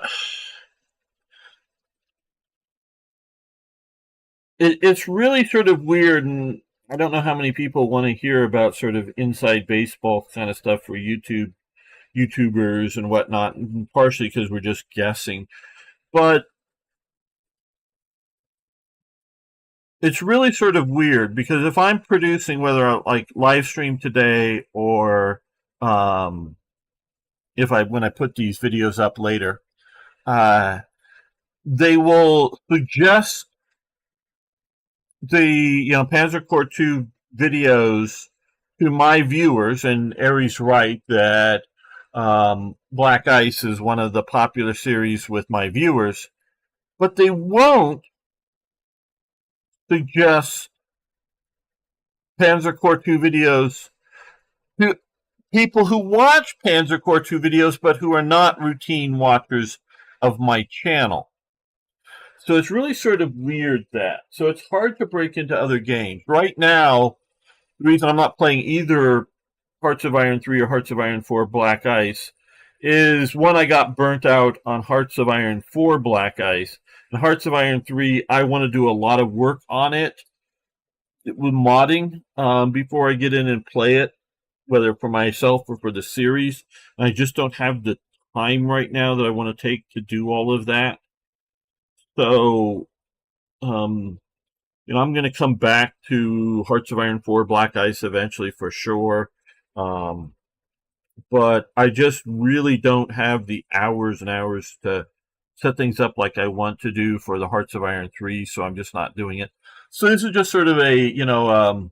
it's really sort of weird, and I don't know how many people want to hear about sort of inside baseball kind of stuff for YouTubers and whatnot, partially because we're just guessing. But it's really sort of weird because if I'm producing, whether I like live stream today or um, if I when I put these videos up later, uh, they will suggest the Panzer Corps 2 videos to my viewers, and Aries right that Black Ice is one of the popular series with my viewers, but they won't suggest Panzer Corps 2 videos to people who watch Panzer Corps 2 videos but who are not routine watchers of my channel. So it's really sort of weird that. So it's hard to break into other games. Right now, the reason I'm not playing either Hearts of Iron 3 or Hearts of Iron 4 Black Ice is one, I got burnt out on Hearts of Iron 4 Black Ice. And Hearts of Iron 3, I want to do a lot of work on it with modding before I get in and play it, whether for myself or for the series. And I just don't have the time right now that I want to take to do all of that. So, I'm going to come back to Hearts of Iron 4 Black Ice eventually for sure. but I just really don't have the hours and hours to set things up like I want to do for the Hearts of Iron 3, so I'm just not doing it. So this is just sort of a, you know,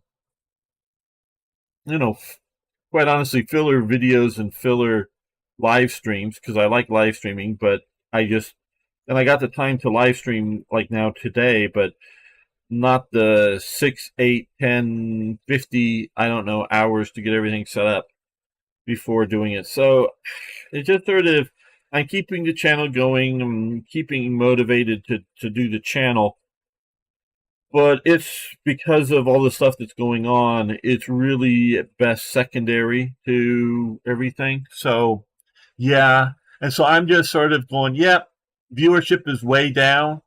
quite honestly, filler videos and filler live streams because I like live streaming, but I just, and I got the time to live stream like now today, but not the 6, 8, 10, 50, I don't know, hours to get everything set up before doing it. So it's just sort of, I'm keeping the channel going, I'm keeping motivated to do the channel, but it's because of all the stuff that's going on, it's really at best secondary to everything. So, yeah. And so I'm just sort of going, yep, viewership is way down.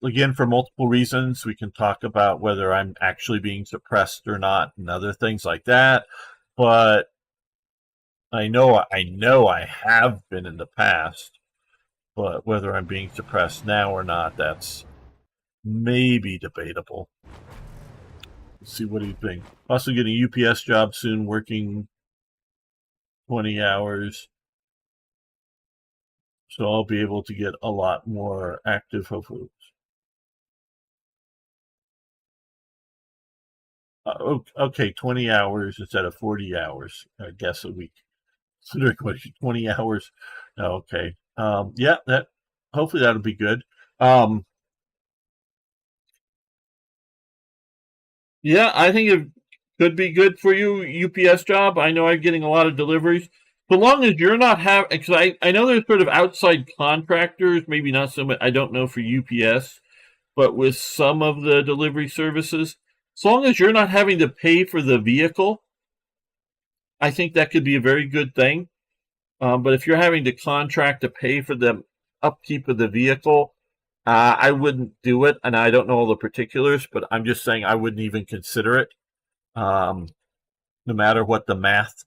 Again, for multiple reasons. We can talk about whether I'm actually being suppressed or not and other things like that. But I know I have been in the past, but whether I'm being suppressed now or not, that's maybe debatable. Let's see what do you think. Also getting a UPS job soon, working 20 hours. So I'll be able to get a lot more active, hopefully. Okay, 20 hours instead of 40 hours, I guess, a week. So they're 20 hours. Okay. Yeah, that hopefully that'll be good. Yeah, I think it could be good for you, UPS job. I know I'm getting a lot of deliveries. So long as you're not having, because I know there's sort of outside contractors, maybe not so much, I don't know for UPS, but with some of the delivery services, as long as you're not having to pay for the vehicle, I think that could be a very good thing. But if you're having to contract to pay for the upkeep of the vehicle, I wouldn't do it. And I don't know all the particulars, but I'm just saying I wouldn't even consider it, um, no matter what the math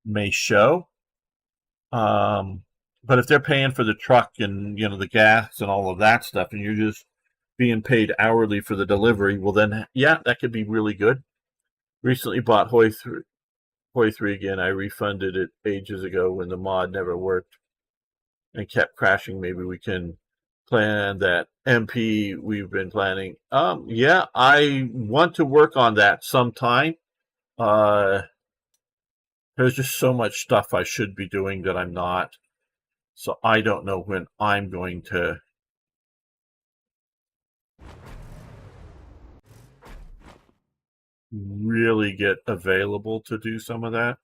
may show. But if they're paying for the truck and the gas and all of that stuff, and you're just being paid hourly for the delivery, well then yeah, that could be really good. Recently bought Hoi 3 again. I refunded it ages ago when the mod never worked and kept crashing. Maybe we can plan that MP we've been planning. Yeah, I want to work on that sometime. Uh, there's just so much stuff I should be doing that I'm not. So I don't know when I'm going to really get available to do some of that.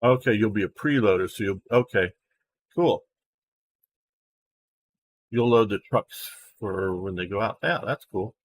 Okay, you'll be a preloader, so okay, cool. You'll load the trucks for when they go out. Yeah, that's cool.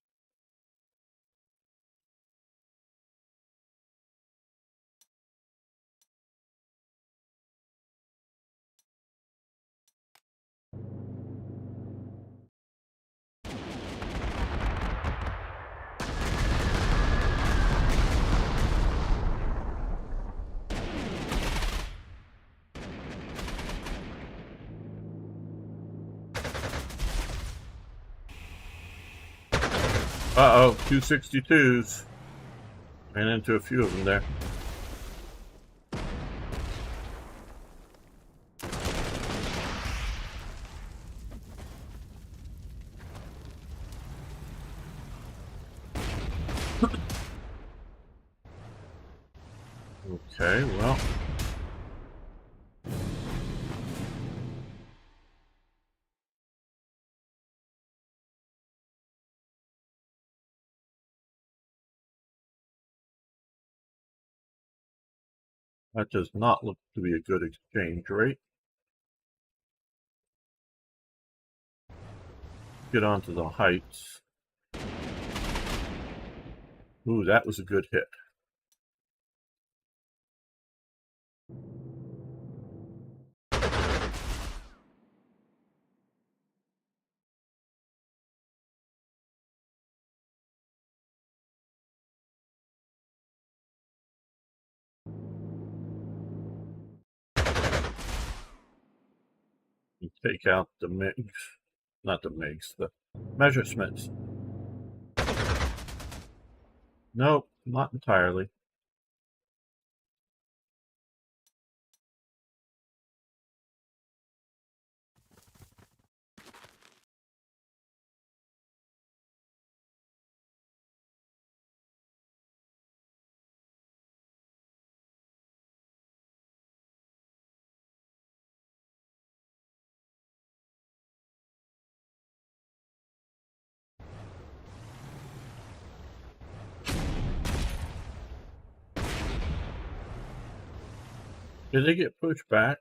Uh-oh, 262s. Ran into a few of them there. Okay, well. That does not look to be a good exchange rate. Get onto the heights. Ooh, that was a good hit. You take out the MIGs, not the MIGs, the measurements. Nope, not entirely. Did they get pushed back?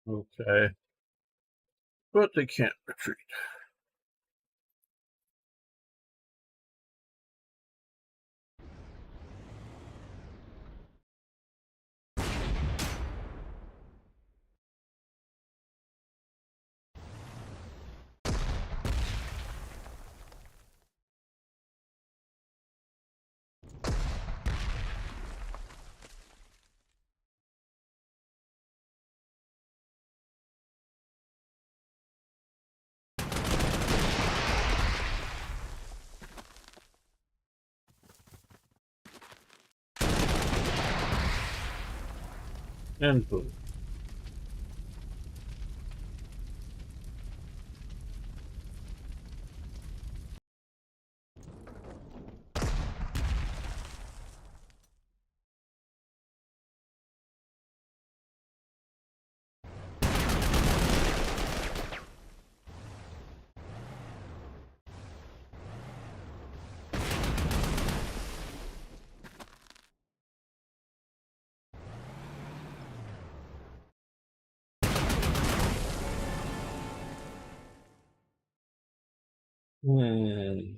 Okay. But they can't retreat. And boom.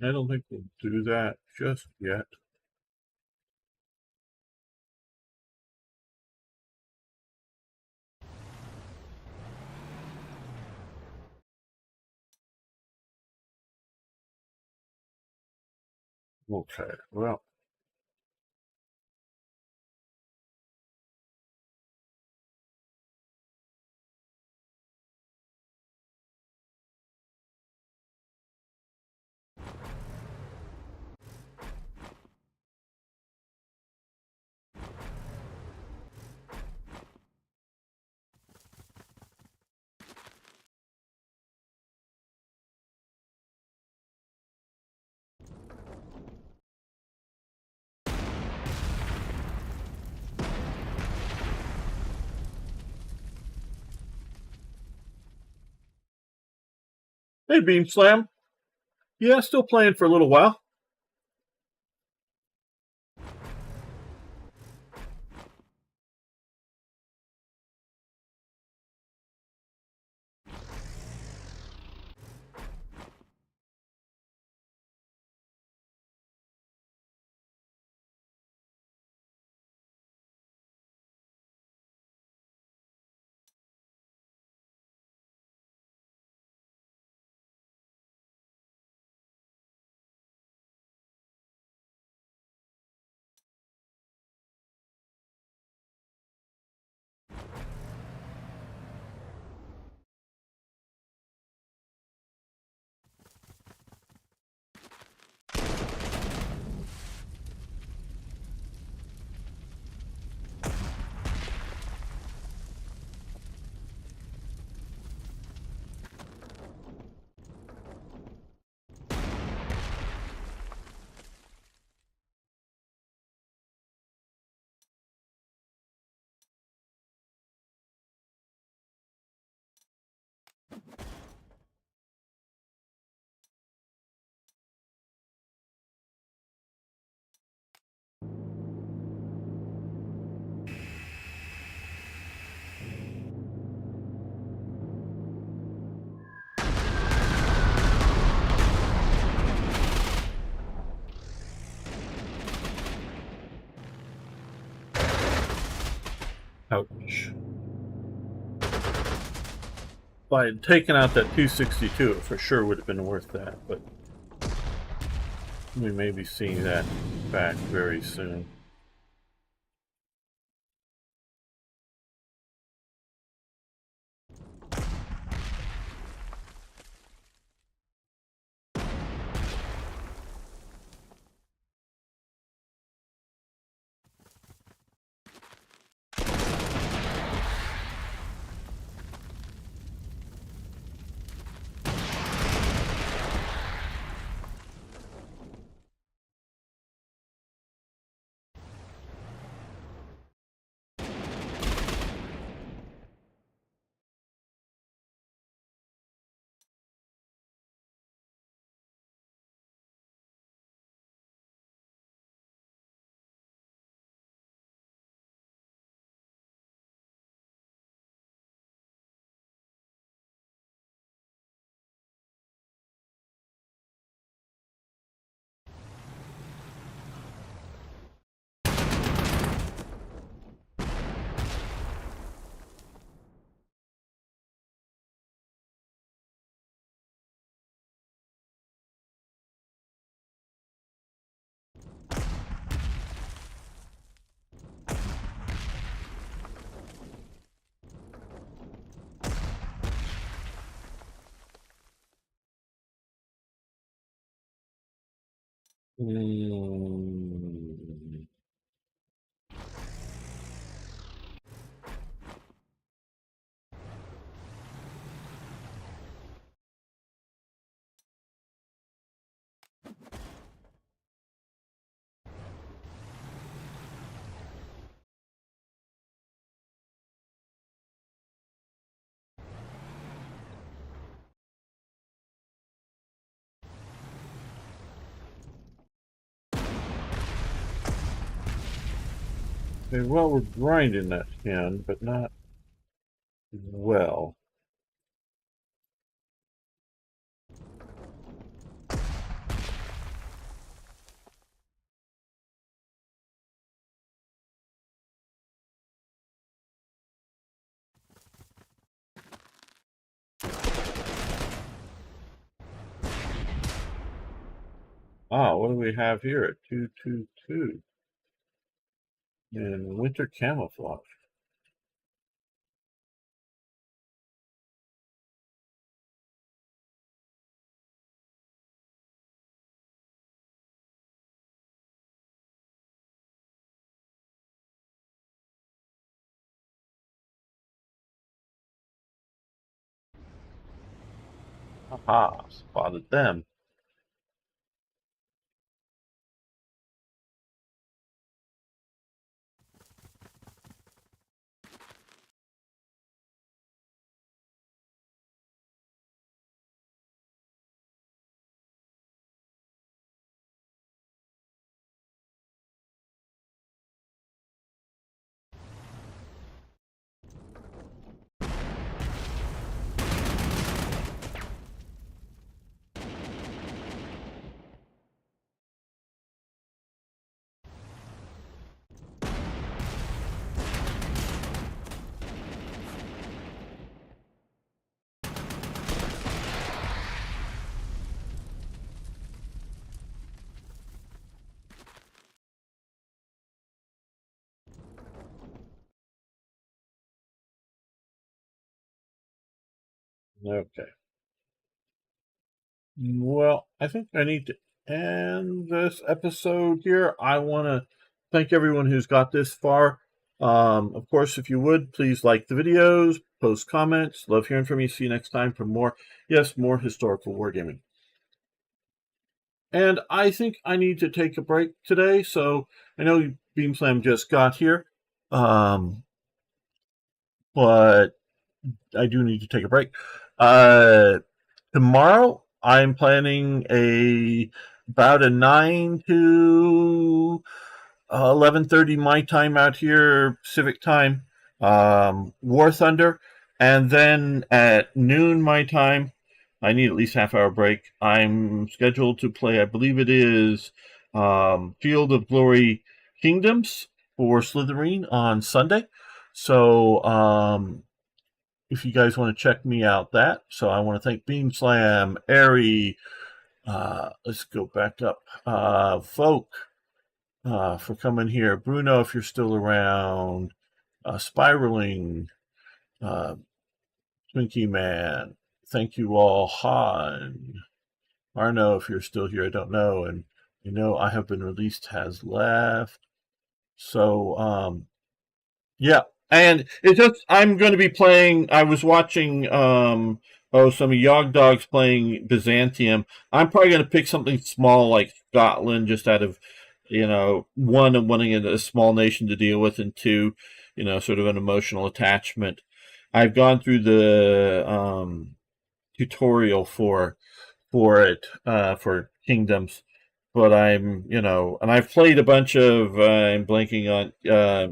I don't think we'll do that just yet. Okay, well. Hey, Beam Slam. Yeah, still playing for a little while. Ouch. If I had taken out that 262, it for sure would have been worth that, but we may be seeing that back very soon. Mm. Okay, well, we're grinding that can, but not well. Ah, what do we have here at 222? In winter camouflage. Aha, spotted them. Okay. Well, I think I need to end this episode here. I want to thank everyone who's got this far. Of course, if you would, please like the videos, post comments. Love hearing from you. See you next time for more, yes, more historical wargaming. And I think I need to take a break today. So I know Beam Slam just got here, but I do need to take a break. Tomorrow, I'm planning about a 9 to 11:30 my time out here, Pacific time, War Thunder, and then at noon my time, I need at least half-hour break. I'm scheduled to play, I believe it is Field of Glory Kingdoms for Slytherin on Sunday. So if you guys want to check me out, so I want to thank Beam Slam, Airy, let's go back up, Folk, for coming here, Bruno, if you're still around, Spiraling, uh, Twinkie Man, thank you all, Han, Arno, if you're still here, I don't know, and I have been released has left. So yeah, and it's just I'm going to be playing. I was watching some of Yog Dogs playing Byzantium. I'm probably going to pick something small like Scotland, just out of one and wanting a small nation to deal with, and two, sort of an emotional attachment. I've gone through the tutorial for it for kingdoms, but and I've played a bunch of. I'm blanking on uh,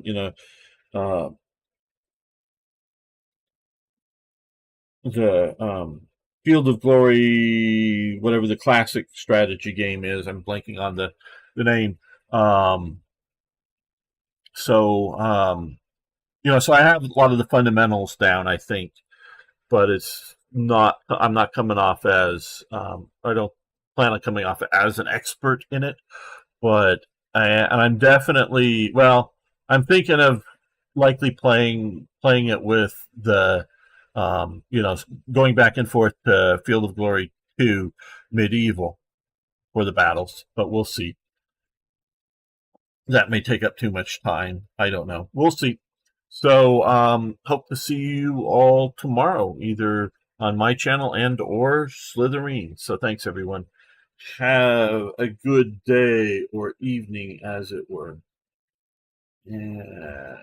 the Field of Glory, whatever the classic strategy game is. I'm blanking on the name. Um, so so I have a lot of the fundamentals down, I think, but it's not. I'm not coming off as. I don't plan on coming off as an expert in it, but and I'm definitely well. I'm thinking of likely playing it with the going back and forth to Field of Glory to medieval for the battles, but we'll see. That may take up too much time. I don't know. We'll see. So hope to see you all tomorrow, either on my channel and or Slytherin. So thanks everyone. Have a good day or evening, as it were. Yeah.